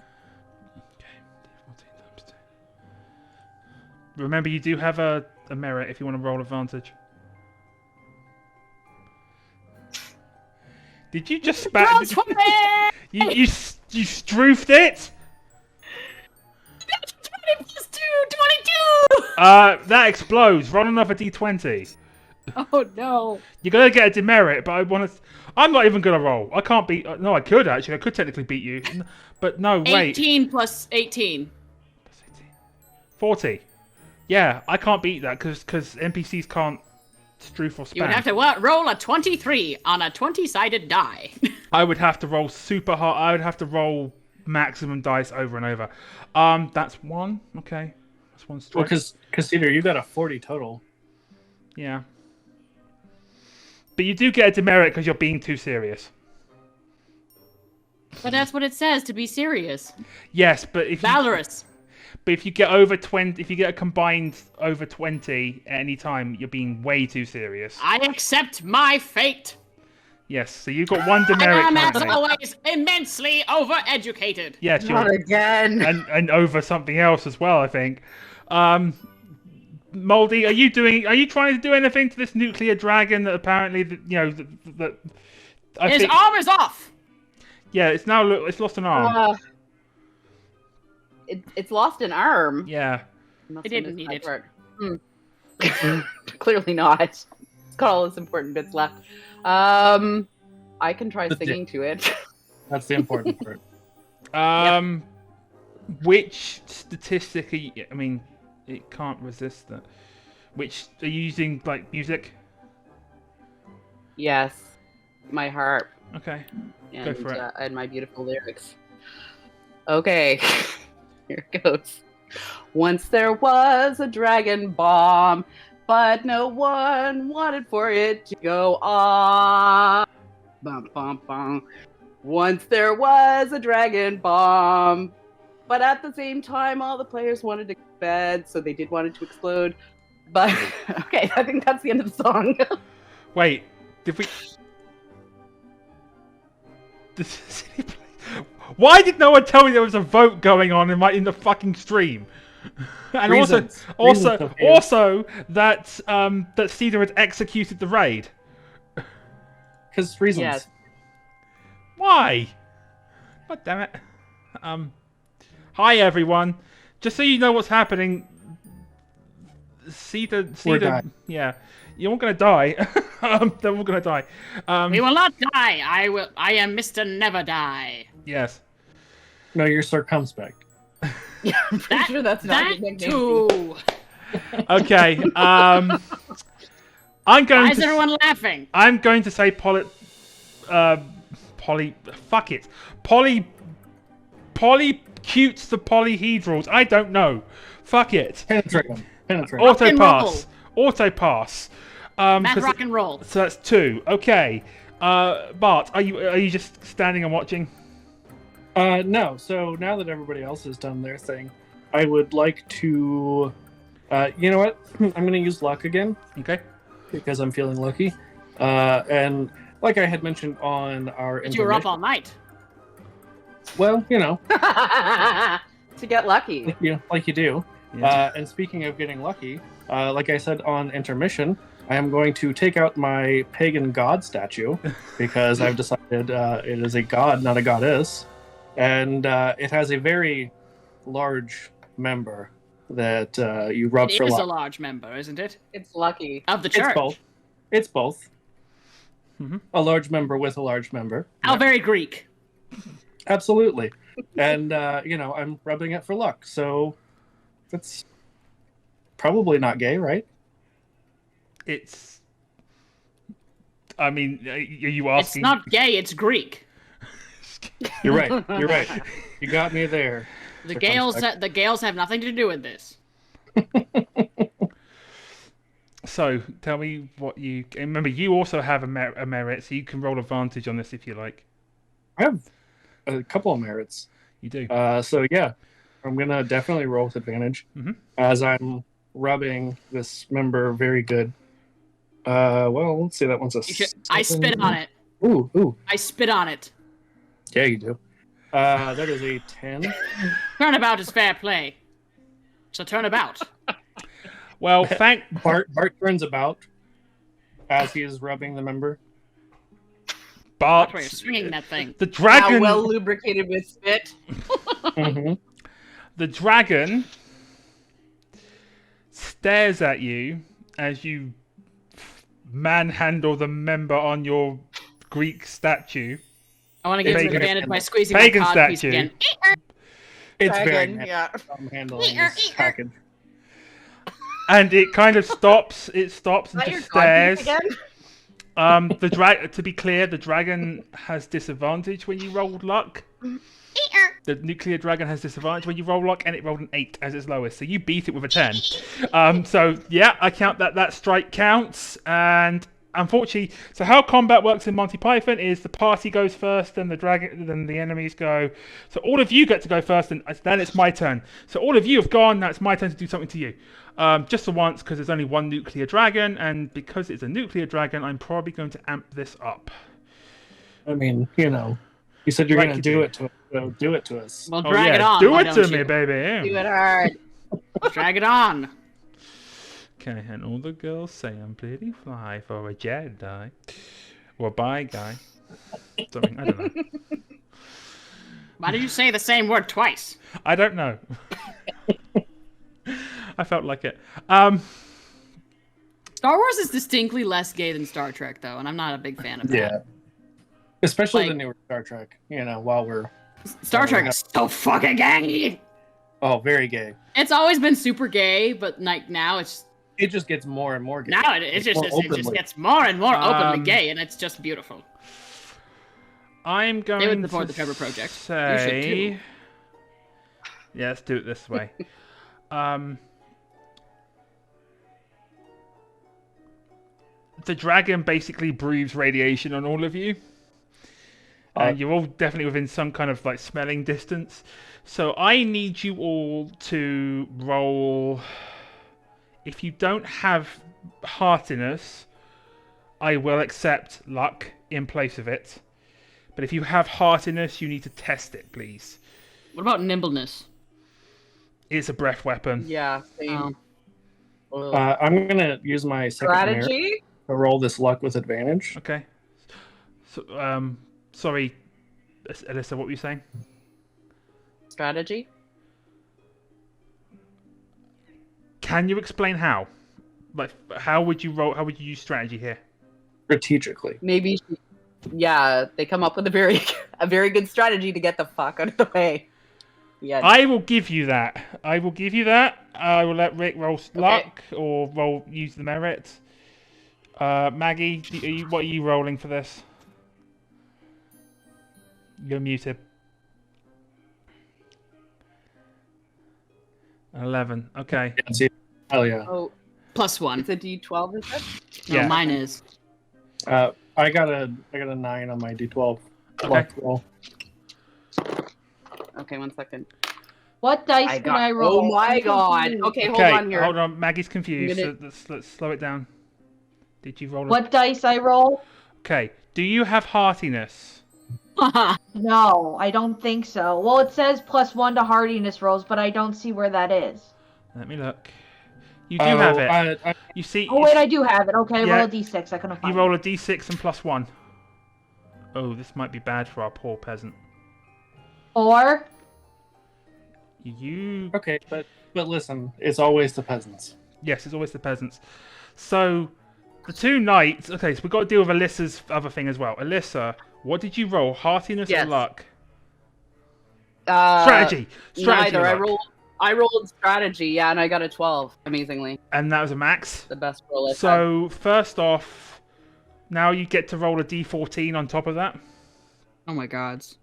Remember, you do have a merit if you want to roll advantage. Did you just spat? Roll 20! You stroofed it? 20 +2, 22! That explodes. Roll another d20. Oh no. You're gonna get a demerit, but I want to. I'm not even gonna roll. I can't beat. No, I could actually. I could technically beat you, but no. Wait. 18 + 18. 40. Yeah, I can't beat that because NPCs can't stroof or spam. You would have to roll a 23 on a 20-sided die. I would have to roll super hard. I would have to roll maximum dice over and over. That's one. Okay, that's one strike. Well, because Cedar, you got a 40 total. Yeah. But you do get a demerit because you're being too serious. But that's what it says, to be serious. Yes, but if Valorous. But if you get over 20, if you get a combined over 20 at any time, you're being way too serious. I accept my fate. Yes, so you've got one demerit I am, as currently. always, immensely overeducated. Yes, Not again. and over something else as well, I think. Moldy, are you trying to do anything to this nuclear dragon that apparently, that His arm is off. Yeah, it's lost an arm. It's lost an arm. Yeah. It didn't need it. Clearly not. It's got all its important bits left. I can try singing to it. That's the important part. Which statistic? I mean, it can't resist that. Which are you using like music? Yes, my harp. Okay. And, Go for it. And my beautiful lyrics. Okay, here it goes. Once there was a dragon bomb, but no one wanted for it to go off. Bum, bum, bum. Once there was a dragon bomb, but at the same time, all the players wanted to go to bed, so they did want it to explode. But, okay, I think that's the end of the song. Wait, did we... Why did no one tell me there was a vote going on in the fucking stream? And Reasons. also that that Cedar had executed the raid. Because reasons. Yes. Why? God damn it. Hi everyone. Just so you know what's happening. Cedar, yeah. You're all gonna die. They're all gonna die. We will not die. I am Mr. Never Die. Yes. No, you're Sir Cumspect. Yeah, I'm pretty sure that's not That his nickname. too. Okay. I'm going. Why is everyone laughing? I'm going to say Fuck it. Polybutes the polyhedrals. I don't know. Fuck it. Penetrate them. Auto pass. Math rock and roll. So that's 2. Okay. Bart, are you just standing and watching? No. So now that everybody else has done their thing, I would like to. You know what? I'm going to use luck again. Okay. Because I'm feeling lucky. And like I had mentioned on our. But you were up all night. Well, you know. To get lucky. Like you do. Yeah. And speaking of getting lucky, like I said on intermission, I am going to take out my pagan god statue because I've decided it is a god, not a goddess. And it has a very large member that you rub for luck. It is a large member, isn't it? It's lucky. Of the church. It's both. Mm-hmm. A large member with a large member. How very Greek. Absolutely. And, I'm rubbing it for luck. So that's probably not gay, right? I mean, are you asking? It's not gay, it's Greek. You're right. You got me there. The Gales have nothing to do with this. So, tell me what you... Remember, you also have a merit, so you can roll advantage on this if you like. I have a couple of merits. You do. So, yeah. I'm going to definitely roll with advantage as I'm rubbing this member very good. Well, let's see. That one's a... I spit on it. Ooh. I spit on it. Yeah, you do. That is a 10. Turnabout is fair play. So turnabout. Well, Bart turns about as he is rubbing the member. Bart, You're swinging that thing. The dragon... Now well lubricated with spit. Mm-hmm. The dragon stares at you as you manhandle the member on your Greek statue. I want to give him an advantage by squeezing pagan my cod piece statue. again. It's Dragon, very yeah. I'm handling this package. And it kind of stops. It stops and Is that your just cod stares. piece again? To be clear, the dragon has disadvantage when you roll luck. The nuclear dragon has disadvantage when you roll luck, and it rolled an 8 as its lowest. So you beat it with a 10. So yeah, I count that strike counts. And unfortunately, so how combat works in Monty Python is the party goes first, then the dragon, then the enemies go. So all of you get to go first, and then it's my turn. So all of you have gone. Now it's my turn to do something to you. Just for once, because there's only one nuclear dragon, and because it's a nuclear dragon, I'm probably going to amp this up. I mean, you said you're going to do it to us. So do it to us. Well, drag it on. Do why it to don't me, you? baby. Do it hard. Drag it on. Okay, and all the girls say I'm pretty fly for a Jedi. Or bi guy. Something, I don't know. Why did you say the same word twice? I don't know. I felt like it. Star Wars is distinctly less gay than Star Trek, though, and I'm not a big fan of that. Yeah. Especially the newer Star Trek, while we're... Star Trek is so fucking gay! Oh, very gay. It's always been super gay, but like now it's it just gets more and more gay. Now it just gets more and more openly gay, and it's just beautiful. I'm going they would support to the Trevor Project. Say... You should too. Yeah, let's do it this way. The dragon basically breathes radiation on all of you. And you're all definitely within some kind of like smelling distance. So I need you all to roll. If you don't have heartiness, I will accept luck in place of it. But if you have heartiness, you need to test it, please. What about nimbleness? It's a breath weapon. Yeah, same. I'm gonna use my second Strategy to roll this luck with advantage. Okay. So, sorry, Elissa, what were you saying? Strategy. Can you explain how? Like, how would you roll? How would you use strategy here? Strategically. Maybe. Yeah, they come up with a very good strategy to get the fuck out of the way. Yeah. I will give you that. I will let Rick roll luck or use the merit. Maggie, what are you rolling for this? You're muted. 11. Okay. Hell yeah. Oh, +1. it's a D12, is it? No, Yeah. mine is. I got a 9 on my D12. Okay. Luck roll. Okay, 1 second. What dice can I roll? Oh my god. Okay, hold on here. Hold on. Maggie's confused. So let's slow it down. Did you roll? What dice I roll? Okay. Do you have heartiness? No, I don't think so. Well, it says +1 to hardiness rolls, but I don't see where that is. Let me look. You do have it. You see. Oh wait, I do have it. Okay, Yeah. roll a d6. I couldn't find You roll a d6 and +1. Oh, this might be bad for our poor peasant. 4. You. Okay, but listen, it's always the peasants. Yes, it's always the peasants. So, the two knights. Okay, so we've got to deal with Elissa's other thing as well. Elissa, what did you roll? Heartiness or luck? Strategy. Neither. Luck. I rolled strategy, yeah, and I got a 12, amazingly. And that was a max? The best roll I've So, first off, now you get to roll a d14 on top of that. Oh my gods.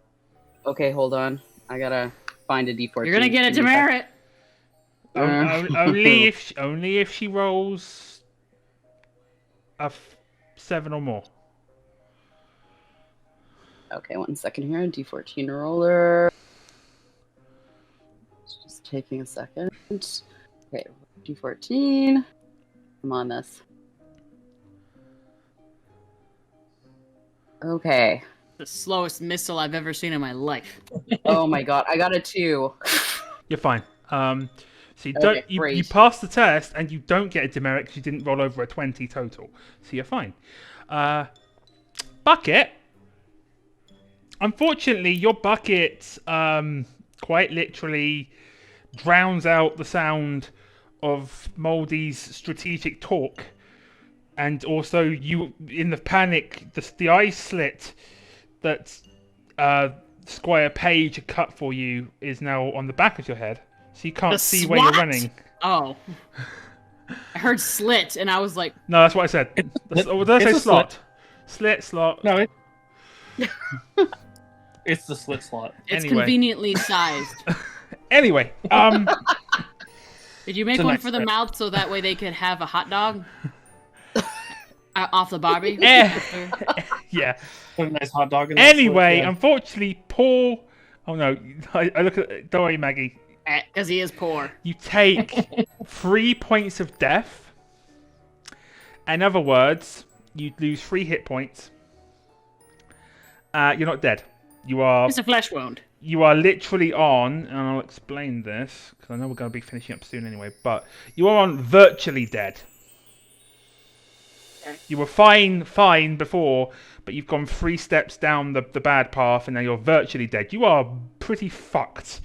Okay, hold on. I gotta find a d14. You're gonna get a demerit. Only if she rolls a 7 or more. Okay, 1 second here. D14 roller. It's just taking a second. Okay, D14. I'm on this. Okay. The slowest missile I've ever seen in my life. Oh my god, I got a 2. You're fine. So you don't you pass the test and you don't get a demerit because you didn't roll over a 20 total. So you're fine. Bucket. Unfortunately, your bucket quite literally drowns out the sound of Moldy's strategic talk, and also you, in the panic, the eye slit that Squire Page had cut for you is now on the back of your head, so you can't see where you're running. Oh. I heard slit, and I was like... No, that's what I said. Did I say slot? Slit, slot. No, it's the slit slot. It's conveniently sized. Anyway, did you make one for the mouth so that way they could have a hot dog? Off the Barbie? Yeah. Put a nice hot dog in Anyway, unfortunately, Paul... Oh no, I look at... Don't worry, Maggie. Because he is poor. You take 3 points of death. In other words, you lose 3 hit points. You're not dead. You are... It's a flesh wound. You are literally on, and I'll explain this, because I know we're going to be finishing up soon anyway, but you are on virtually dead. Okay. You were fine before, but you've gone 3 steps down the bad path, and now you're virtually dead. You are pretty fucked.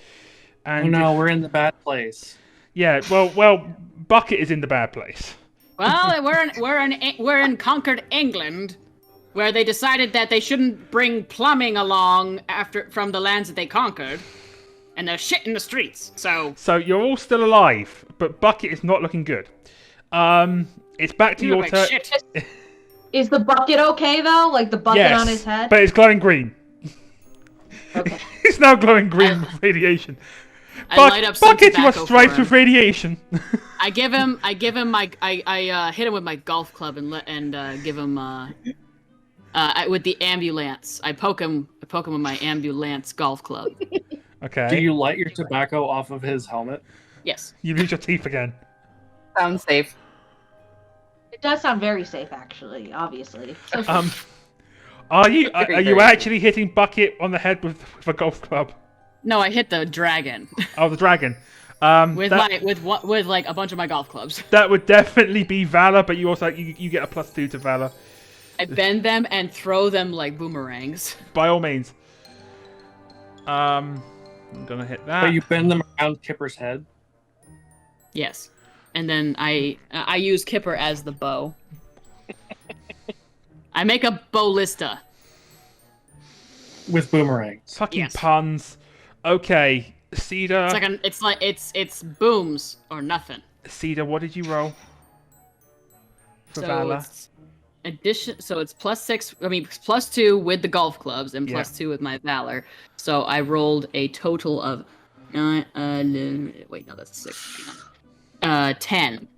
And oh no, we're in the bad place. Yeah, well, Bucket is in the bad place. Well, we're in conquered England, where they decided that they shouldn't bring plumbing along from the lands that they conquered, and there's shit in the streets. So you're all still alive, but Bucket is not looking good. It's back to You your look like turn. shit. Is the bucket okay though? Like the bucket on his head? But it's glowing green. Okay. It's now glowing green with radiation. I light up some Bucket, you are tobacco striped for with him. radiation. I give him my I hit him with my golf club and give him with the ambulance. I poke him with my ambulance golf club. Okay. Do you light your tobacco off of his helmet? Yes. You lose your teeth again. Sounds safe. It does sound very safe, actually. Obviously. Are you Very actually hitting Bucket on the head with a golf club? No, I hit the dragon Oh, the dragon. with like a bunch of my golf clubs. That would definitely be Valor, but you also you get a +2 to Valor. I bend them and throw them like boomerangs. By all means. I'm gonna hit that. But you bend them around Kipper's head. Yes, and then I use Kipper as the bow. I make a bowlista. With boomerangs. Fucking Yes. puns. Okay, Cedar. It's booms or nothing. Cedar, what did you roll? For Valor. So it's +6. I mean +2 with the golf clubs and Yeah. +2 with my Valor. So I rolled a total of 9. Wait, no, that's 6. 10.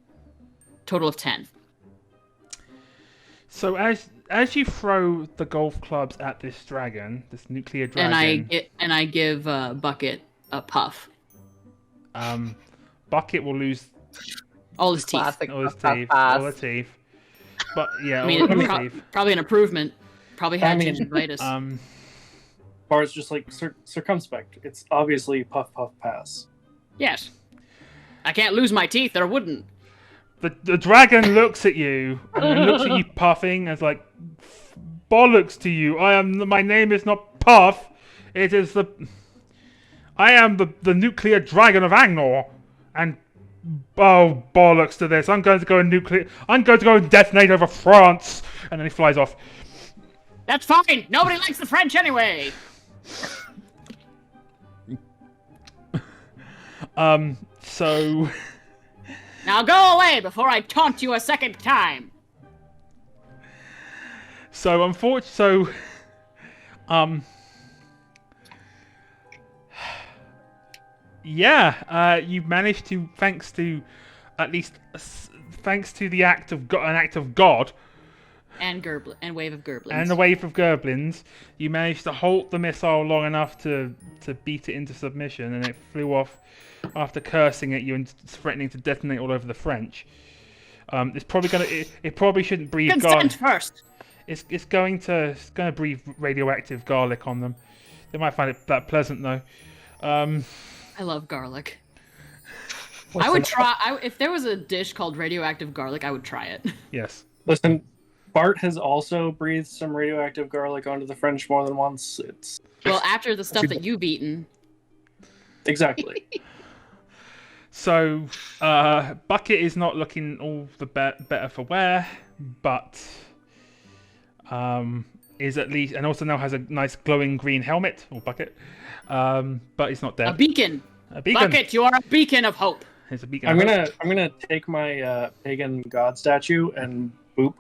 Total of 10. So as you throw the golf clubs at this dragon, this nuclear dragon, And I give Bucket a puff. Bucket will lose All his teeth. Classic all his puff, teeth, puff, all the teeth. But yeah, I mean, all the teeth. probably an improvement. Probably had I mean, gingivitis. Bar's just like circumspect. It's obviously puff puff pass. Yes. I can't lose my teeth. They're wooden. The dragon looks at you and then looks at you puffing as like bollocks to you. My name is not Puff. It is I am the nuclear dragon of Angnor. And oh bollocks to this. I'm going to go and detonate over France. And then he flies off. That's fine. Nobody likes the French anyway. So Now go away before I taunt you a second time. You've managed to, thanks to the act of God And wave of Gerblins. and the wave of Gerblins, you managed to halt the missile long enough to beat it into submission, and it flew off after cursing at you and threatening to detonate all over the French. It's probably it probably shouldn't breathe Consent first. It's going to breathe radioactive garlic on them. They might find it that pleasant though. I love garlic. I would try. If there was a dish called radioactive garlic, I would try it. Yes. Listen, Bart has also breathed some radioactive garlic onto the French more than once. Well, after the stuff that you've eaten. Exactly. So, Bucket is not looking all the better for wear, but is at least, and also now has a nice glowing green helmet, or Bucket, but he's not dead. A beacon. A beacon. Bucket, you are a beacon of hope. It's a beacon. I'm gonna take my pagan god statue and boop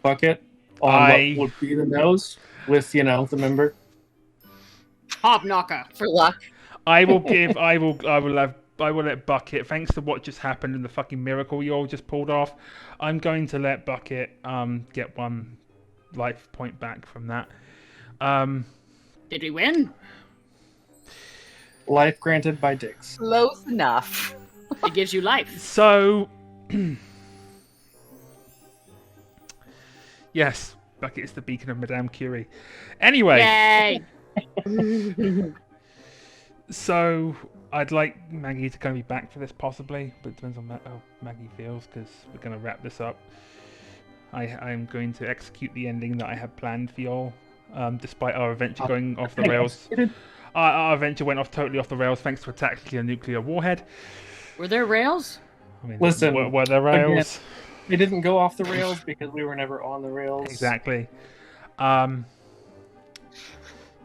Bucket on what would be the nose with the member. Hop knocker. For luck. I will let Bucket, thanks to what just happened and the fucking miracle you all just pulled off, I'm going to let Bucket get 1 life point back from that. Did we win? Life granted by Dix. Close enough. It gives you life. So, yes, Bucket is the beacon of Madame Curie. Anyway, Yay! so I'd like Maggie to kind of be back for this possibly, but it depends on how Maggie feels because we're going to wrap this up. I'm going to execute the ending that I had planned for y'all, despite our adventure going off the rails. Our adventure went totally off the rails thanks to a nuclear warhead. Were there rails? I mean, Listen, were there rails? Again, it didn't go off the rails because we were never on the rails. Exactly.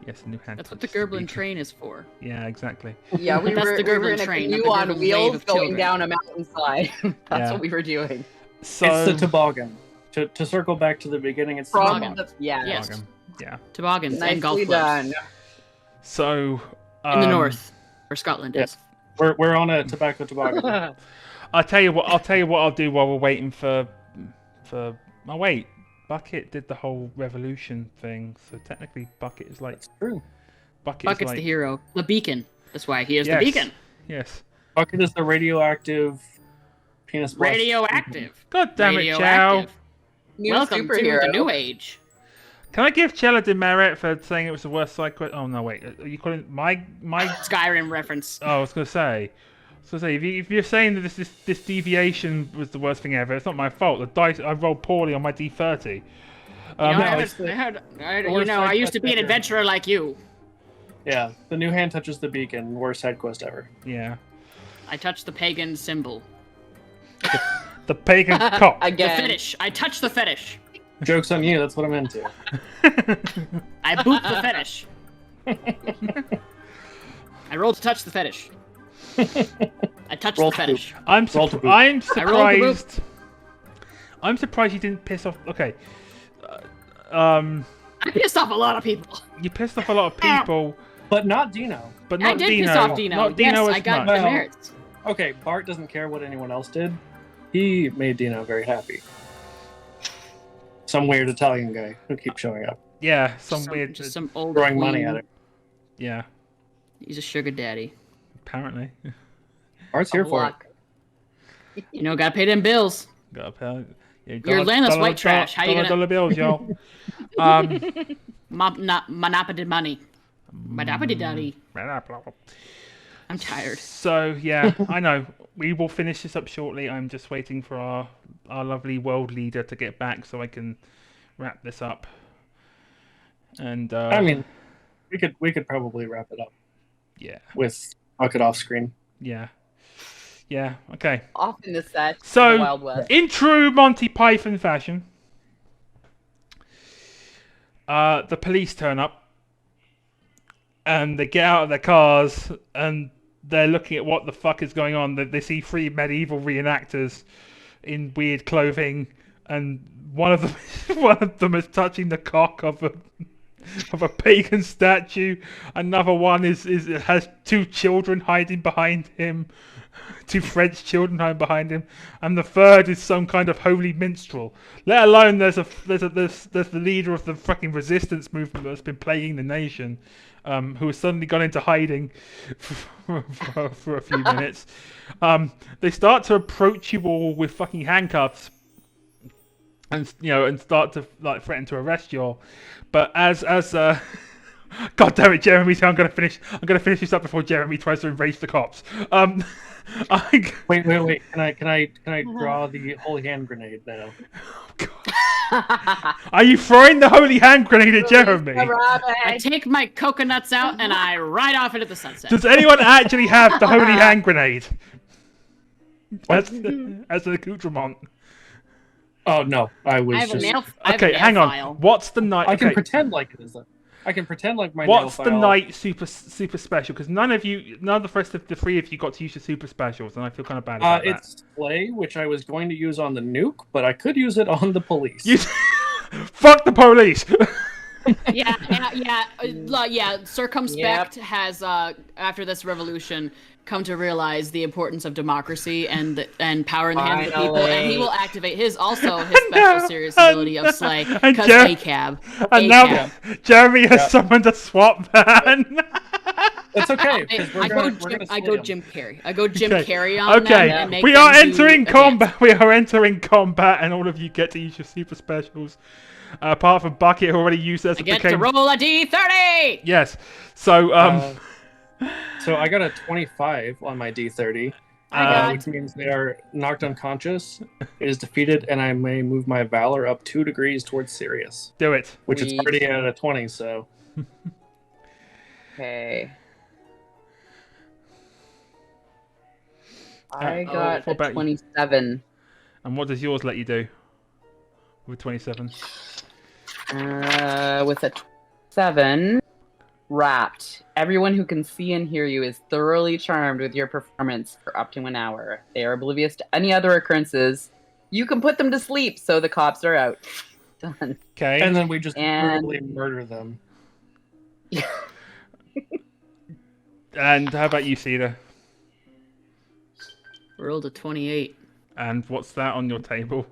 Yes, the new hand. That's what the Gerblin train is for. Yeah, exactly. Yeah, we That's were, the we were Gerblin in a train, canoe not the on Gerblin wheels wave of going children. down a mountainside. That's Yeah. what we were doing. So It's the toboggan. To circle back to the beginning, it's the From toboggan. the, yeah. Yes. Toboggan. Yeah. Toboggans and golf Nicely clubs. done. So In the north, where Scotland is. We're on a tobacco toboggan. I'll tell you what I'll do while we're waiting for. Oh wait, Bucket did the whole revolution thing, so technically Bucket is like. That's true. Bucket's is like, the hero. The beacon. That's why he is Yes. the beacon. Yes. Bucket is the radioactive penis. blast. Radioactive. God damn it, Chow. Radioactive. New Welcome to superhero. the new age. Can I give Chell a demerit for saying it was the worst side quest? Oh no, wait. Are you calling my? Skyrim reference. Oh, I was gonna say. If you're saying that this deviation was the worst thing ever, it's not my fault. The dice I rolled poorly on my D30. I used to be an adventurer like you. Yeah, the new hand touches the beacon. Worst side quest ever. Yeah. I touched the pagan symbol. The pagan cop. The Again. fetish. I touched the fetish. Joke's on you. That's what I'm into. I boot the fetish. I rolled to touch the fetish. I touched Roll the to fetish. I'm Roll to boot. surprised. I'm surprised you didn't piss off. Okay. I pissed off a lot of people. You pissed off a lot of people, But not Dino. but not I did Dino. piss off Dino. Not Dino yes, as I got much. demerits. Okay, Bart doesn't care what anyone else did. He made Dino very happy. Some weird Italian guy who keeps showing up, Yeah, some weird. Just some old throwing money queen. at him. Yeah, He's a sugar daddy. apparently. Bart's here for it. Luck. You know, gotta pay them bills. Got a pair. Yeah, You're landless white trash. How you gonna- dollar bills, y'all? Monopoly money. Monopoly daddy. I'm tired. So yeah, I know. We will finish this up shortly. I'm just waiting for our lovely world leader to get back so I can wrap this up. And I mean, we could probably wrap it up yeah, with Bucket off screen. yeah, okay. Off in the set. So, in the Wild West. in true Monty Python fashion, the police turn up and they get out of their cars and they're looking at what the fuck is going on. They see three medieval reenactors in weird clothing, and one of them is touching the cock of a pagan statue. Another one has two children hiding behind him. Two French children hiding behind him, and the third is some kind of holy minstrel. Let alone there's the leader of the fucking resistance movement that's been plaguing the nation, who has suddenly gone into hiding for a few minutes. They start to approach you all with fucking handcuffs, and start to like threaten to arrest you all. But as God damn it, Jeremy! I'm gonna finish this up before Jeremy tries to erase the cops. Wait. Can I draw the holy hand grenade now? Are you throwing the holy hand grenade at Jeremy? I take my coconuts out and I ride off into the sunset. Does anyone actually have the holy hand grenade as an accoutrement? Oh no, I was I have just. a nail. Okay, hang on. File. What's the night? I can okay. pretend like it is. I can pretend like my. What's nail the file- night super special? Because none of the rest of the three of you got to use your super specials, and I feel kind of bad about that. It's Slay, which I was going to use on the nuke, but I could use it on the police. Fuck the police. Yeah. Circumspect has after this revolution come to realize the importance of democracy and power in the hands of the people, and he will activate his special serious ability of Slay because ACAB. And now Jeremy has summoned a SWAT van. It's okay. I go Jim Carrey. I go Jim Carrey on them. Okay, And make we them are do entering a combat. dance. We are entering combat, and all of you get to use your super specials. Apart from Bucket, who already used as I get to roll a D30. Yes. So So I got a 25 on my D30, which means they are knocked unconscious. It is defeated, and I may move my Valor up 2 degrees towards Sirius, do it. which is already at a 20. So Okay. I got what about a you? 27. And what does yours let you do? With 27. With a 7, Wrapped. Everyone who can see and hear you is thoroughly charmed with your performance for up to an hour. They are oblivious to any other occurrences. You can put them to sleep, so the cops are out. Done. Okay. And then we just brutally murder them. And how about you, Cedar? Rolled a 28. And what's that on your table?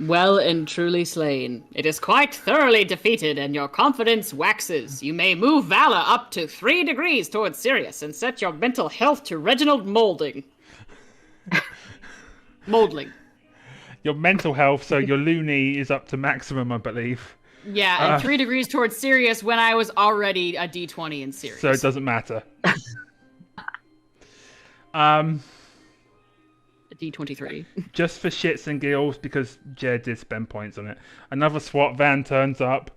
Well and truly slain. It is quite thoroughly defeated, and your confidence waxes. You may move valor up to 3 degrees towards Sirius, and set your mental health to Reginald Molding. Moldling. Your mental health, so your loony is up to maximum, I believe. Yeah, and 3 degrees towards Sirius when I was already a D20 in Sirius. So it doesn't matter. D23. Just for shits and giggles, because Jed did spend points on it. Another SWAT van turns up,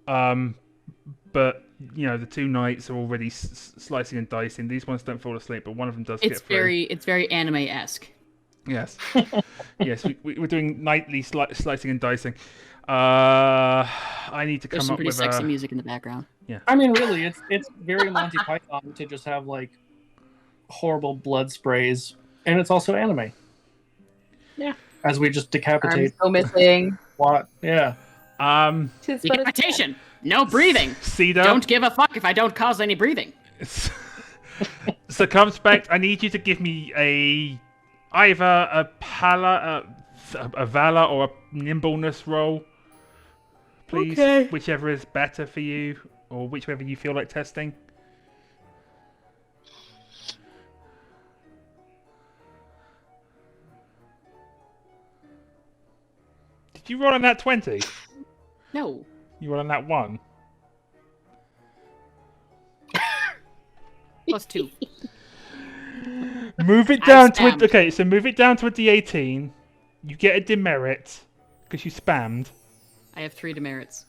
but the 2 knights are already slicing and dicing. These ones don't fall asleep, but one of them does get through. It's very anime-esque. Yes, yes. We're doing nightly slicing and dicing. I need to come There's some up pretty with sexy music in the background. Yeah. I mean, really, it's very Monty Python to just have like horrible blood sprays, and it's also anime. Yeah. As we just decapitate. Arms go missing. What? Yeah. Decapitation. No breathing. Cedar. Don't give a fuck if I don't cause any breathing. So, Cumspect, I need you to give me either a valor or a nimbleness roll, please. Okay. Whichever is better for you, or whichever you feel like testing. Did you roll on that 20? No. You roll on that 1? +2. Move it down to a, okay. So move it down to a D18. You get a demerit because you spammed. I have 3 demerits.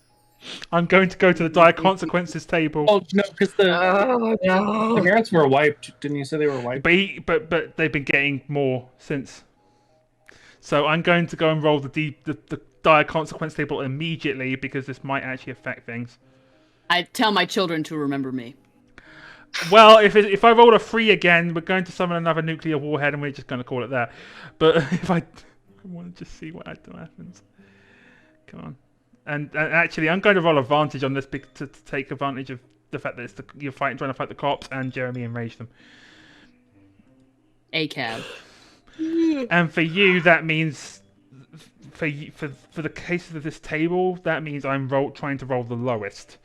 I'm going to go to the dire consequences table. Oh no, because the merits were wiped. Didn't you say they were wiped? But they've been getting more since. So I'm going to go and roll the dire consequence table immediately because this might actually affect things. I tell my children to remember me. Well, if I roll a 3 again, we're going to summon another nuclear warhead, and we're just going to call it that. But if I want to just see what happens. Come on. And actually, I'm going to roll advantage on this to take advantage of the fact that you're trying to fight the cops, and Jeremy enraged them. ACAB. And for you, that means for the case of this table, that means I'm trying to roll the lowest.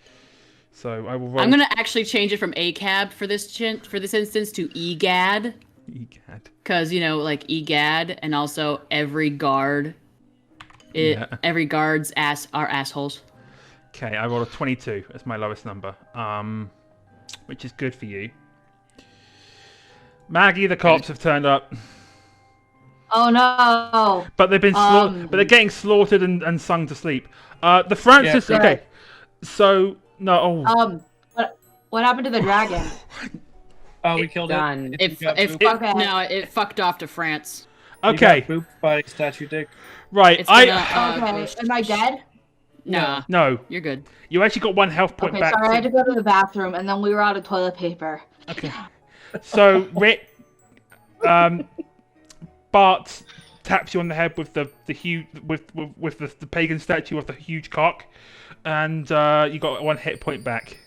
So I will roll. I'm gonna actually change it from ACAB for this instance to EGAD. EGAD. Because like EGAD, and also every guard. Every guard's are assholes. Okay, I rolled a 22 as my lowest number, which is good for you. Maggie, the cops have turned up. Oh no! But they've been but they're getting slaughtered and sung to sleep. The Francis. Yeah. Okay, so no. Oh. What happened to the dragon? Oh, we killed it. It fucked off to France. Okay. Booped by Statue Dick. Right. Okay. Am I dead? Nah. No. You're good. You actually got 1 health point back. Sorry, I had to go to the bathroom, and then we were out of toilet paper. Okay. So Rick, Bart taps you on the head with the huge with the pagan statue of the huge cock, and you got 1 hit point back.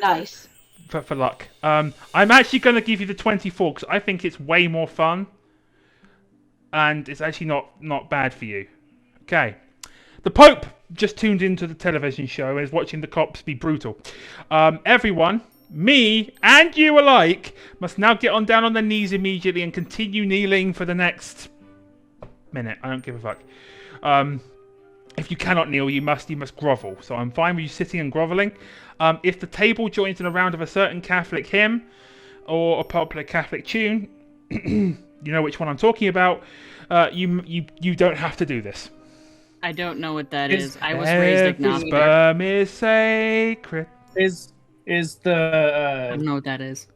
Nice. For luck. I'm actually going to give you the 24 because I think it's way more fun, and it's actually not bad for you. Okay. The Pope just tuned into the television show and is watching the cops be brutal. Everyone, me and you alike, must now get down on their knees immediately and continue kneeling for the next minute. I don't give a fuck. If you cannot kneel, you must grovel. So I'm fine with you sitting and groveling. If the table joins in a round of a certain Catholic hymn or a popular Catholic tune, you know which one I'm talking about. You don't have to do this. I don't know what that is. I was raised agnostic. Sperm is sacred. Is the I don't know what that is.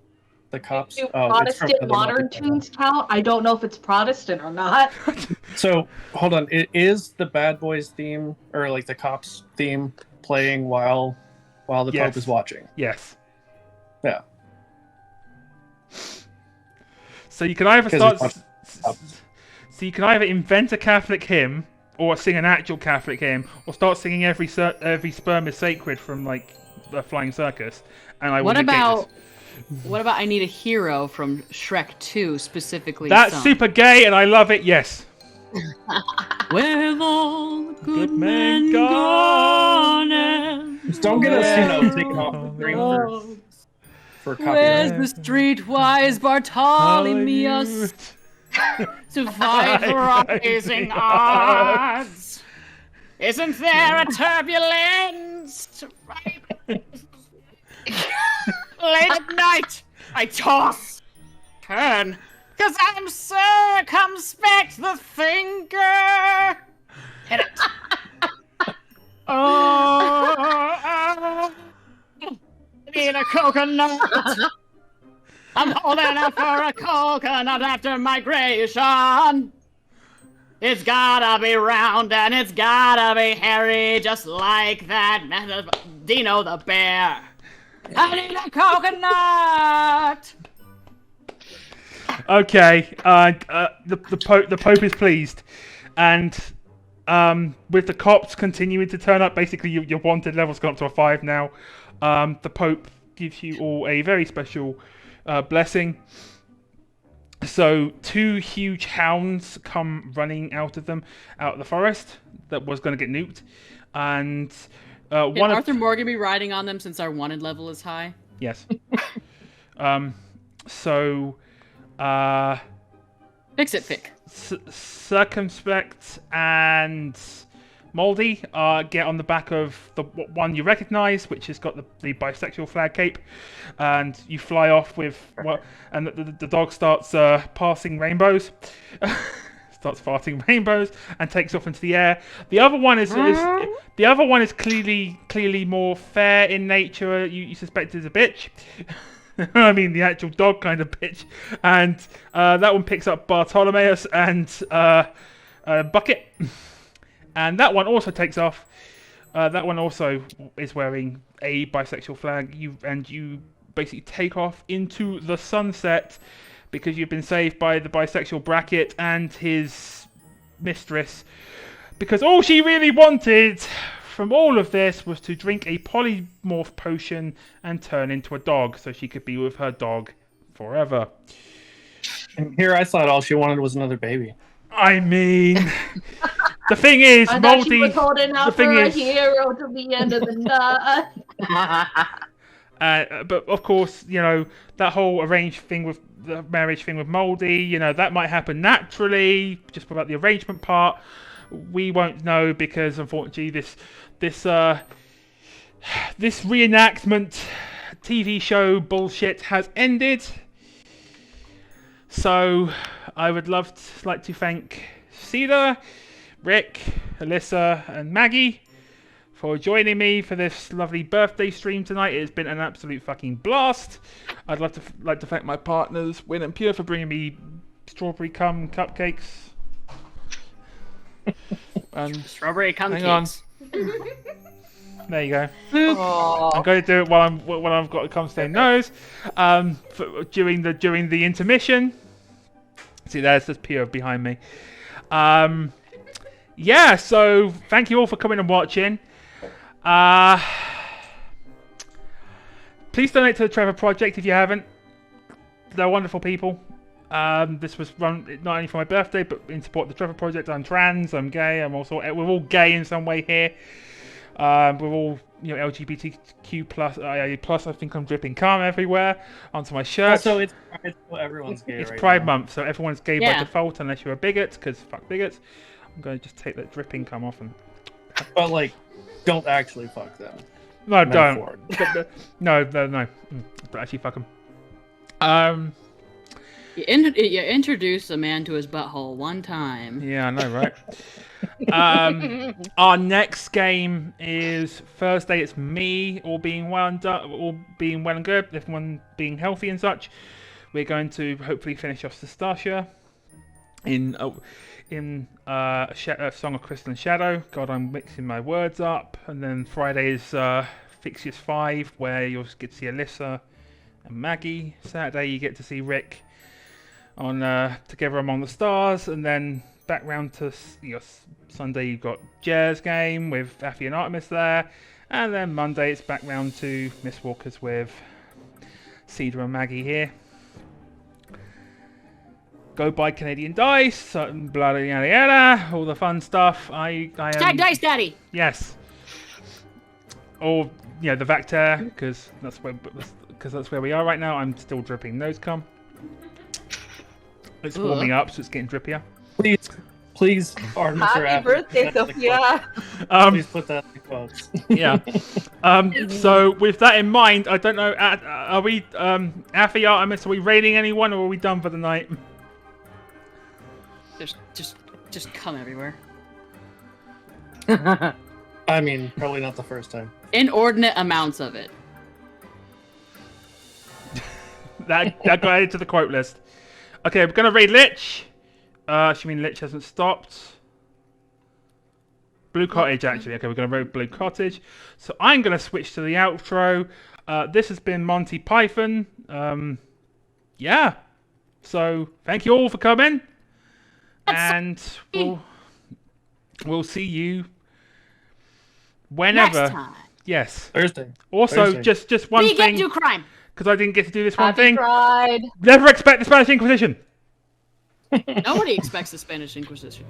The cops? Do Protestant modern tunes count? I don't know if it's Protestant or not. So hold on, is the Bad Boys theme or like the cops theme playing while while the Yes. Pope is watching. Yes. Yeah. So you can either 'Cause start. he's watching- So you can either invent a Catholic hymn, or sing an actual Catholic hymn, or start singing every sperm is sacred from like the Flying Circus. And I will What negate about this. what about I Need a Hero from Shrek 2 specifically? That's sung? super gay, and I love it. Yes. With all the good men men gone, gone, Just don't get us, taken off the screen for where's copyright. the streetwise Bartolomeus to fight for rising odds? Isn't there a turbulence to fight? Late at night, I toss, turn, 'cause I'm Cumspect the Thinker. Hit it. Oh, I need a coconut. I'm holding out for a coconut after migration. It's gotta be round and it's gotta be hairy, just like that Dino the bear. I need a coconut. Okay. The Pope is pleased, and with the cops continuing to turn up, basically your wanted level's gone up to a 5 now. The Pope gives you all a very special blessing. So 2 huge hounds come running out of the forest that was going to get nuked, and Can one Arthur Morgan be riding on them since our wanted level is high? yes. So Fix it, Fick. Circumspect and Molde get on the back of the one you recognise, which has got the bisexual flag cape, and you fly off with and the dog starts passing rainbows, starts farting rainbows, and takes off into the air. The other one is clearly more fair in nature. You suspect is a bitch. I mean, the actual dog kind of bitch, and that one picks up Bartolomeus and Bucket. And that one also takes off. That one also is wearing a bisexual flag. You basically take off into the sunset because you've been saved by the bisexual Bracket and his mistress. Because all she really wanted from all of this was to drink a polymorph potion and turn into a dog so she could be with her dog forever. And here I thought all she wanted was another baby. I mean, the thing is, I thought she Moldy. was holding out the thing for a is- hero to the end of the night. But of course, that whole arranged thing with the marriage thing with Moldy, that might happen naturally. Just about the arrangement part, we won't know because unfortunately, this reenactment TV show bullshit has ended. So I would like to thank Cedar, Rick, Elissa, and Maggie for joining me for this lovely birthday stream tonight. It's been an absolute fucking blast. I'd like to thank my partners, Win and Pure, for bringing me strawberry cum cupcakes. And Strawberry hang on. cupcakes. There you go. Oh, I'm going to do it while I've got a cum stained nose. During the intermission. See, there's Pure behind me. Yeah. So thank you all for coming and watching. Please donate to the Trevor Project if you haven't. They're wonderful people. This was run not only for my birthday, but in support of the Trevor Project. I'm trans. I'm gay. We're all gay in some way here. We're all LGBTQ plus. I think I'm dripping cum everywhere onto my shirt. Also, it's everyone's gay. It's right Pride now. Month, so everyone's gay by Yeah. default unless you're a bigot, because fuck bigots. I'm going to just take that dripping cum off and... But don't actually fuck them. No, don't. Metaphor. No. Don't actually fuck them. You introduce a man to his butthole one time. Yeah, I know, right? Our next game is Thursday. It's me, all being well and good, everyone being healthy and such. We're going to hopefully finish off Stastia in a Song of Crystal and Shadow. God, I'm mixing my words up. And then Friday is Fixtures 5, where you'll get to see Elissa and Maggie. Saturday, you get to see Rick on Together Among the Stars, and then back round to Sunday, you've got Jer's game with Affy and Artemis there, and then Monday it's back round to Miss Walker's with Cedar and Maggie here. Go buy Canadian dice, blah, blah, yada, yada, all the fun stuff. I Stack dice, daddy. Yes. Or the Vactor, because that's where we are right now. I'm still dripping nose cum. It's warming up, so it's getting drippier. Please, Artemis or Happy birthday, Sophia! Please put that in quotes. Yeah. So with that in mind, I don't know. Are we, Affy, Artemis? Are we raiding anyone, or are we done for the night? There's just cum everywhere. I mean, probably not the first time. Inordinate amounts of it. that got added to the quote list. Okay, we're gonna raid Lich. She mean Lich hasn't stopped. Blue Cottage, actually. Okay, we're gonna raid Blue Cottage. So I'm gonna switch to the outro. This has been Monty Python. Yeah. So thank you all for coming. And we'll see you whenever. Next time. Yes. Thursday. Also, Thursday. just one We thing. get to crime. Because I didn't get to do this one Happy thing. Pride! Never expect the Spanish Inquisition. Nobody expects the Spanish Inquisition.